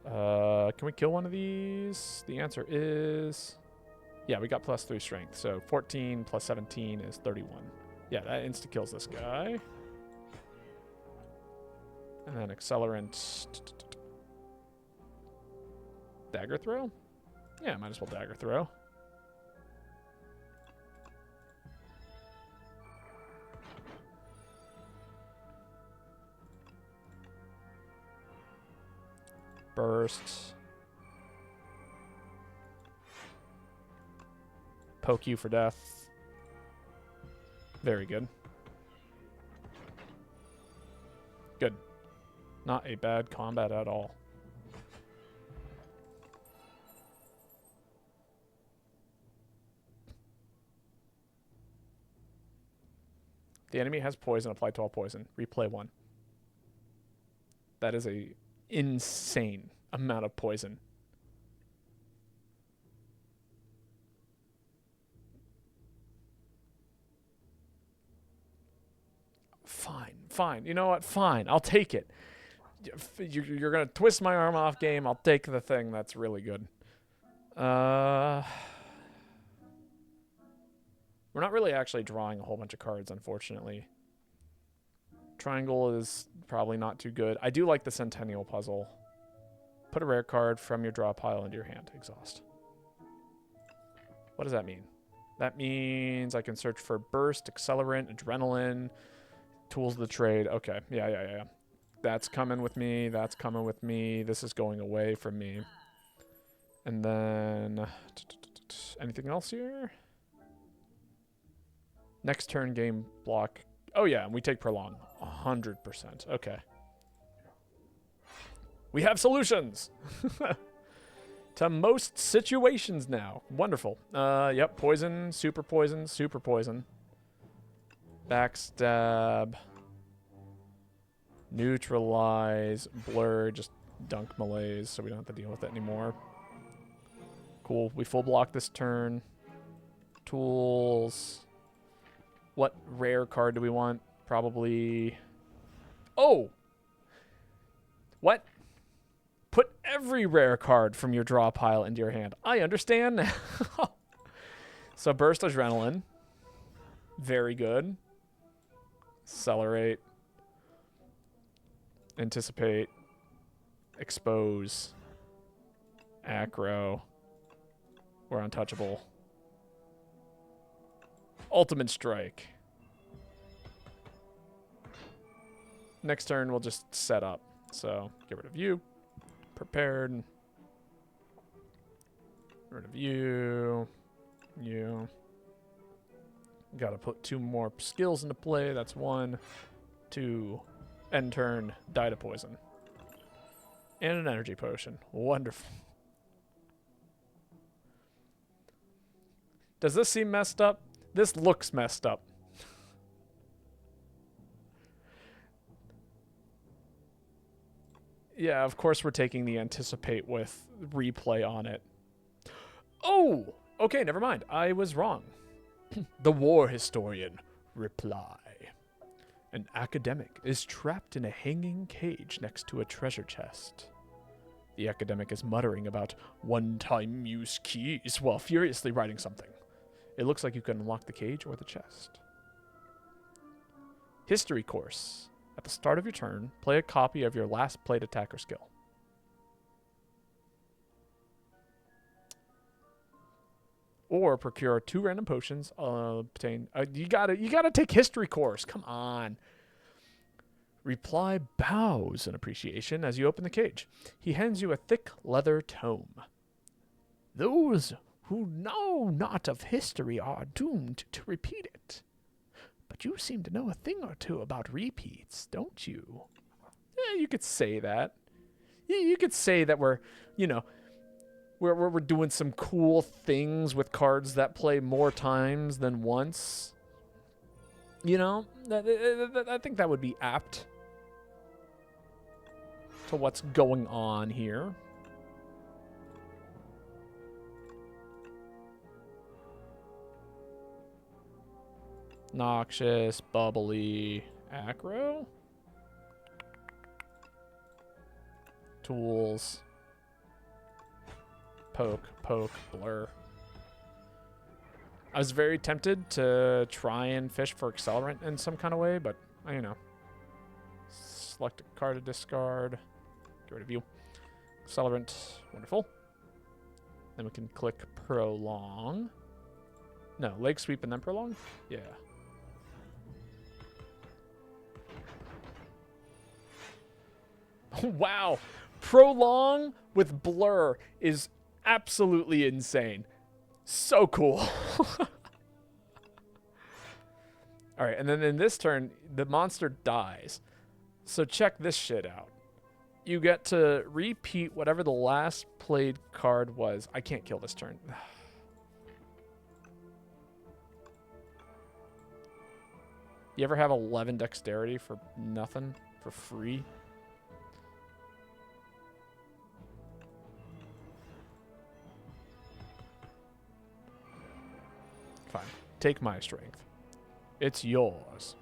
Can we kill one of these? The answer is... Yeah, we got +3 strength. So 14 plus 17 is 31. Yeah, that insta-kills this guy. And then accelerant... Dagger throw? Yeah, might as well dagger throw. Burst. Poke you for death. Very good. Good. Not a bad combat at all. The enemy has poison. Apply to all poison. Replay 1. That is a insane amount of poison. Fine. You know what? Fine. I'll take it. You're going to twist my arm off game. I'll take the thing. That's really good. We're not really actually drawing a whole bunch of cards, unfortunately. Triangle is probably not too good. I do like the Centennial puzzle. Put a rare card from your draw pile into your hand. Exhaust. What does that mean? That means I can search for Burst, Accelerant, Adrenaline, Tools of the Trade. Okay. Yeah. That's coming with me. That's coming with me. This is going away from me. And then... Anything else here? Next turn game block. Oh, yeah. And we take Prolong. 100%. Okay. We have solutions! To most situations now. Wonderful. Yep. Poison, super poison, super poison. Backstab. Neutralize. Blur. Just dunk malaise so we don't have to deal with it anymore. Cool. We full block this turn. Tools. What rare card do we want? Probably... Oh! What? Put every rare card from your draw pile into your hand. I understand now. So Burst Adrenaline. Very good. Accelerate. Anticipate. Expose. Acro. We're untouchable. Ultimate Strike. Next turn, we'll just set up. So get rid of you. Prepared. Get rid of you. You. Got to put 2 more skills into play. That's 1, 2. End turn. Die to poison. And an energy potion. Wonderful. Does this seem messed up? This looks messed up. Yeah, of course we're taking the anticipate with replay on it. Oh! Okay, never mind. I was wrong. The war historian. Reply. An academic is trapped in a hanging cage next to a treasure chest. The academic is muttering about one-time use keys while furiously writing something. It looks like you can unlock the cage or the chest. History course. At the start of your turn, play a copy of your last played attacker skill. Or procure 2 random potions. Obtain. You gotta take history course. Come on. Reply bows in appreciation as you open the cage. He hands you a thick leather tome. Those who know not of history are doomed to repeat it. But you seem to know a thing or two about repeats, don't you? Yeah, you could say that. You could say that we're, you know, we're doing some cool things with cards that play more times than once. You know, I think that would be apt to what's going on here. Noxious, bubbly, aggro. Tools. Poke, blur. I was very tempted to try and fish for accelerant in some kind of way, but, you know. Select a card to discard. Get rid of you. Accelerant. Wonderful. Then we can click prolong. No, leg sweep and then prolong? Yeah. Wow. Prolong with blur is absolutely insane. So cool. All right, and then in this turn, the monster dies. So check this shit out. You get to repeat whatever the last played card was. I can't kill this turn. You ever have 11 dexterity for nothing? For free? Fine. Take my strength. It's yours.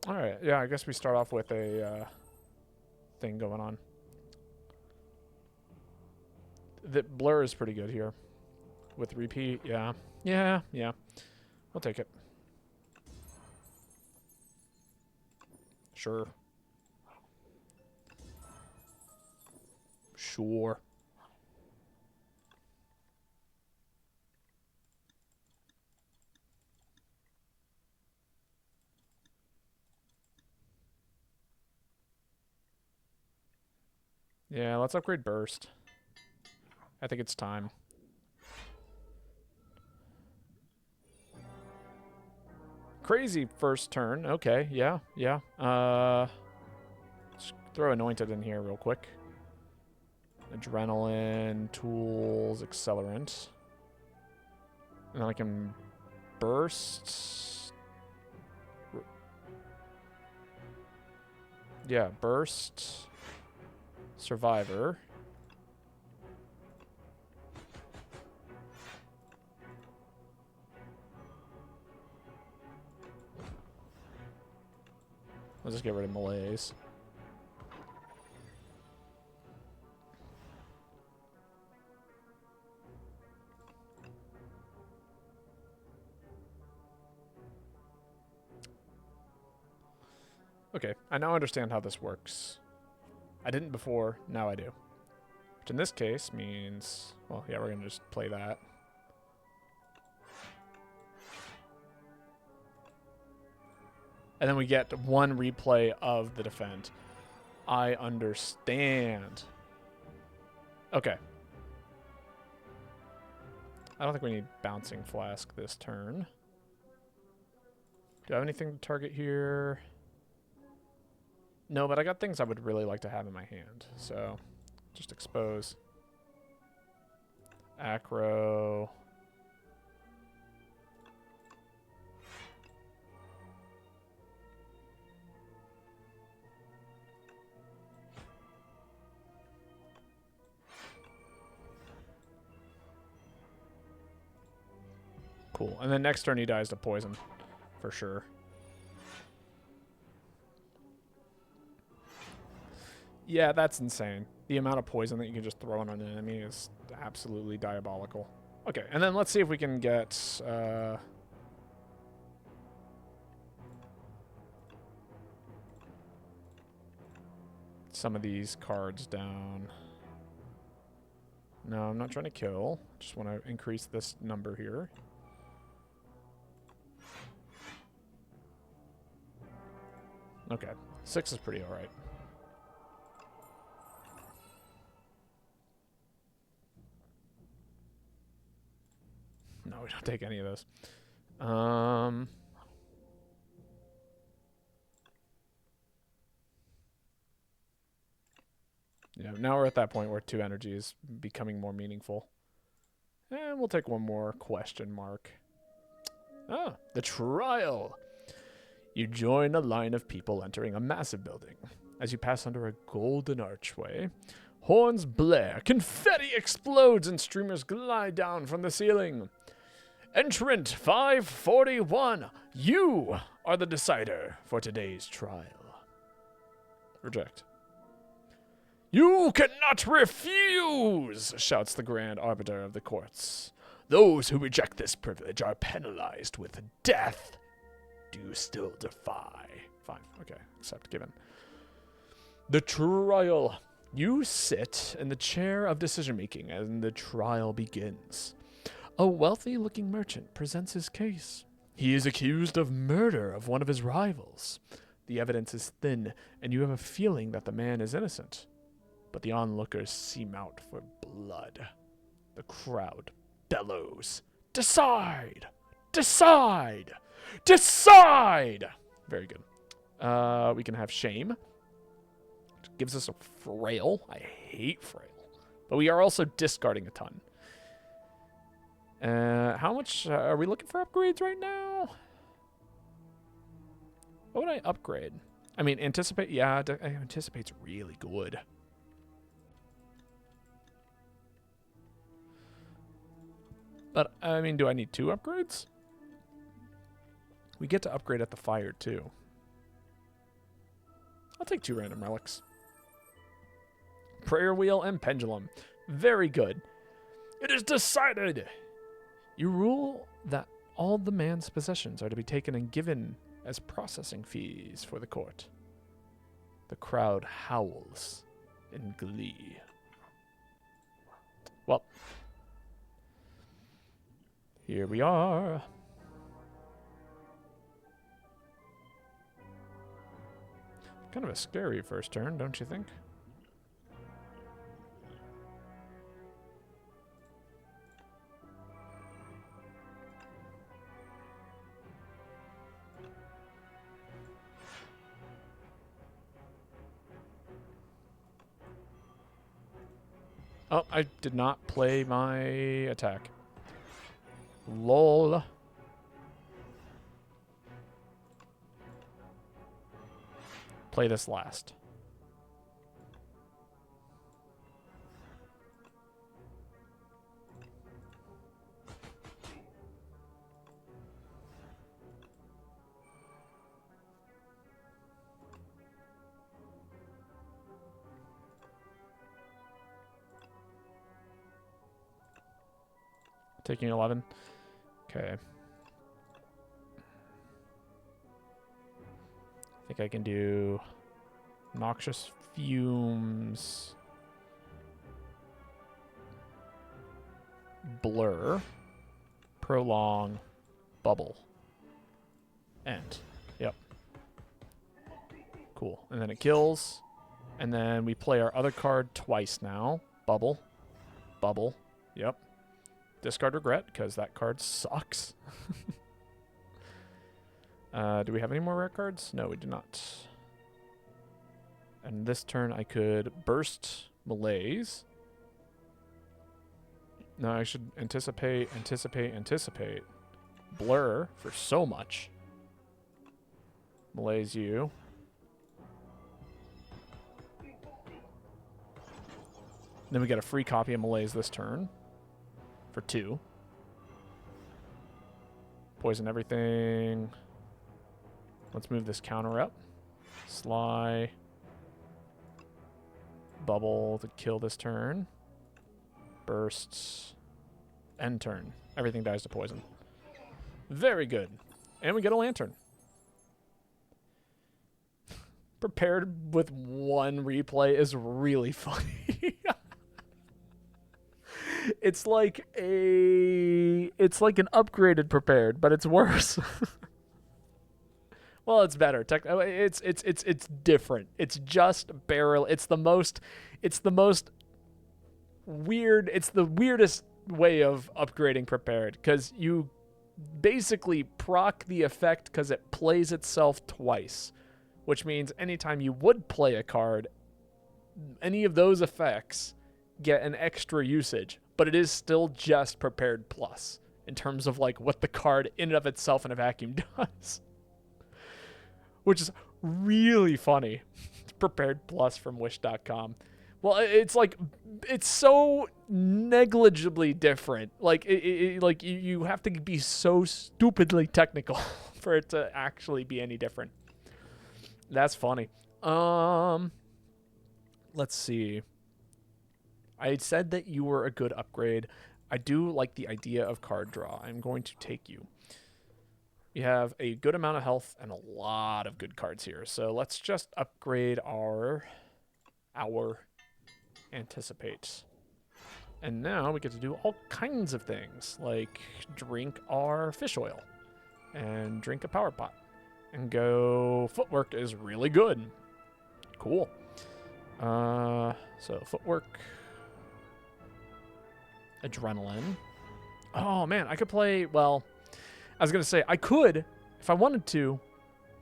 All right. Yeah, I guess we start off with a thing going on. The blur is pretty good here. With repeat, yeah. Yeah. I'll take it. Sure. Yeah, let's upgrade burst. I think it's time. Crazy first turn. Okay, yeah. Let's throw anointed in here real quick. Adrenaline, tools, accelerant. And then I can burst. Yeah, burst. Survivor. I'll just get rid of malaise. Okay, I now understand how this works. I didn't before, now I do. Which in this case means, well, yeah, we're going to just play that. And then we get one replay of the defend. I understand. Okay. I don't think we need Bouncing Flask this turn. Do I have anything to target here? No, but I got things I would really like to have in my hand. So, just expose. Acro. Cool. And then next turn he dies to poison. For sure. Yeah, that's insane. The amount of poison that you can just throw on an enemy is absolutely diabolical. Okay, and then let's see if we can get... some of these cards down. No, I'm not trying to kill. Just want to increase this number here. Okay, 6 is pretty alright. No, we don't take any of those. Yeah, now we're at that point where 2 energy is becoming more meaningful. And we'll take one more question mark. Ah, the trial. You join a line of people entering a massive building. As you pass under a golden archway, horns blare, confetti explodes, and streamers glide down from the ceiling. Entrant 541, you are the decider for today's trial. Reject. You cannot refuse, shouts the grand arbiter of the courts. Those who reject this privilege are penalized with death. Do you still defy? Fine, okay, accept given. The trial. You sit in the chair of decision-making, and the trial begins. A wealthy-looking merchant presents his case. He is accused of murder of one of his rivals. The evidence is thin, and you have a feeling that the man is innocent. But the onlookers seem out for blood. The crowd bellows. Decide! Decide! Decide! Very good. We can have shame. Which gives us a frail. I hate frail. But we are also discarding a ton. How much are we looking for upgrades right now? What would I upgrade? I mean, anticipate. Yeah, anticipate's really good. But, I mean, do I need 2 upgrades? We get to upgrade at the fire, too. I'll take 2 random relics. Prayer wheel and pendulum. Very good. It is decided! You rule that all the man's possessions are to be taken and given as processing fees for the court. The crowd howls in glee. Well, here we are. Kind of a scary first turn, don't you think? Oh, I did not play my attack. LOL. Play this last. Taking 11. Okay. I think I can do noxious fumes, blur, prolong, bubble, end. Yep. Cool. And then it kills. And then we play our other card twice now. Bubble. Bubble. Yep. Discard regret, because that card sucks. Do we have any more rare cards? No, we do not. And this turn I could burst Malaise. No, I should anticipate. Blur for so much. Malaise you. Then we get a free copy of Malaise this turn. For 2. Poison everything. Let's move this counter up. Sly. Bubble to kill this turn. Bursts. End turn. Everything dies to poison. Very good. And we get a lantern. Prepared with 1 replay is really funny. It's like an upgraded prepared, but it's worse. Well, it's better. It's different. It's just barrel. It's the weirdest way of upgrading prepared, because you basically proc the effect because it plays itself twice, which means anytime you would play a card, any of those effects get an extra usage, but it is still just prepared plus in terms of like what the card in and of itself in a vacuum does, which is really funny. Prepared plus from wish.com. Well, it's like, it's so negligibly different. Like, like you have to be so stupidly technical for it to actually be any different. That's funny. Let's see. I said that you were a good upgrade. I do like the idea of card draw. I'm going to take you. You have a good amount of health and a lot of good cards here. So let's just upgrade our anticipate. And now we get to do all kinds of things, like drink our fish oil and drink a power pot and go footwork is really good. Cool. So footwork, adrenaline. Oh man, I could play, well, I was going to say I could, if I wanted to,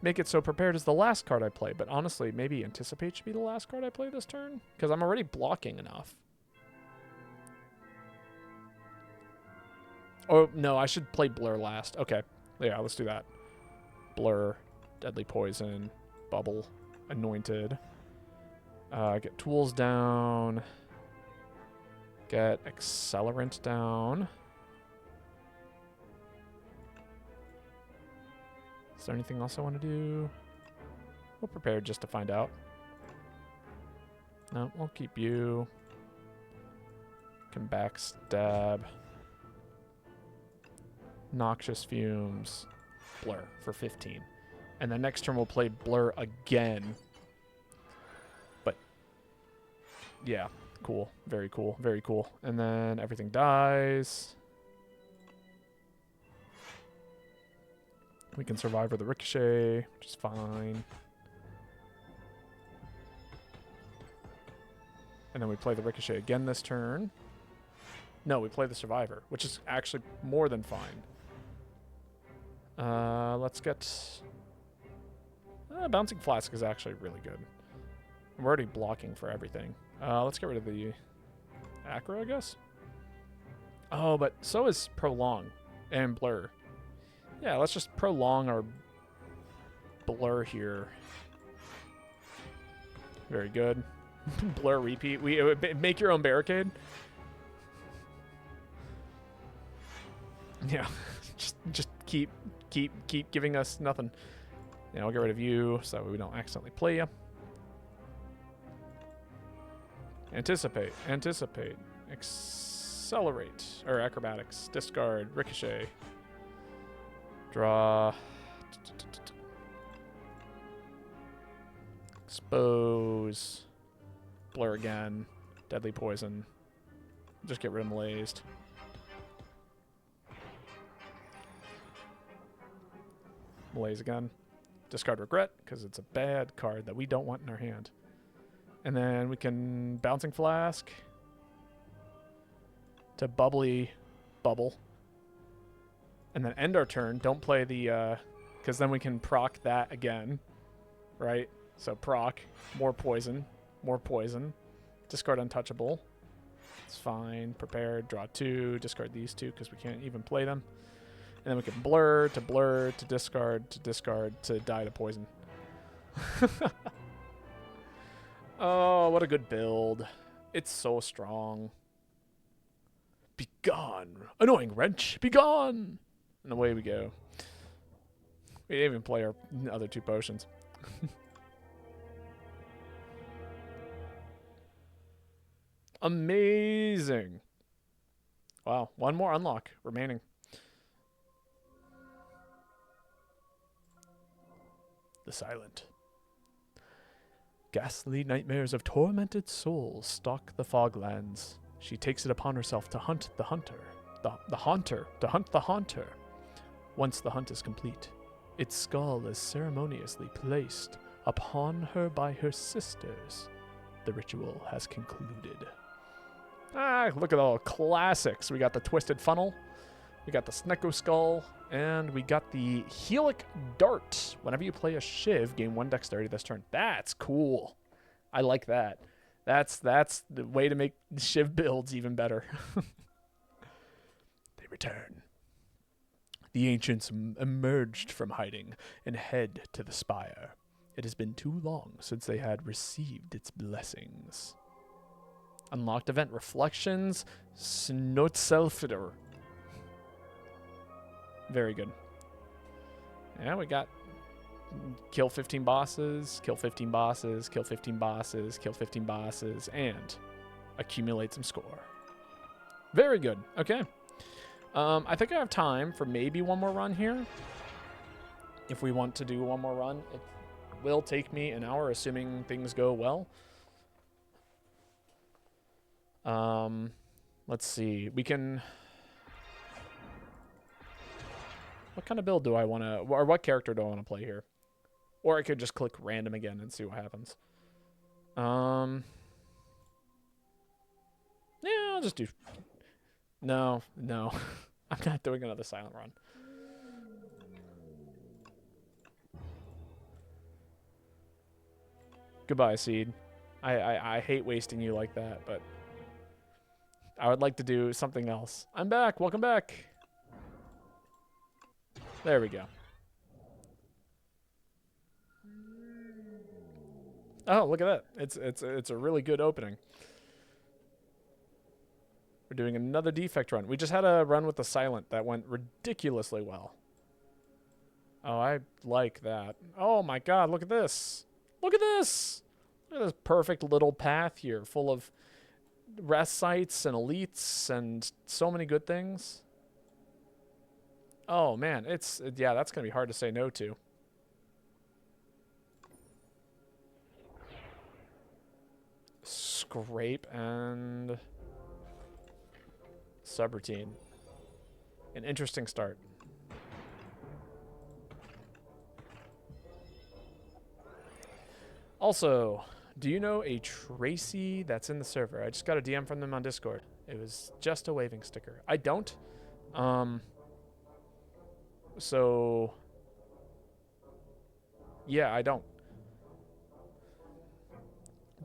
make it so prepared is the last card I play, but honestly, maybe anticipate should be the last card I play this turn, because I'm already blocking enough. Oh, no, I should play blur last. Okay, yeah, let's do that. Blur, deadly poison, bubble, anointed. Get tools down. Get accelerant down. Is there anything else I want to do? We'll prepare just to find out. No, we'll keep you. Can backstab. Noxious fumes. Blur for 15. And then next turn we'll play blur again. But yeah, cool. Very cool. Very cool. And then everything dies. We can survive with a ricochet, which is fine. And then we play the ricochet again this turn. No, we play the survivor, which is actually more than fine. Let's get... Bouncing Flask is actually really good. I'm already blocking for everything. Let's get rid of the Acro, I guess. Oh, but so is Prolong and Blur. Yeah, let's just prolong our blur here. Very good. Blur repeat. We make your own barricade. Yeah, just keep giving us nothing. Yeah, I'll get rid of you so we don't accidentally play you. Anticipate, accelerate, or acrobatics, discard, ricochet. Draw. Expose. Blur again. Deadly Poison. Just get rid of Malazed. Malaise again. Discard Regret, because it's a bad card that we don't want in our hand. And then we can Bouncing Flask to Bubbly Bubble. And then end our turn. Don't play the... because then we can proc that again. Right? So proc. More poison. More poison. Discard Untouchable. It's fine. Prepared. Draw 2. Discard these 2 because we can't even play them. And then we can blur, to discard, to die to poison. Oh, what a good build. It's so strong. Begone. Annoying wrench. Begone. And away we go. We didn't even play our other 2 potions. Amazing. Wow. One more unlock remaining. The Silent. Ghastly nightmares of tormented souls stalk the foglands. She takes it upon herself to hunt the hunter. The haunter. To hunt the haunter. Once the hunt is complete, its skull is ceremoniously placed upon her by her sisters. The ritual has concluded. Ah, look at all classics. We got the Twisted Funnel. We got the Snecko Skull. And we got the Helic Dart. Whenever you play a Shiv, gain 1 dexterity this turn. That's cool. I like that. That's the way to make Shiv builds even better. They return. The ancients emerged from hiding and head to the Spire. It has been too long since they had received its blessings. Unlocked event Reflections. Snotzelfider. Very good. Yeah, we got kill 15 bosses, kill 15 bosses, kill 15 bosses, kill 15 bosses, and accumulate some score. Very good. Okay. I think I have time for maybe one more run here. If we want to do one more run, it will take me an hour, assuming things go well. Let's see. We can... What kind of build do I want to... Or what character do I want to play here? Or I could just click random again and see what happens. Yeah, I'll just do... No. I'm not doing another silent run. Goodbye, Seed. I hate wasting you like that, but... I would like to do something else. I'm back. Welcome back. There we go. Oh, look at that. It's a really good opening. We're doing another defect run. We just had a run with the Silent that went ridiculously well. Oh, I like that. Oh my god, look at this. Look at this. Look at this perfect little path here full of rest sites and elites and so many good things. Oh man, yeah, that's going to be hard to say no to. Scrape and subroutine. An interesting start. Also, do you know a Tracy that's in the server? I just got a DM from them on Discord. It was just a waving sticker. I don't. So, yeah, I don't.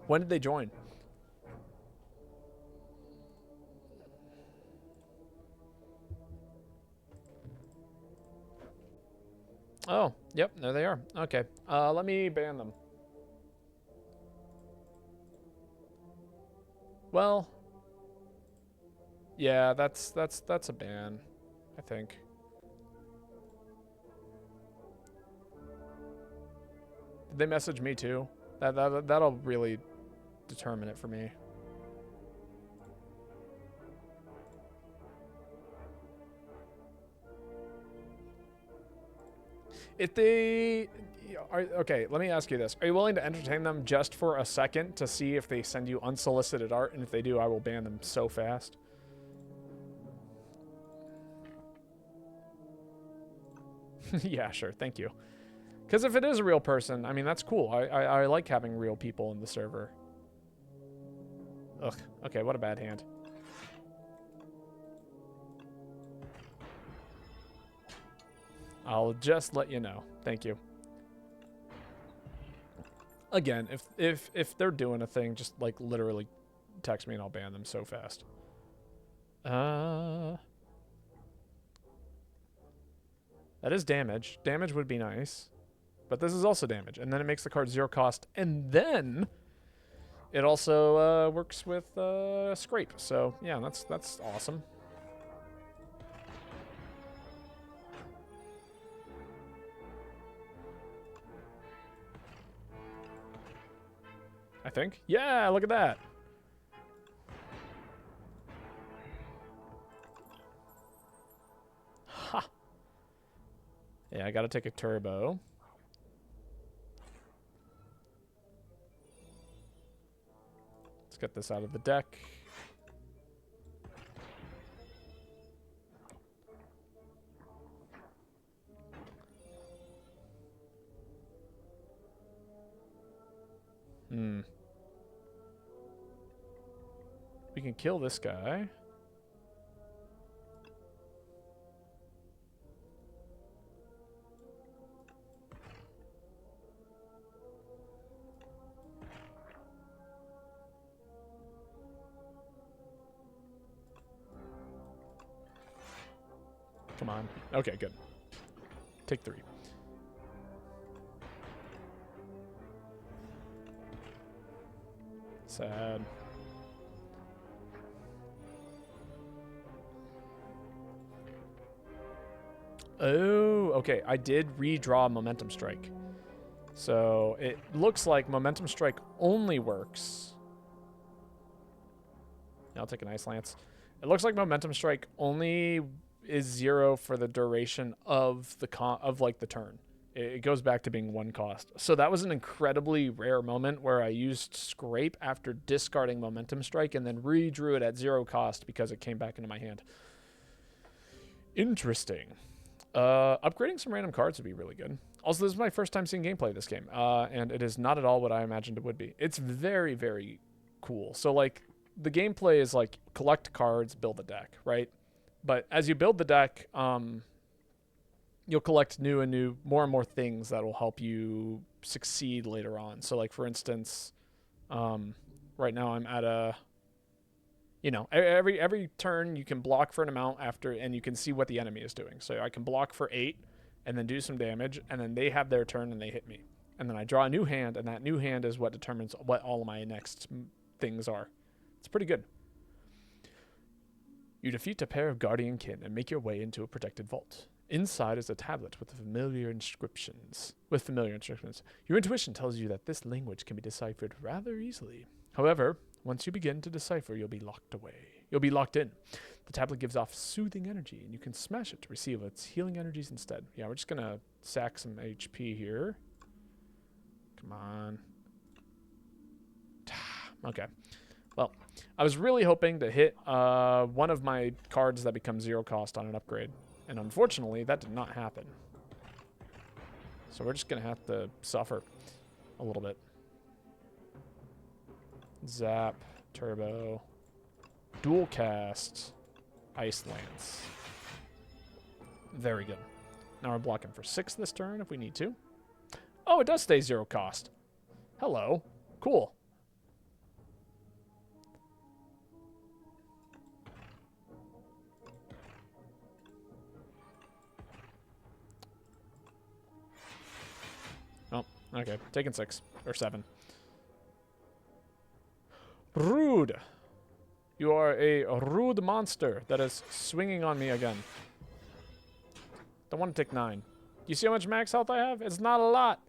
When did they join? Oh, yep, there they are. Okay, let me ban them. Well, yeah, that's a ban, I think. Did they message me too? That'll really determine it for me. If they are okay, let me ask you this: are you willing to entertain them just for a second to see if they send you unsolicited art? And if they do, I will ban them so fast. Yeah, sure. Thank you. Because if it is a real person, I mean, that's cool. I like having real people in the server. Ugh. Okay, what a bad hand. I'll just let you know. Thank you. Again, if they're doing a thing, just like literally text me and I'll ban them so fast. That is damage. Damage would be nice. But this is also damage. And then it makes the card 0 cost. And then it also works with scrape. So yeah, that's awesome. I think. Yeah, look at that. Ha. Yeah, I gotta take a turbo. Let's get this out of the deck. We can kill this guy. Come on. Okay, good. Take 3. Sad. Oh, okay. I did redraw Momentum Strike. So it looks like Momentum Strike only works. I'll take an Ice Lance. It looks like Momentum Strike only is 0 for the duration of the the turn. It goes back to being 1 cost. So that was an incredibly rare moment where I used Scrape after discarding Momentum Strike and then redrew it at 0 cost because it came back into my hand. Interesting. Upgrading some random cards would be really good. Also, this is my first time seeing gameplay of this game, and it is not at all what I imagined it would be. It's very, very cool. So, like, the gameplay is, like, collect cards, build a deck, right? But as you build the deck, you'll collect more and more things that will help you succeed later on. So, like, for instance, right now I'm at a... You know, every turn you can block for an amount after, and you can see what the enemy is doing. So I can block for 8 and then do some damage, and then they have their turn and they hit me. And then I draw a new hand, and that new hand is what determines what all of my next things are. It's pretty good. You defeat a pair of guardian kin and make your way into a protected vault. Inside is a tablet with familiar inscriptions. Your intuition tells you that this language can be deciphered rather easily. However, once you begin to decipher, you'll be locked away. You'll be locked in. The tablet gives off soothing energy, and you can smash it to receive its healing energies instead. Yeah, we're just going to sack some HP here. Come on. Okay. Well, I was really hoping to hit one of my cards that becomes 0 cost on an upgrade. And unfortunately, that did not happen. So we're just going to have to suffer a little bit. Zap, Turbo, Dual Cast, Ice Lance. Very good. Now we're blocking for 6 this turn if we need to. Oh, it does stay 0 cost. Hello. Cool. Oh, okay. Taking 6 or 7. Rude. You are a rude monster that is swinging on me again. Don't want to take 9. You see how much max health I have? It's not a lot.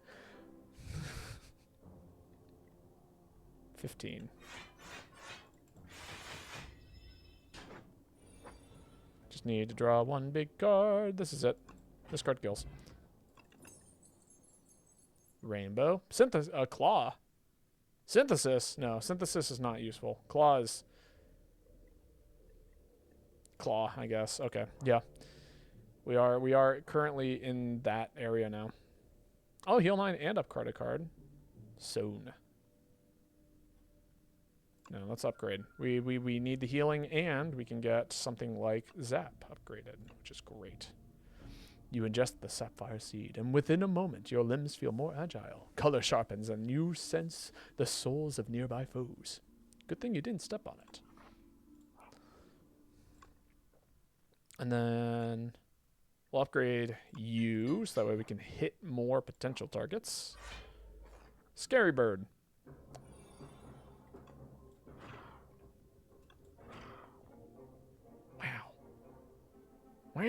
15. Just need to draw 1 big card. This is it. This card kills. Rainbow. Claw. Synthesis. No, synthesis is not useful. Claw is... Claw, I guess. Okay, yeah. We are currently in that area now. Oh, heal 9 and upgrade a card. Soon. No, let's upgrade. We need the healing, and we can get something like Zap upgraded, which is great. You ingest the sapphire seed, and within a moment, your limbs feel more agile. Color sharpens, and you sense the souls of nearby foes. Good thing you didn't step on it. And then we'll upgrade you, so that way we can hit more potential targets. Scary Bird. Wow. Wow.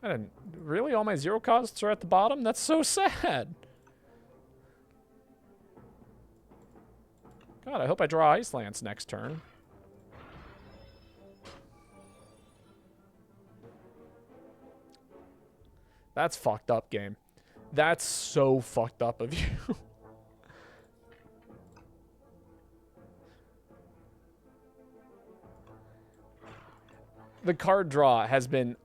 I didn't... Really? All my 0 costs are at the bottom? That's so sad. God, I hope I draw Ice Lance next turn. That's fucked up, game. That's so fucked up of you. The card draw has been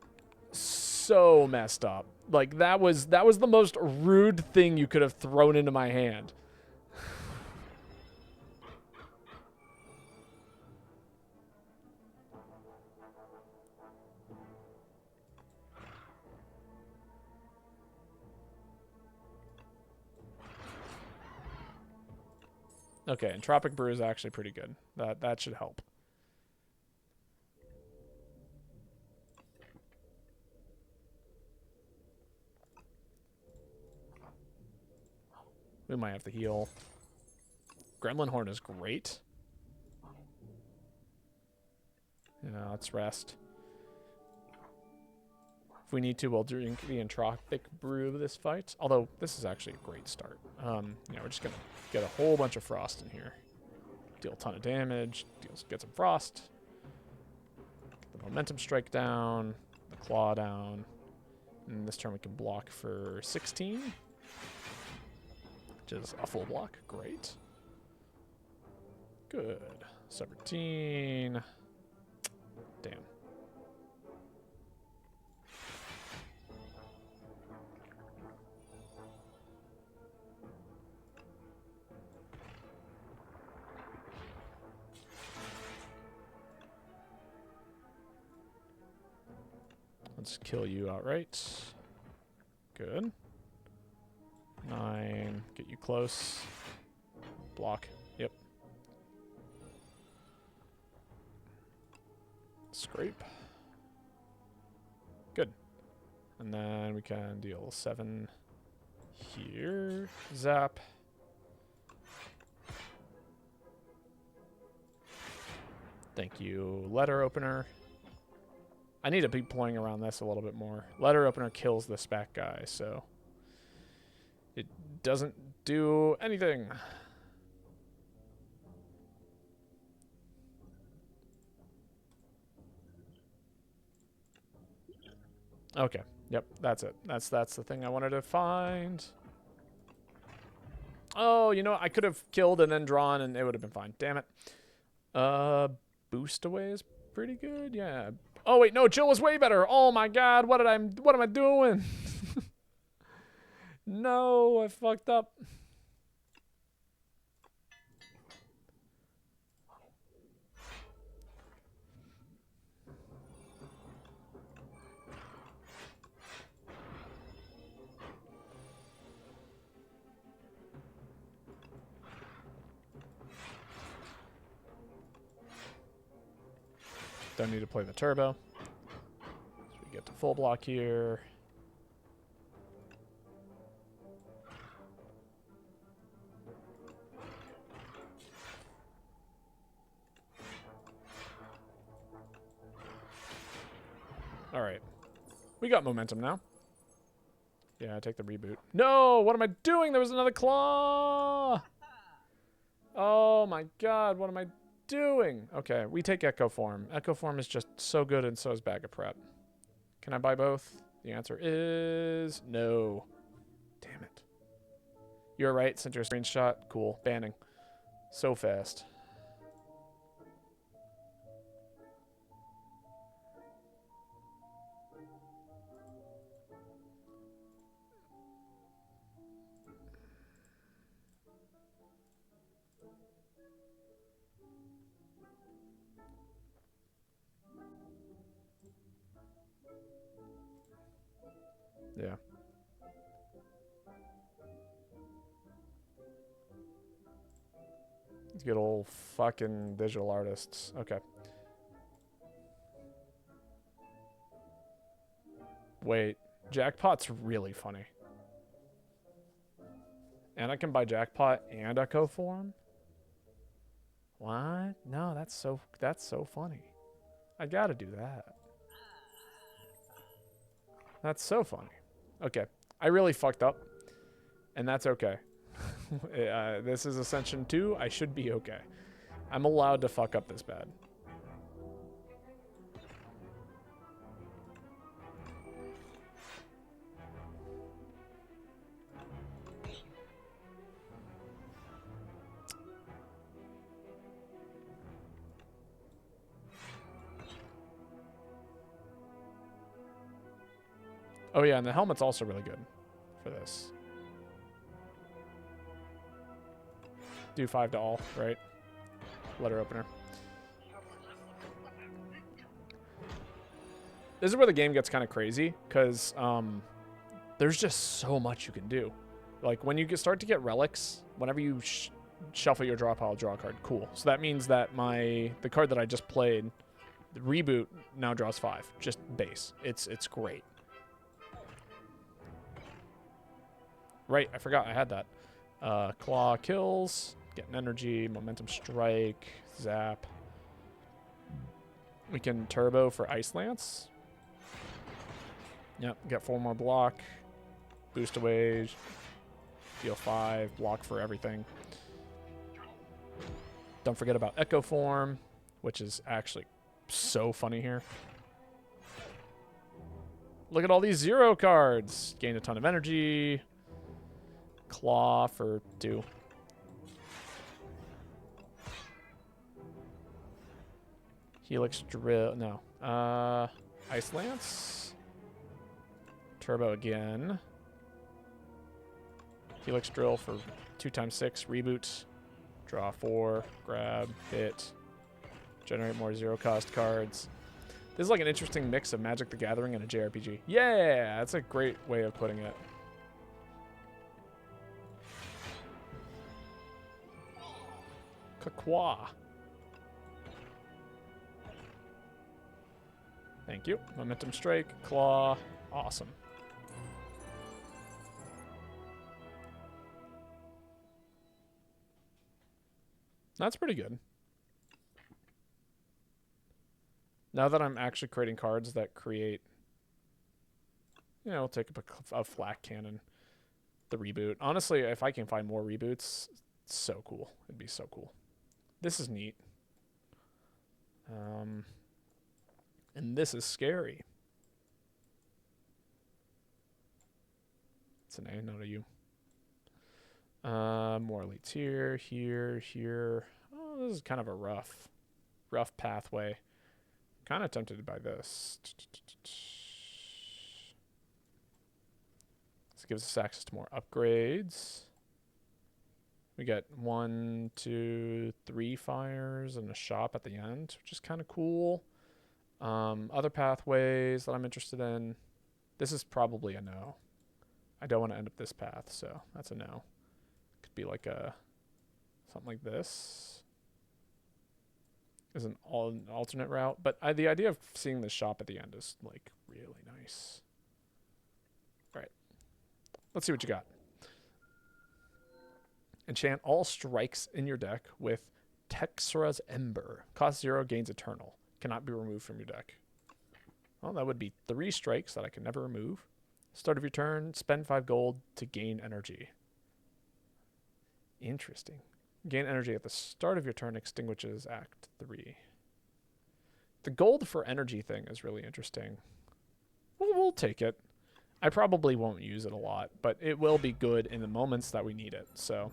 so messed up. Like, that was the most rude thing you could have thrown into my hand. Okay, and Tropic Brew is actually pretty good. That should help. We might have to heal. Gremlin Horn is great. Yeah, let's rest. If we need to, we'll drink the Entropic Brew this fight. Although, this is actually a great start. Yeah, we're just going to get a whole bunch of frost in here. Deal a ton of damage. Get some frost. Get the momentum strike down. The claw down. And this turn we can block for 16. Which is a full block. Great. Good. 17. Damn. Let's kill you outright. Good. 9. Get you close. Block. Yep. Scrape. Good. And then we can deal 7 here. Zap. Thank you, letter opener. I need to be playing around this a little bit more. Letter opener kills the spec guy, so it doesn't do anything. Okay. Yep, that's it. That's the thing I wanted to find. Oh, you know what? I could have killed and then drawn and it would have been fine. Damn it. Boost away is pretty good. Yeah. Oh wait, no, chill was way better. Oh my god, what am I doing? No, I fucked up. Don't need to play the turbo. So we get to full block here. All right. We got momentum now. Yeah, take the reboot. No, what am I doing? There was another claw. Oh my god, what am I doing? Okay, we take Echo Form. Echo Form is just so good, and so is Bag of Prep. Can I buy both? The answer is no. Damn You're right. Sent your screenshot. Cool. Banning. So fast. Yeah. These good old fucking digital artists. Okay. Wait. Jackpot's really funny. And I can buy Jackpot and Echo Form? What? No, that's so funny. I gotta do that. That's so funny. Okay. I really fucked up. And that's okay. This is Ascension 2. I should be okay. I'm allowed to fuck up this bad. Oh yeah, and the helmet's also really good for this. Do 5 to all, right? Letter opener. This is where the game gets kind of crazy, because there's just so much you can do. Like, when you start to get relics, whenever you shuffle your draw pile, draw a card. Cool. So that means that the card that I just played, the Reboot, now draws 5. Just base. It's great. Right, I forgot I had that. Claw kills, getting energy, momentum strike, zap. We can turbo for Ice Lance. Yep, get 4 more block. Boost away. Deal 5, block for everything. Don't forget about Echo Form, which is actually so funny here. Look at all these 0 cards. Gain a ton of energy. Claw for 2. Helix Drill. No. Ice Lance. Turbo again. Helix Drill for 2x6. Reboot. Draw 4. Grab. Hit. Generate more 0-cost cards. This is like an interesting mix of Magic the Gathering and a JRPG. Yeah! That's a great way of putting it. Kakwa. Thank you. Momentum Strike, Claw. Awesome. That's pretty good. Now that I'm actually creating cards that create... You know, I'll take up a flak cannon. The Reboot. Honestly, if I can find more reboots, it's so cool. It'd be so cool. This is neat. And this is scary. It's an A, not a U. More elites here, here. Oh, this is kind of a rough pathway. Kind of tempted by this. This gives us access to more upgrades. We get 1, 2, 3 fires and a shop at the end, which is kind of cool. Other pathways that I'm interested in. This is probably a no. I don't want to end up this path, so that's a no. Could be like something like this. Is an alternate route, but the idea of seeing the shop at the end is like really nice. All right, let's see what you got. Enchant all strikes in your deck with Texra's Ember. Cost 0, gains eternal. Cannot be removed from your deck. Well, that would be 3 strikes that I can never remove. Start of your turn, spend 5 gold to gain energy. Interesting. Gain energy at the start of your turn, extinguishes Act 3. The gold for energy thing is really interesting. We'll take it. I probably won't use it a lot, but it will be good in the moments that we need it, so.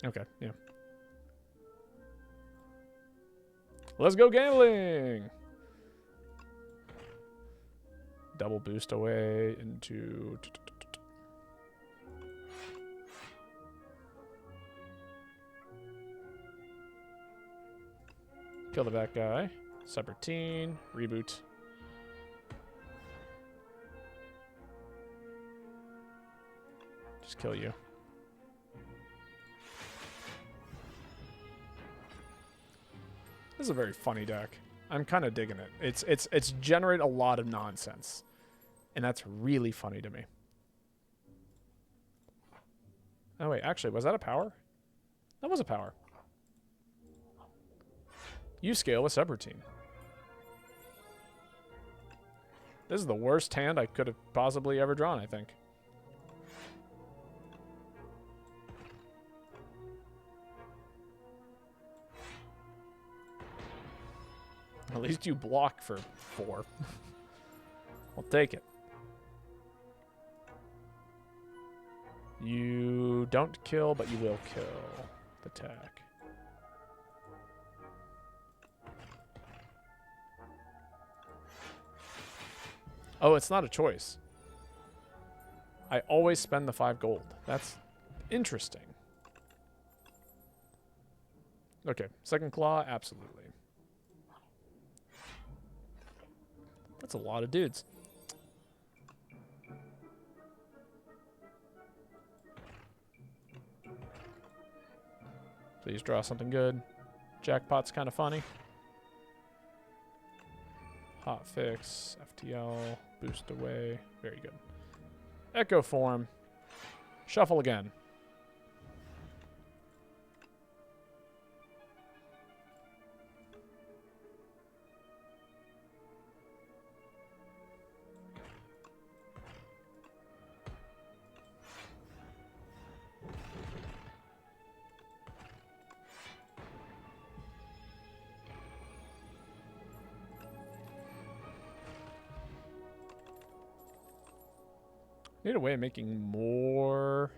Okay, yeah. Let's go gambling! Double boost away into... Kill the bad guy. Subroutine. Reboot. Just kill you. This is a very funny deck. I'm kind of digging it. It's generate a lot of nonsense. And that's really funny to me. Oh wait, actually, was that a power? That was a power. You scale with subroutine. This is the worst hand I could have possibly ever drawn, I think. At least you block for 4. I'll take it. You don't kill, but you will kill. Attack. Oh, it's not a choice. I always spend the 5 gold. That's interesting. Okay, second claw, absolutely. That's a lot of dudes. Please draw something good. Jackpot's kind of funny. Hot fix, FTL, boost away. Very good. Echo form. Shuffle again. Need a way of making more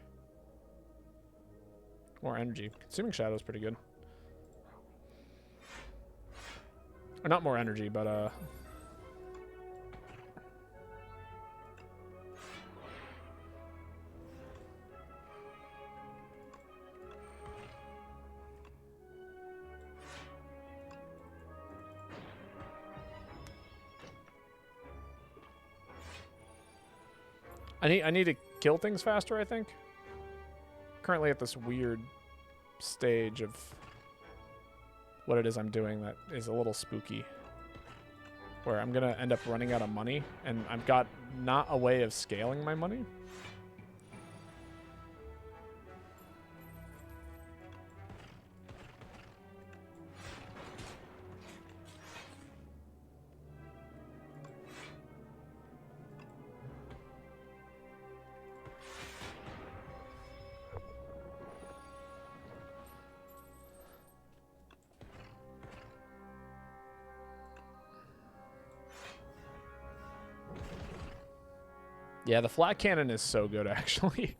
energy. Consuming Shadow is pretty good. Or not more energy, but I need to kill things faster, I think. Currently at this weird stage of what it is I'm doing that is a little spooky. Where I'm gonna end up running out of money, and I've got not a way of scaling my money. Yeah, the flat cannon is so good, actually.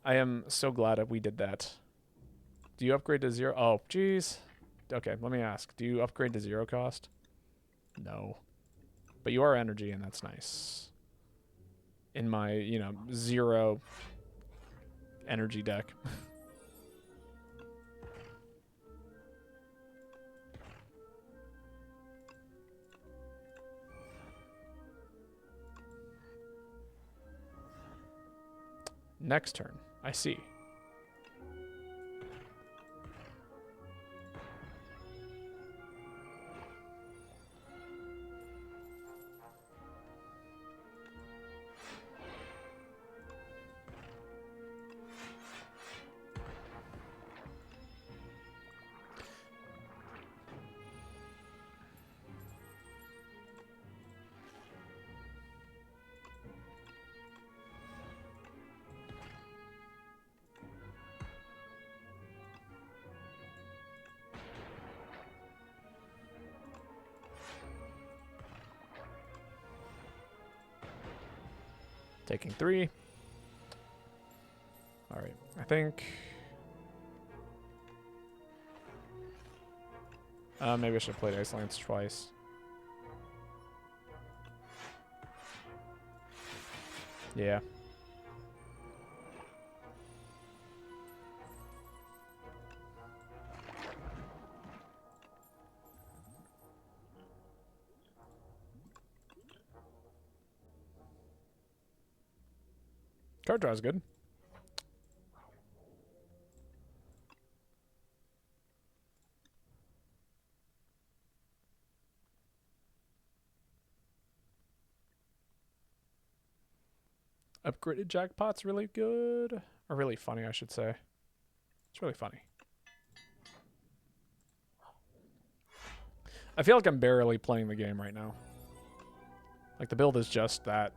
I am so glad that we did that. Do you upgrade to 0? Oh, jeez. Okay, let me ask. Do you upgrade to 0 cost? No. But you are energy, and that's nice. In my, 0 energy deck. Next turn. I see. Taking 3. Alright, I think... maybe I should have played Ice Lance twice. Yeah. Card draw is good. Upgraded Jackpot's really good. Or really funny, I should say. It's really funny. I feel like I'm barely playing the game right now. Like, the build is just that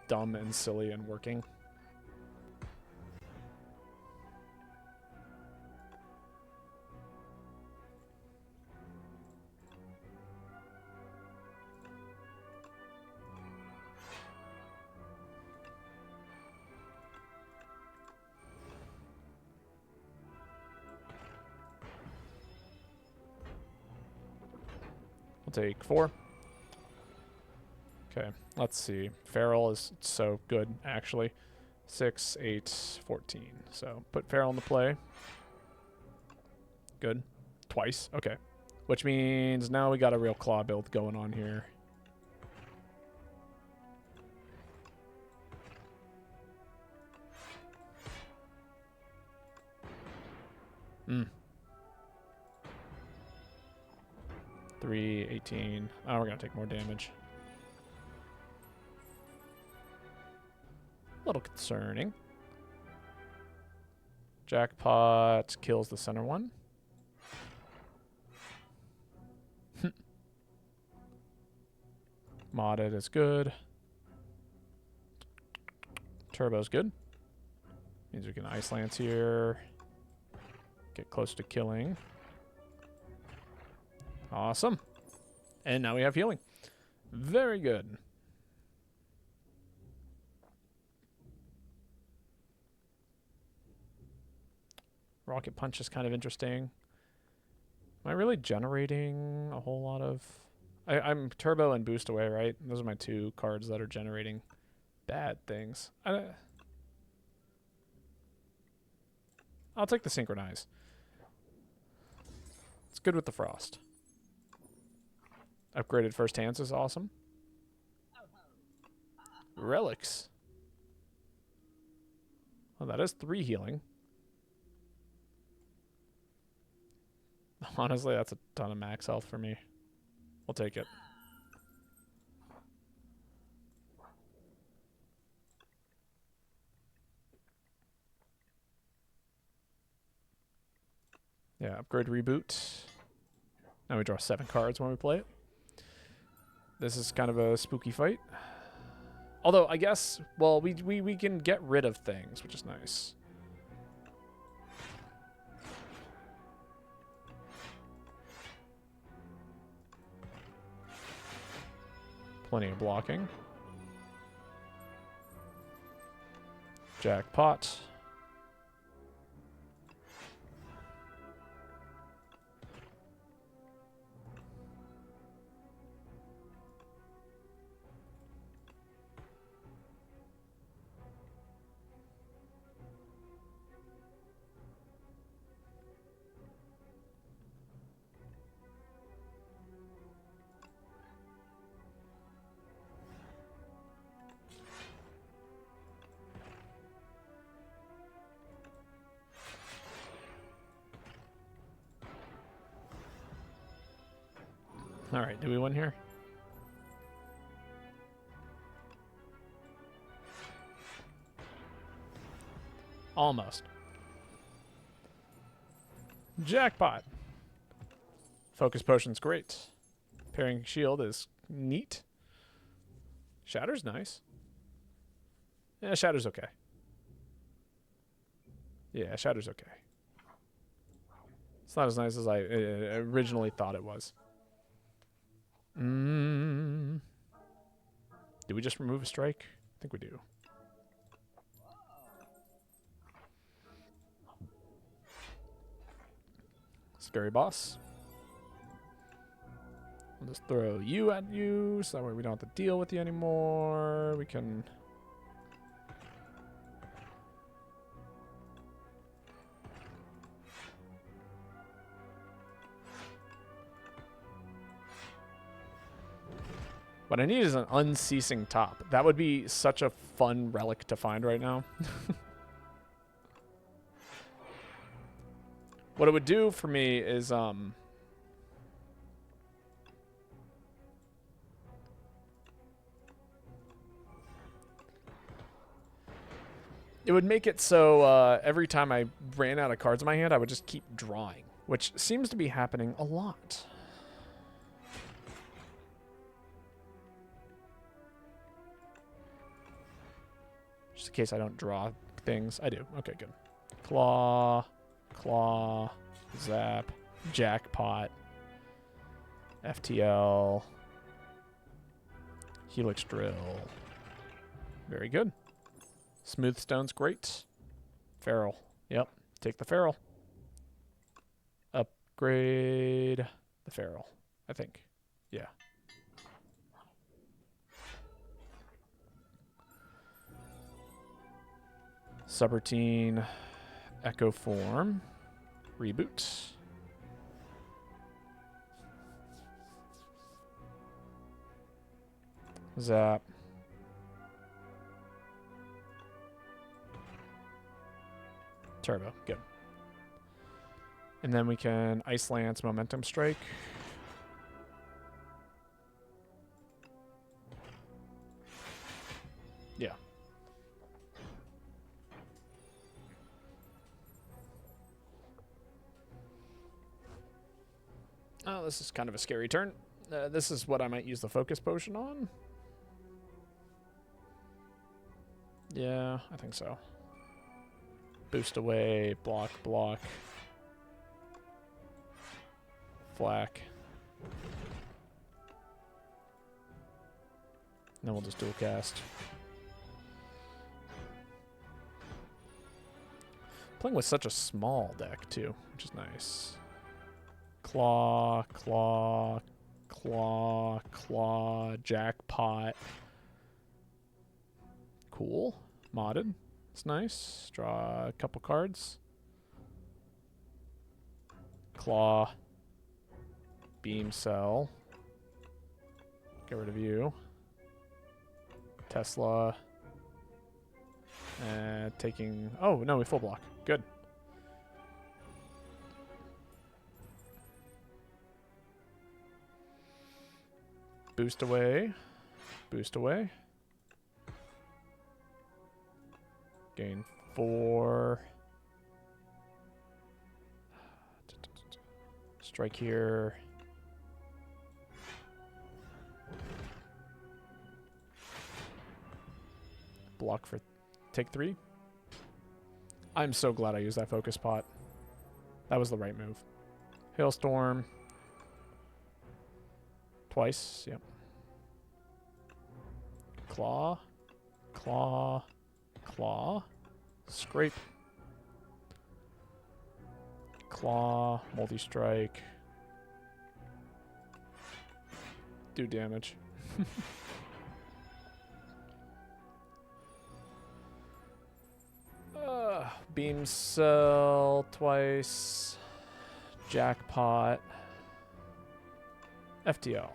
dumb and silly and working. We'll take 4. Okay, let's see. Feral is so good, actually. 6, 8, 14. So put Feral in the play. Good. Twice. Okay. Which means now we got a real claw build going on here. Hmm. 3, 18. Oh, we're going to take more damage. A little concerning. Jackpot kills the center one. Modded is good. Turbo's good. Means we can Ice Lance here. Get close to killing. Awesome. And now we have healing. Very good. Rocket Punch is kind of interesting. Am I really generating a whole lot of... I'm Turbo and Boost away, right? Those are my 2 cards that are generating bad things. I'll take the Synchronize. It's good with the Frost. Upgraded First Hands is awesome. Relics. Well, that is 3 healing. Honestly, that's a ton of max health for me. We'll take it. Yeah, upgrade reboot. Now we draw 7 cards when we play it. This is kind of a spooky fight. Although, I guess, well, we can get rid of things, which is nice. Plenty of blocking. Jackpot. All right, do we win here? Almost. Jackpot. Focus Potion's great. Pairing Shield is neat. Shatter's nice. Yeah, Shatter's okay. Yeah, Shatter's okay. It's not as nice as I originally thought it was. Do we just remove a strike? I think we do. Scary boss. I'll just throw you at you, so that way we don't have to deal with you anymore. We can... What I need is an unceasing top. That would be such a fun relic to find right now. What it would do for me is, it would make it so every time I ran out of cards in my hand, I would just keep drawing, which seems to be happening a lot. Just in case I don't draw things. I do. Okay, good. Claw, claw, zap, jackpot, FTL, helix drill. Very good. Smooth stone's great. Feral. Yep. Take the feral. Upgrade the feral, I think. Yeah. Subroutine. Echo form. Reboot. Zap. Turbo. Good. And then we can Ice Lance Momentum Strike. Yeah. Oh, this is kind of a scary turn. This is what I might use the focus potion on. Yeah, I think so. Boost away, block, block. Flak. And then we'll just dual cast. Playing with such a small deck, too, which is nice. Claw, claw, claw, claw, jackpot. Cool. Modded. It's nice. Draw a couple cards. Claw. Beam cell. Get rid of you. Tesla. Taking... Oh, no, we full block. Good. Boost away. Boost away. Gain 4. Strike here. Block for take 3. I'm so glad I used that focus pot. That was the right move. Hailstorm. Twice, yep. Claw. Claw. Claw. Scrape. Claw. Multi-strike. Do damage. Beam cell twice. Jackpot. FTL.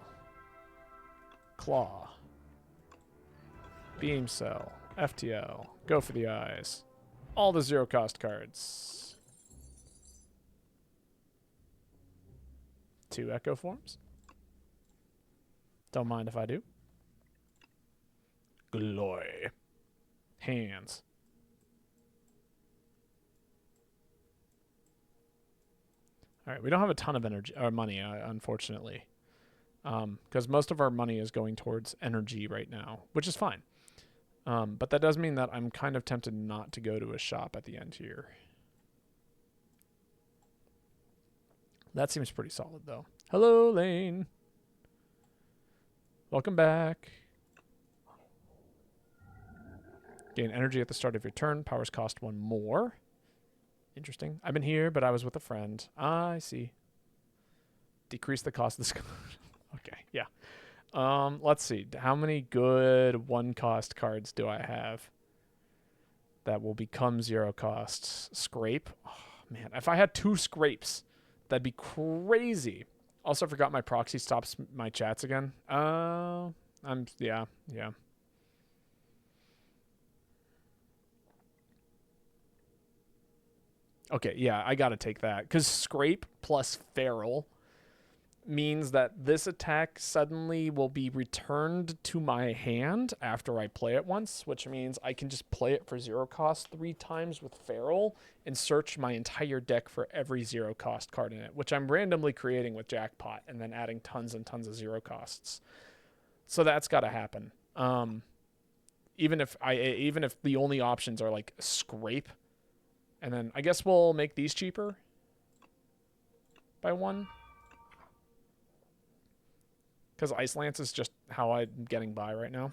Claw. Beam cell. FTL. Go for the eyes. All the zero cost cards. 2 echo forms. Don't mind if I do. Glory. Hands. Alright, we don't have a ton of energy or money, unfortunately. Because most of our money is going towards energy right now, which is fine. But that does mean that I'm kind of tempted not to go to a shop at the end here. That seems pretty solid, though. Hello, Lane. Welcome back. Gain energy at the start of your turn. Powers cost 1 more. Interesting. I've been here, but I was with a friend. Ah, I see. Decrease the cost of this. Okay, yeah. Let's see. How many good 1-cost cards do I have that will become 0 costs? Scrape. Oh, man, if I had 2 scrapes, that'd be crazy. Also forgot my proxy stops my chats again. Yeah. Okay, yeah, I gotta take that. Because Scrape plus Feral means that this attack suddenly will be returned to my hand after I play it once, which means I can just play it for 0 cost 3 times with Feral and search my entire deck for every 0 cost card in it, which I'm randomly creating with Jackpot and then adding tons and tons of 0 costs. So that's got to happen. Even if the only options are like Scrape, and then I guess we'll make these cheaper by 1. Because Ice Lance is just how I'm getting by right now.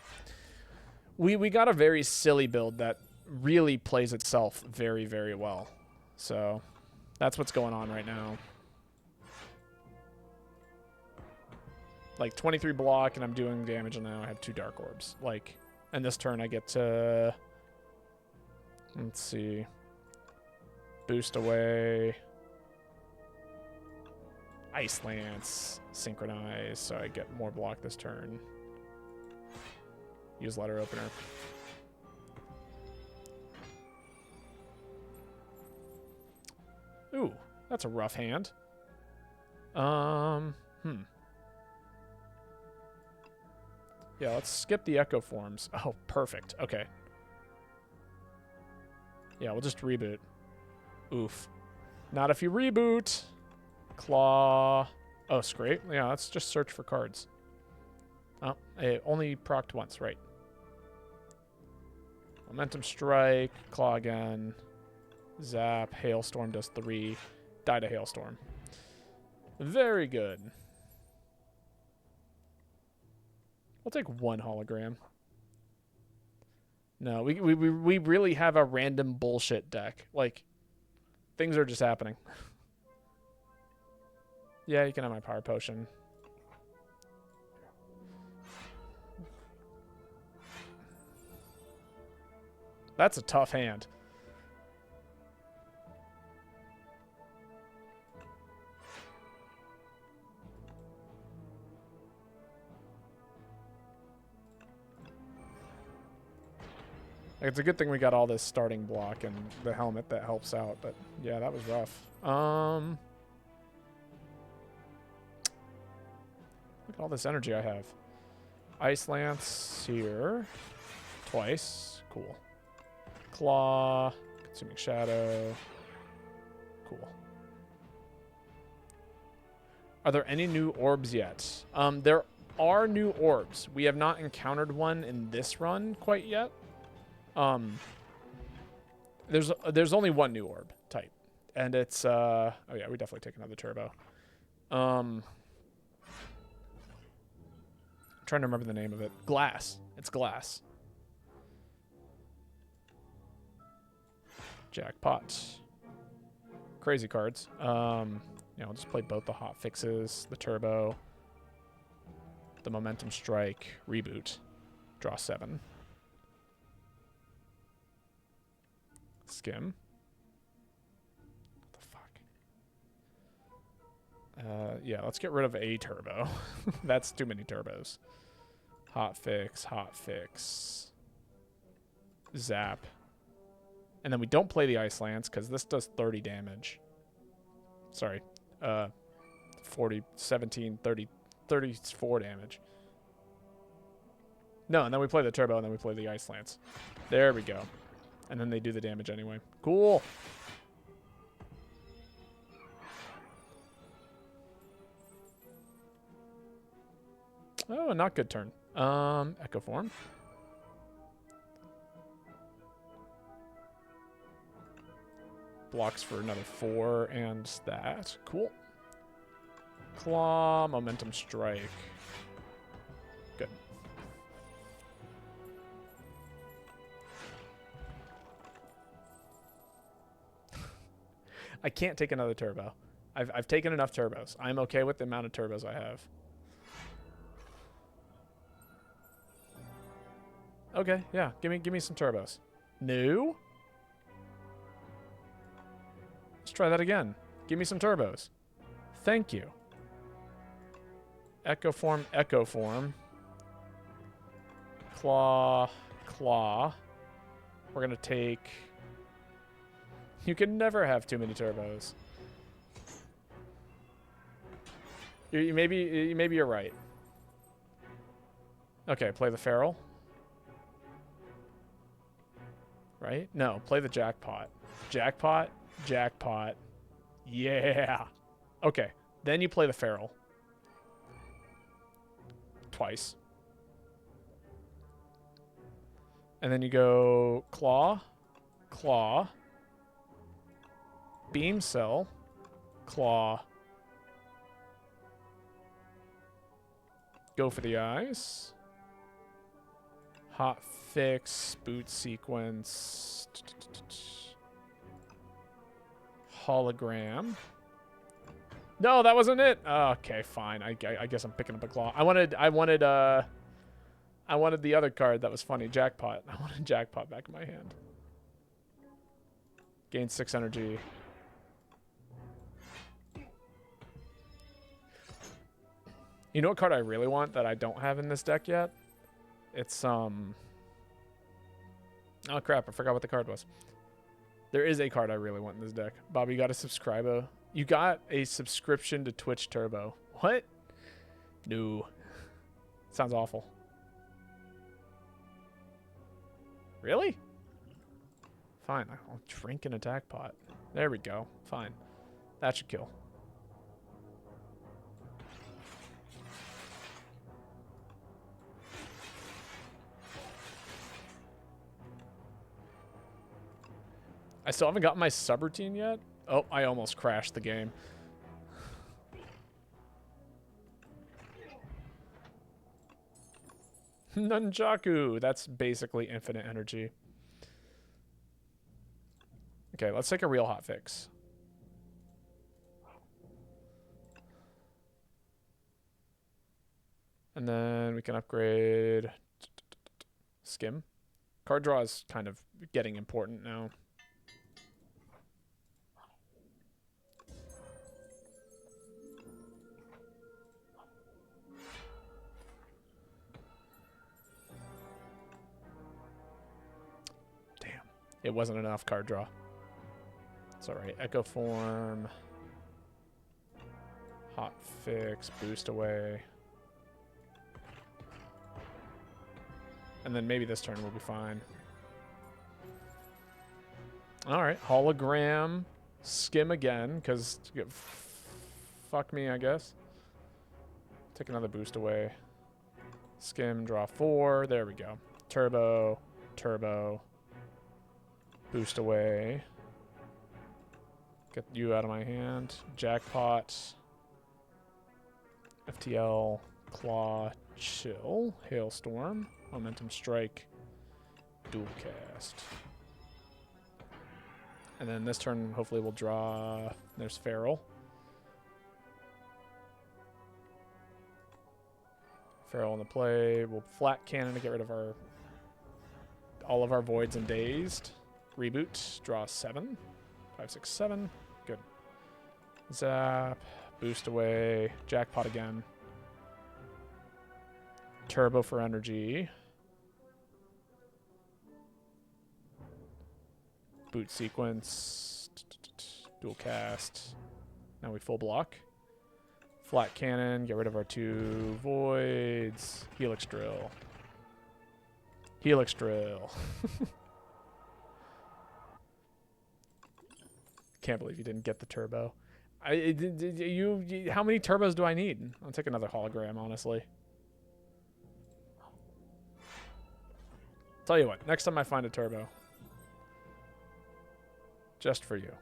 We got a very silly build that really plays itself very, very well. So that's what's going on right now. Like 23 block and I'm doing damage and now I have 2 Dark Orbs. Like, and this turn I get to, let's see, boost away. Ice Lance, Synchronize, so I get more block this turn. Use Letter Opener. Ooh, that's a rough hand. Yeah, let's skip the Echo Forms. Oh, perfect. Okay. Yeah, we'll just reboot. Oof. Not if you reboot. Claw. Oh, Scrape. Yeah, let's just search for cards. Oh, it only procced once, right. Momentum Strike. Claw again. Zap. Hailstorm does 3. Die to Hailstorm. Very good. We'll take 1 hologram. No, we really have a random bullshit deck. Like, things are just happening. Yeah, you can have my Power Potion. That's a tough hand. Like, it's a good thing we got all this starting block and the helmet that helps out, but yeah, that was rough. Look at all this energy I have. Ice Lance here. Twice. Cool. Claw. Consuming Shadow. Cool. Are there any new orbs yet? There are new orbs. We have not encountered one in this run quite yet. There's only one new orb type. And it's oh yeah, we definitely take another turbo. Trying to remember the name of it. Glass. It's Glass. Jackpot. Crazy cards. Yeah, I'll just play both the hot fixes, the turbo, the momentum strike, reboot, draw 7. Skim. What the fuck? Yeah, let's get rid of a turbo. That's too many turbos. Hot fix, zap. And then we don't play the Ice Lance because this does 30 damage. Sorry. 40, 17, 30, 34 damage. No, and then we play the turbo and then we play the Ice Lance. There we go. And then they do the damage anyway. Cool. Oh, not good turn. Echo Form. Blocks for another 4 and that. Cool. Claw, momentum strike. Good. I can't take another turbo. I've taken enough turbos. I'm okay with the amount of turbos I have. Okay, yeah. Give me some turbos. No? Let's try that again. Give me some turbos. Thank you. Echo form, echo form. Claw, claw. We're gonna take... You can never have too many turbos. Maybe you're right. Okay, play the feral. Right? No, play the jackpot. Jackpot, jackpot. Yeah. Okay, then you play the feral. Twice. And then you go claw, claw, beam cell, claw. Go for the eyes. Hot fix, boot sequence. Hologram. No, that wasn't it. Okay, fine. I guess I'm picking up a claw. I wanted the other card that was funny, jackpot. I wanted jackpot back in my hand. Gain 6 energy. You know what card I really want that I don't have in this deck yet? It's oh crap, I forgot what the card was. There is a card I really want in this deck. Bobby, you got you got a subscription to Twitch Turbo. What? No. Sounds awful. Really? Fine, I'll drink an attack pot. There we go. Fine. That should kill. I still haven't gotten my subroutine yet. Oh, I almost crashed the game. Nunchaku. That's basically infinite energy. Okay, let's take a real hot fix. And then we can upgrade Skim. Card draw is kind of getting important now. It wasn't enough card draw. It's alright. Echo form. Hot fix. Boost away. And then maybe this turn will be fine. Alright. Hologram. Skim again, because fuck me, I guess. Take another boost away. Skim, draw 4. There we go. Turbo. Turbo. Boost away. Get you out of my hand. Jackpot. FTL. Claw. Chill. Hailstorm. Momentum strike. Dual cast. And then this turn, hopefully we'll draw... There's Feral. Feral in the play. We'll flat cannon to get rid of all of our voids and dazed. Reboot. Draw 7. 5, 6, 7. Good. Zap. Boost away. Jackpot again. Turbo for energy. Boot sequence. Dual cast. Now we full block. Flat cannon. Get rid of our 2 voids. Helix drill. Helix drill. Can't believe you didn't get the turbo. How many turbos do I need? I'll take another hologram, honestly. Tell you what, next time I find a turbo. Just for you.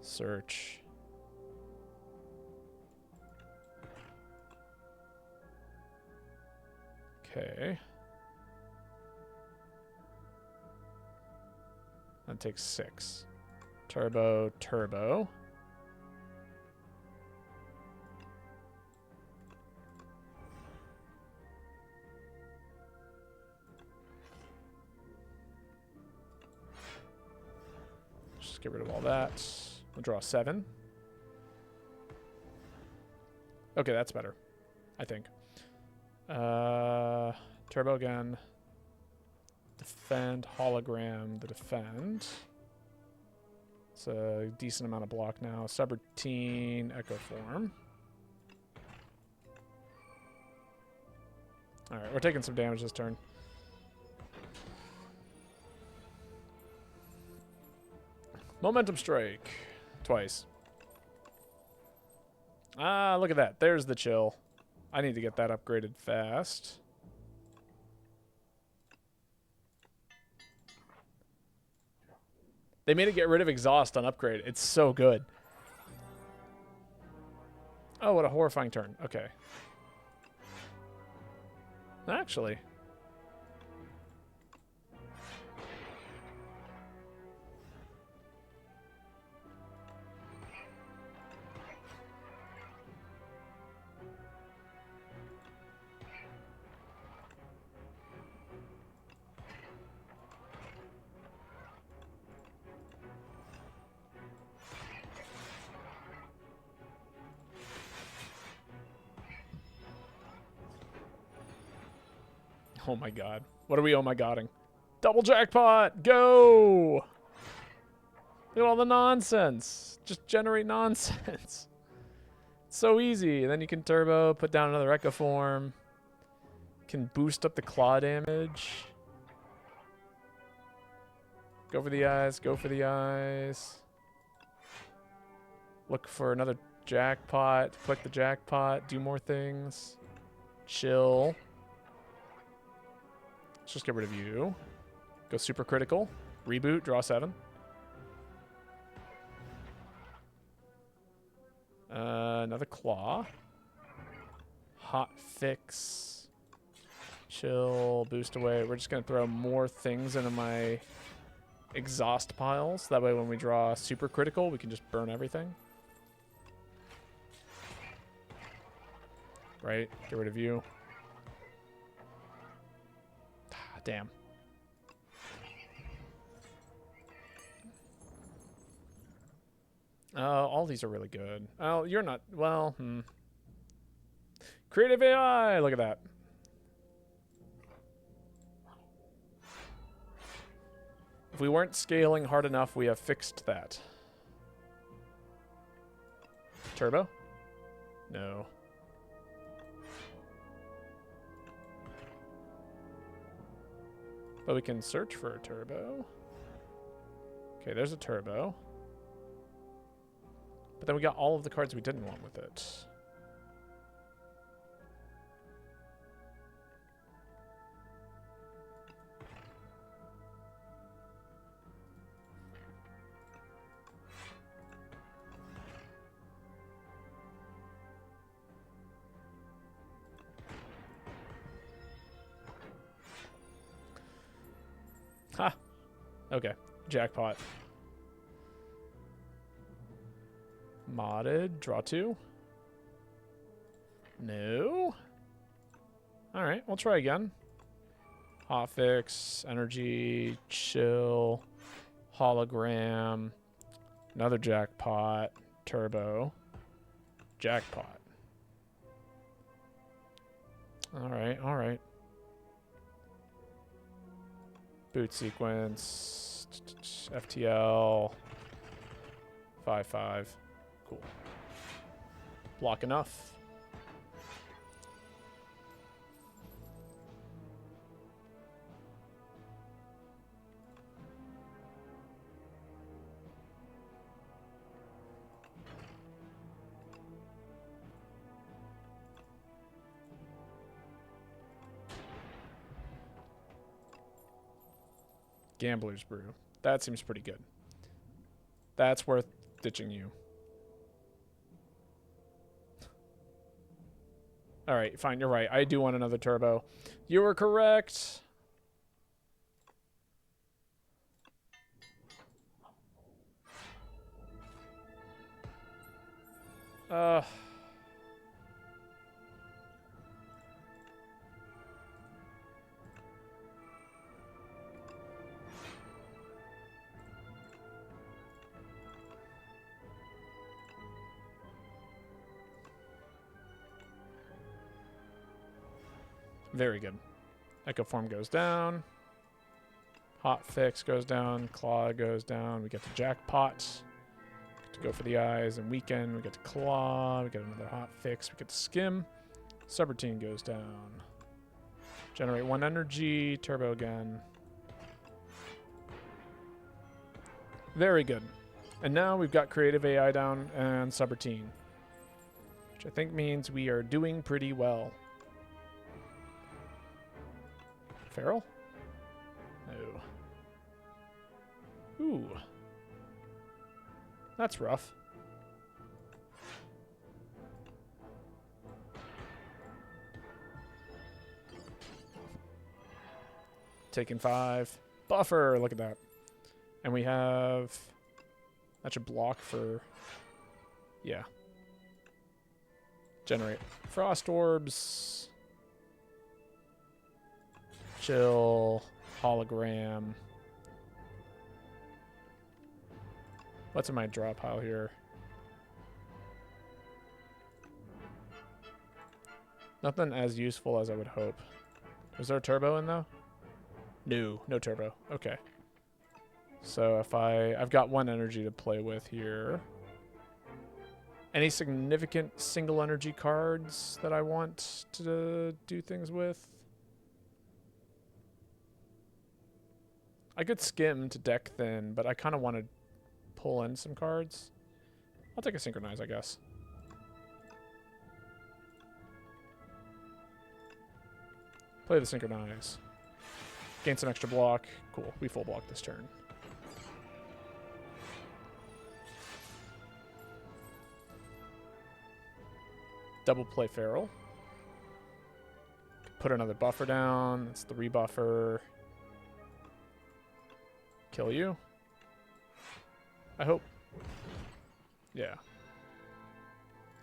Search. Okay. That takes 6. Turbo, turbo. Just get rid of all that. We'll draw 7. Okay, that's better, I think. Turbo again. Defend, hologram, the defend. It's a decent amount of block now. Subroutine, echo form. Alright, we're taking some damage this turn. Momentum strike. Twice. Ah, look at that. There's the chill. I need to get that upgraded fast. They made it get rid of exhaust on upgrade. It's so good. Oh, what a horrifying turn. Okay. Actually. Oh my god. What are we oh my godding? Double jackpot! Go! Look at all the nonsense. Just generate nonsense. It's so easy. And then you can turbo, put down another echo form. Can boost up the claw damage. Go for the eyes, go for the eyes. Look for another jackpot. Click the jackpot, do more things. Chill. Let's just get rid of you. Go super critical. Reboot, draw 7. Another claw. Hot fix. Chill, boost away. We're just going to throw more things into my exhaust piles. That way when we draw super critical, we can just burn everything. Right? Get rid of you. Damn. All these are really good. Oh, you're not... Well, Creative AI! Look at that. If we weren't scaling hard enough, we have fixed that. Turbo? No. But we can search for a turbo. Okay, there's a turbo. But then we got all of the cards we didn't want with it. Ha! Okay. Jackpot. Modded. Draw 2. No. Alright, we'll try again. Hotfix. Energy. Chill. Hologram. Another jackpot. Turbo. Jackpot. Alright, alright. Boot sequence, FTL, 5-5, cool. Block enough. Gambler's Brew. That seems pretty good. That's worth ditching you. All right, fine. You're right. I do want another turbo. You were correct. Uh... Very good. Echo Form goes down. Hot Fix goes down. Claw goes down. We get to Jackpot. Get to go for the eyes and Weaken. We get to Claw. We get another Hot Fix. We get to Skim. Subroutine goes down. Generate 1 energy. Turbo again. Very good. And now we've got Creative AI down and Subroutine, which I think means we are doing pretty well. Feral? No. Ooh. That's rough. Taking 5. Buffer, look at that. And we have... That should block for... Yeah. Generate. Frost Orbs... Chill, hologram. What's in my draw pile here? Nothing as useful as I would hope. Is there a turbo in though? No, no turbo. Okay. So if I've got 1 energy to play with here. Any significant single energy cards that I want to do things with? I could skim to deck thin, but I kind of want to pull in some cards. I'll take a Synchronize, I guess. Play the Synchronize. Gain some extra block. Cool. We full block this turn. Double play Feral. Put another buffer down. That's the rebuffer. Kill you. I hope. Yeah.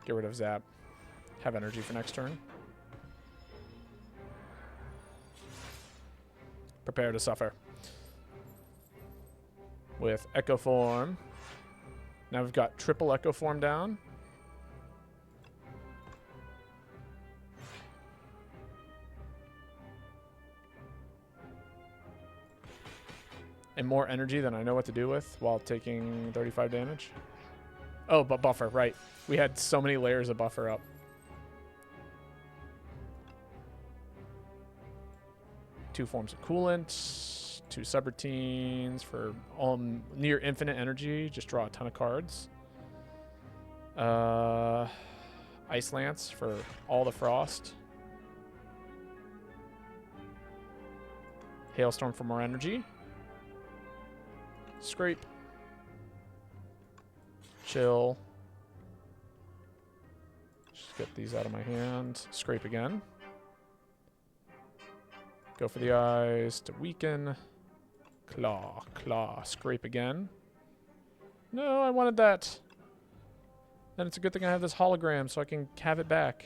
Get rid of Zap. Have energy for next turn. Prepare to suffer. With Echo Form. Now we've got triple Echo Form down. And more energy than I know what to do with while taking 35 damage. Oh, but buffer, right. We had so many layers of buffer up. Two forms of coolant, 2 subroutines for all near infinite energy. Just draw a ton of cards. Ice Lance for all the frost. Hailstorm for more energy. Scrape. Chill. Just get these out of my hand. Scrape again. Go for the eyes to weaken. Claw. Claw. Scrape again. No, I wanted that. Then it's a good thing I have this hologram so I can have it back.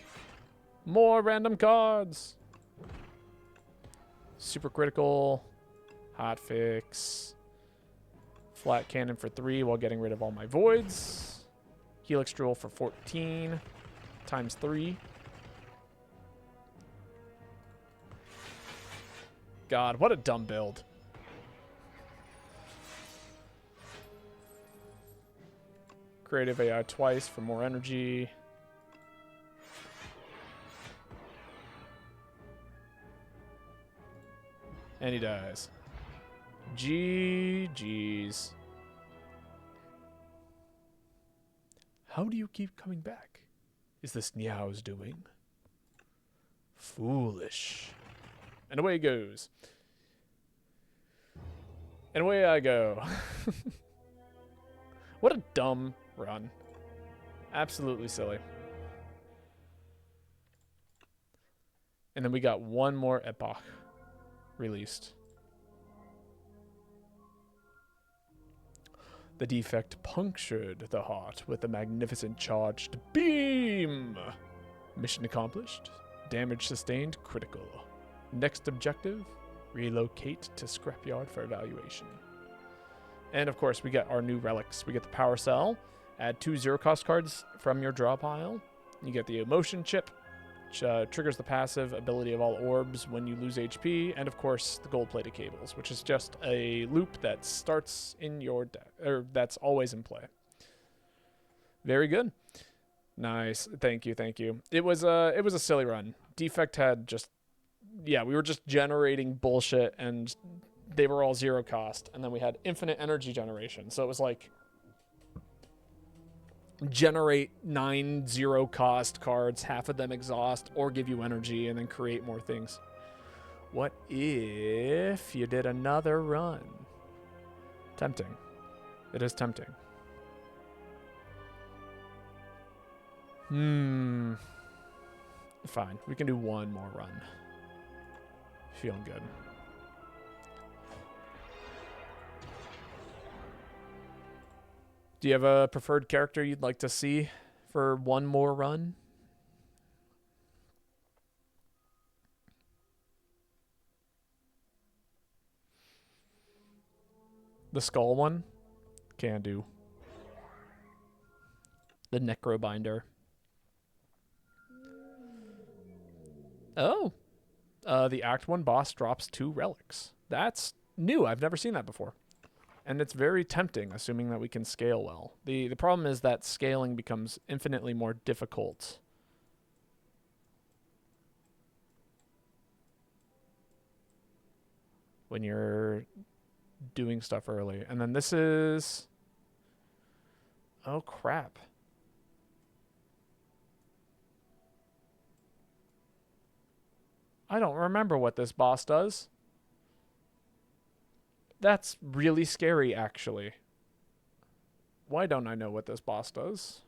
More random cards. Super critical. Hot fix. Flat cannon for 3 while getting rid of all my voids. Helix drill for 14 times 3. God, what a dumb build. Creative AI twice for more energy. And he dies. GG's. How do you keep coming back? Is this Niao's doing? Foolish. And away he goes. And away I go. What a dumb run. Absolutely silly. And then we got one more epoch released. The defect punctured the heart with a magnificent charged beam. Mission accomplished. Damage sustained, critical. Next objective, relocate to scrapyard for evaluation. And of course, we get our new relics. We get the power cell. Add 2 zero-cost cards from your draw pile. You get the emotion chip, which triggers the passive ability of all orbs when you lose HP. And of course, the gold-plated cables, which is just a loop that starts in your deck, or that's always in play. Very good. Nice. Thank you. Thank you. It was a silly run. Defect had just, yeah, we were just generating bullshit and they were all 0 cost. And then we had infinite energy generation. So it was like generate 9 0-cost cards, half of them exhaust or give you energy, and then create more things. What if you did another run? Tempting. It is tempting. Fine. We can do one more run. Feeling good. Do you have a preferred character you'd like to see for one more run? The skull one? Can do. The Necrobinder. Oh. The Act 1 boss drops 2 relics. That's new. I've never seen that before. And it's very tempting, assuming that we can scale well. The problem is that scaling becomes infinitely more difficult. When you're doing stuff early. And then this is... Oh, crap. I don't remember what this boss does. That's really scary, actually. Why don't I know what this boss does?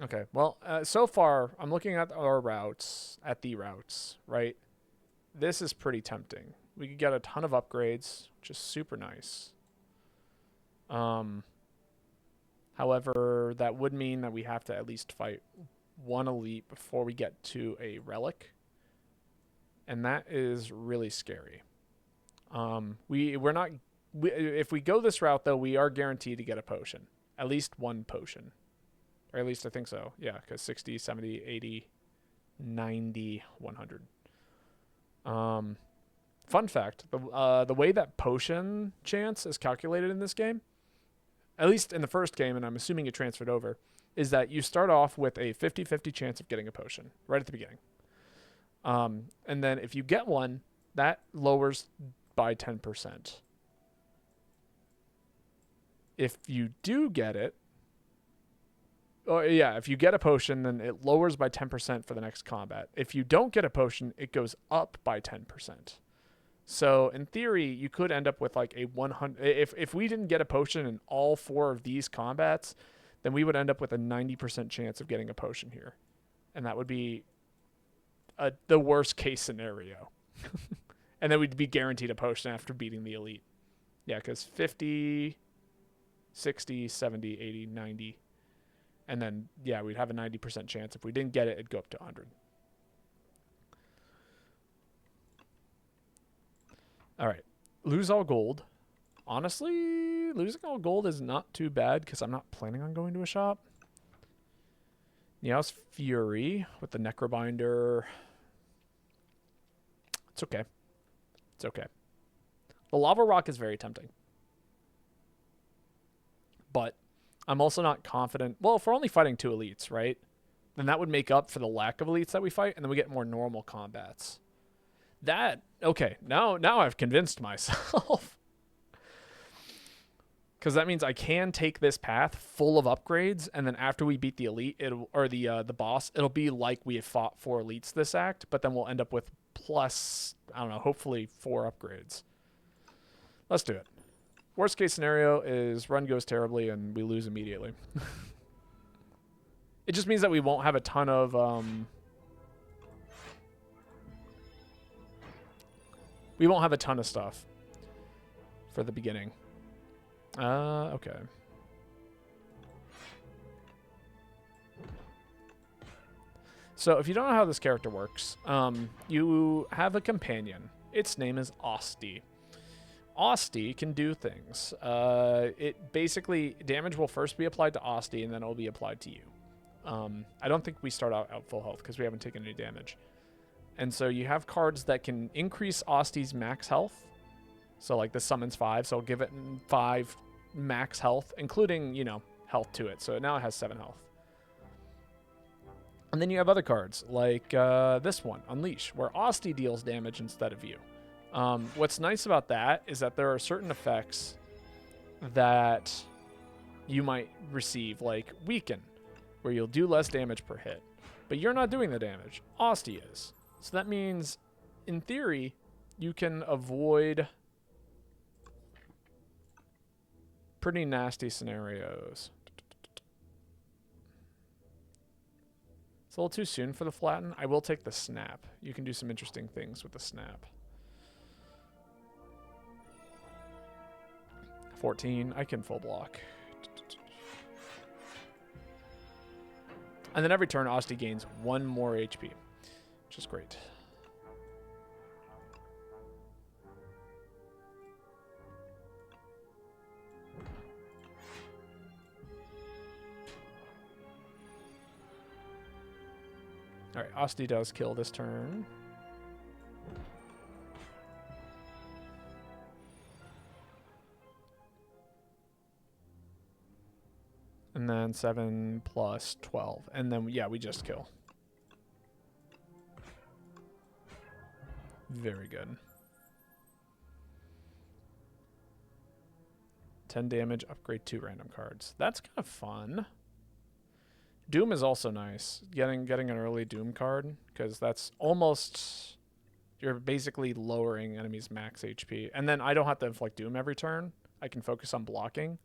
Okay, well, so far, I'm looking at our routes, right? This is pretty tempting. We could get a ton of upgrades, which is super nice. However, that would mean that we have to at least fight one elite before we get to a relic. And that is really scary. If we go this route, though, we are guaranteed to get a potion. At least one potion. Or at least I think so. Yeah, because 60, 70, 80, 90, 100. Fun fact, the way that potion chance is calculated in this game, at least in the first game, and I'm assuming it transferred over, is that you start off with a 50-50 chance of getting a potion right at the beginning. And then if you get one, that lowers by 10%. If you do get it, if you get a potion, then it lowers by 10% for the next combat. If you don't get a potion, it goes up by 10%. So in theory, you could end up with like a 100. If we didn't get a potion in all 4 of these combats, then we would end up with a 90% chance of getting a potion here, and that would be the worst case scenario. And then we'd be guaranteed a potion after beating the elite. Yeah, because 50, 60, 70, 80, 90. And then, yeah, we'd have a 90% chance. If we didn't get it, it'd go up to 100. All right. Lose all gold. Honestly, losing all gold is not too bad because I'm not planning on going to a shop. Neos Fury with the Necrobinder. It's okay. It's okay. The Lava Rock is very tempting. But I'm also not confident. Well, if we're only fighting 2 elites, right? Then that would make up for the lack of elites that we fight, and then we get more normal combats. Okay, now I've convinced myself. Because that means I can take this path full of upgrades, and then after we beat the elite, the boss, it'll be like we have fought 4 elites this act, but then we'll end up with plus, I don't know, hopefully 4 upgrades. Let's do it. Worst case scenario is run goes terribly and we lose immediately. It just means that we won't have a ton of stuff for the beginning. Okay. So if you don't know how this character works, you have a companion. Its name is Osti. Osti can do things. It basically, damage will first be applied to Osti and then it will be applied to you. I don't think we start out at full health because we haven't taken any damage. And so you have cards that can increase Osti's max health. So like this summons 5, so I'll give it 5 max health, including, you know, health to it. So now it has 7 health. And then you have other cards, like this one, Unleash, where Osti deals damage instead of you. What's nice about that is that there are certain effects that you might receive, like Weaken, where you'll do less damage per hit. But you're not doing the damage. Osti is. So that means, in theory, you can avoid pretty nasty scenarios. It's a little too soon for the flatten. I will take the snap. You can do some interesting things with the snap. 14. I can full block. And then every turn, Osti gains 1 more HP, which is great. All right, Osti does kill this turn. And then 7 plus 12. And then, yeah, we just kill. Very good. 10 damage, upgrade 2 random cards. That's kind of fun. Doom is also nice. Getting an early Doom card, because that's almost... You're basically lowering enemies' max HP. And then I don't have to inflict Doom every turn. I can focus on blocking.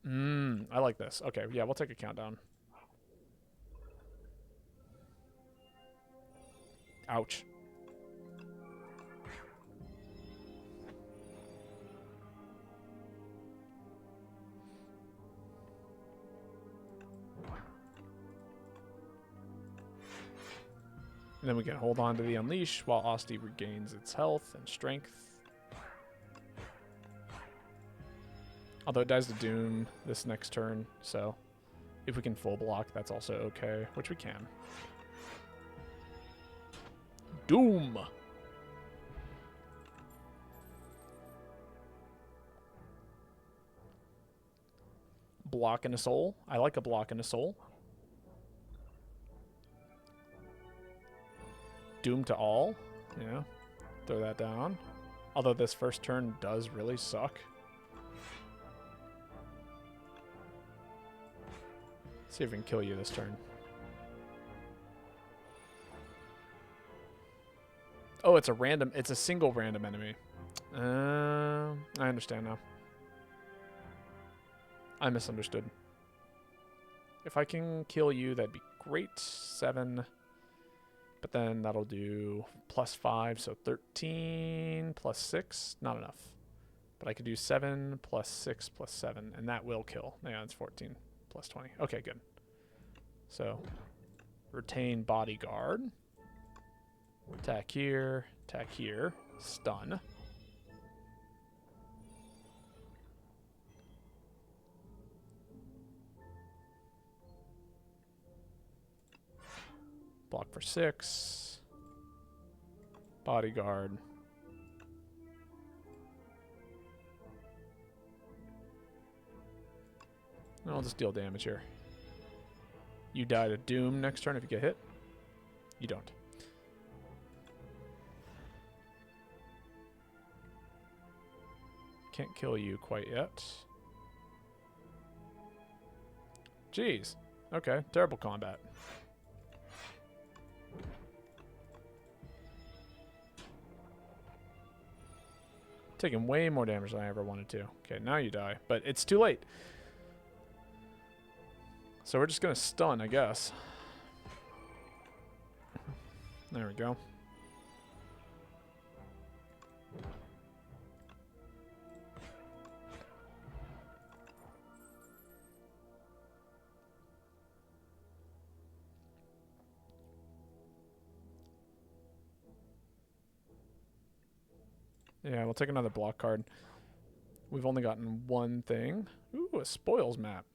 I like this. Okay, yeah, we'll take a countdown. Ouch. And then we can hold on to the Unleash while Osti regains its health and strength. Although it dies to Doom this next turn, so if we can full block, that's also okay, which we can. Doom! Block and a soul. I like a block and a soul. Doom to all. Yeah. Throw that down. Although this first turn does really suck. See if we can kill you this turn. Oh, it's a single random enemy. I understand now. I misunderstood. If I can kill you, that'd be great. 7. But then that'll do +5, so 13 plus 6. Not enough. But I could do 7 plus 6 plus 7, and that will kill. Yeah, it's 14 plus 20. Okay, good. So, retain bodyguard. Attack here, stun. Block for 6. Bodyguard. And I'll just deal damage here. You die to Doom next turn if you get hit. You don't. Can't kill you quite yet. Jeez. Okay, terrible combat. Taking way more damage than I ever wanted to. Okay, now you die. But it's too late. So we're just going to stun, I guess. There we go. Yeah, we'll take another block card. We've only gotten one thing. Ooh, a spoils map.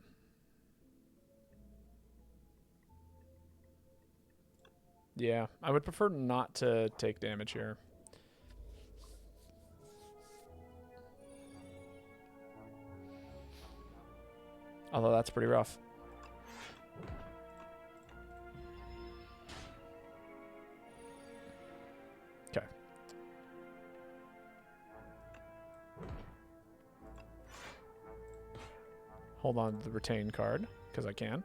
Yeah, I would prefer not to take damage here. Although that's pretty rough. Okay. Hold on to the retain card, because I can.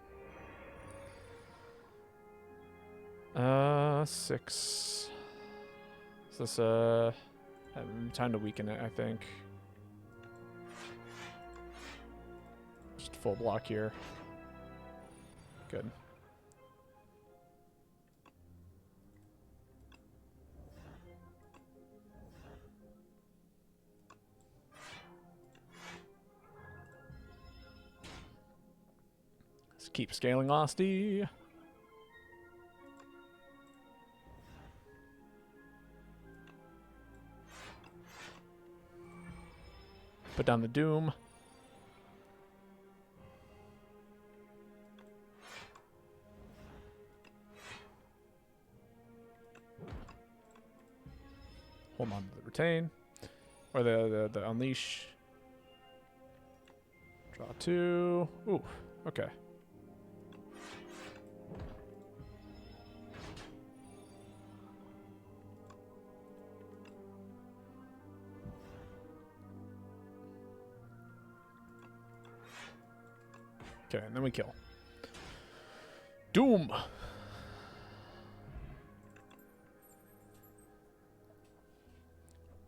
6. Is this time to weaken it, I think. Just full block here. Good. Let's keep scaling Osty. Put down the Doom. Hold on to the retain. Or the unleash. Draw 2. Ooh, okay. Okay, and then we kill. Doom!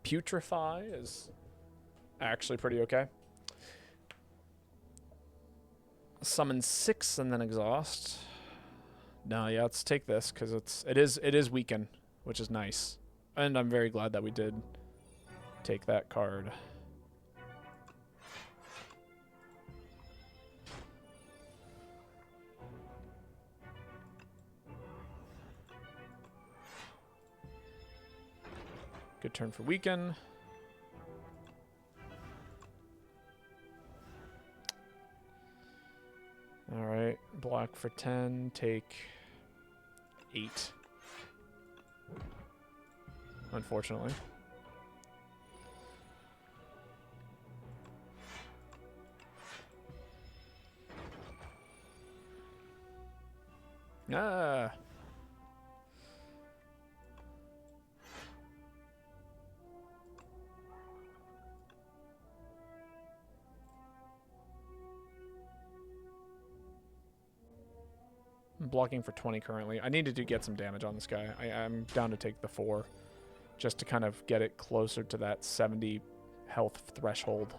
Putrefy is actually pretty okay. Summon 6 and then exhaust. No, yeah, let's take this because it is weaken, which is nice. And I'm very glad that we did take that card. Good turn for weaken. All right, block for 10, take 8. Unfortunately. Ah. I'm blocking for 20 currently. I needed to get some damage on this guy. I'm down to take the 4 just to kind of get it closer to that 70 health threshold.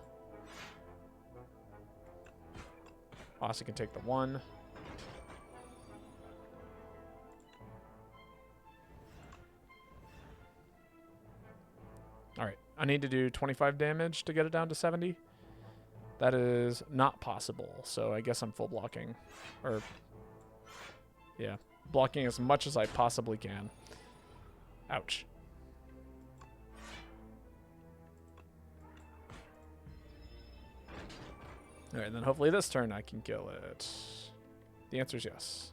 Austin can take the 1. Alright, I need to do 25 damage to get it down to 70. That is not possible, so I guess I'm full blocking. Or... yeah, blocking as much as I possibly can. Ouch. Alright, then hopefully this turn I can kill it. The answer is yes.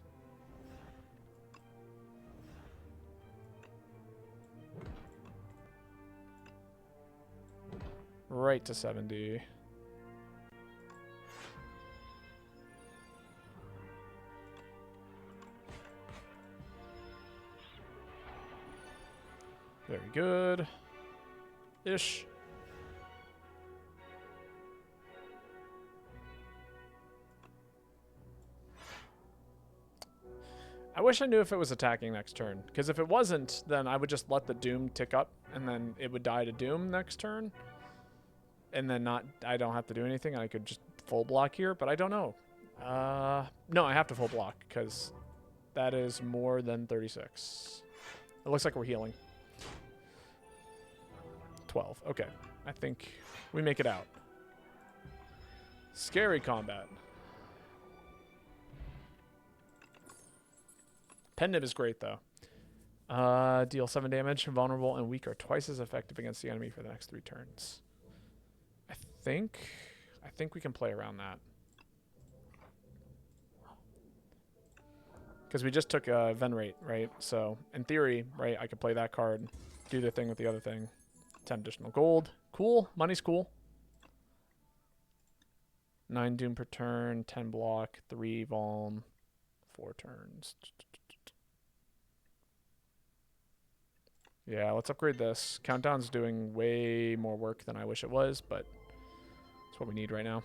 Right to 70. Very good. Ish. I wish I knew if it was attacking next turn, because if it wasn't, then I would just let the Doom tick up, and then it would die to Doom next turn. and then I don't have to do anything. I could just full block here, but I don't know. No, I have to full block because that is more than 36. It looks like we're healing. 12. Okay. I think we make it out. Scary combat. Pendant is great, though. Deal 7 damage. Vulnerable and weak are twice as effective against the enemy for the next 3 turns. I think we can play around that. Because we just took Venerate, right? So, in theory, right, I could play that card, do the thing with the other thing. 10 additional gold. Cool. Money's cool. 9 Doom per turn, 10 block, 3 Vuln, 4 turns. Yeah, let's upgrade this. Countdown's doing way more work than I wish it was, but it's what we need right now.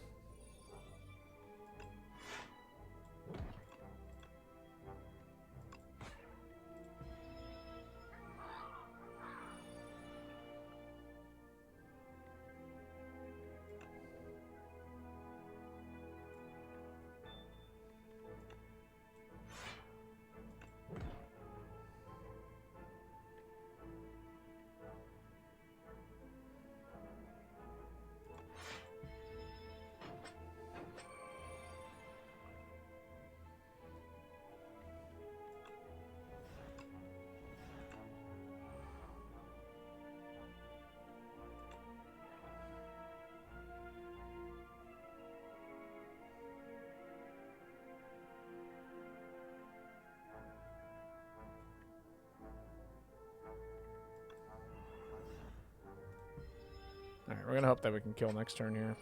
Alright, we're going to hope that we can kill next turn here.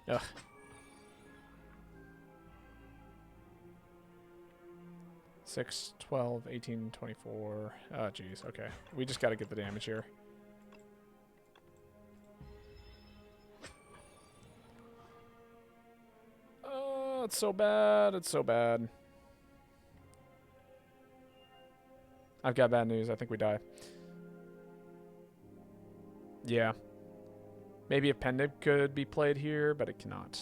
Ugh. Six, 12, 18, 24. Oh, jeez. Okay. We just got to get the damage here. Oh, it's so bad. It's so bad. I've got bad news. I think we die. Yeah. Maybe a pendant could be played here, but it cannot.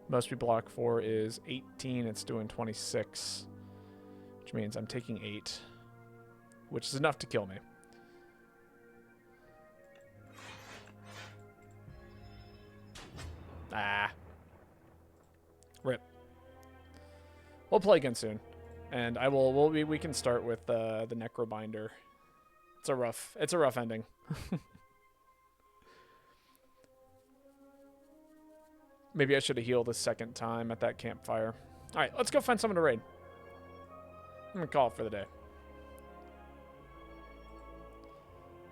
Most we block for is 18. It's doing 26. Which means I'm taking 8. Which is enough to kill me. Ah. Rip. We'll play again soon. And I will we can start with the Necrobinder. It's a rough ending. Maybe I should have healed a second time at that campfire. Alright, let's go find someone to raid. I'm going to call it for the day.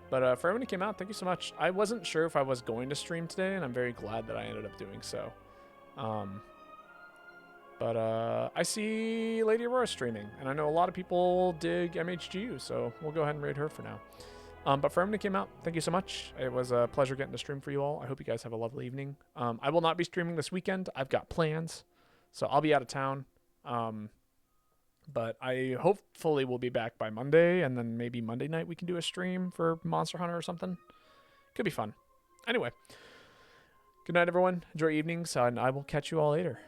But for everyone who came out, thank you so much. I wasn't sure if I was going to stream today, and I'm very glad that I ended up doing so. But I see Lady Aurora streaming, and I know a lot of people dig MHGU, so we'll go ahead and raid her for now. But for everyone who came out, thank you so much. It was a pleasure getting to stream for you all. I hope you guys have a lovely evening. I will not be streaming this weekend. I've got plans, so I'll be out of town. But I hopefully will be back by Monday, and then maybe Monday night we can do a stream for Monster Hunter or something. Could be fun. Anyway, good night, everyone. Enjoy your evenings, and I will catch you all later.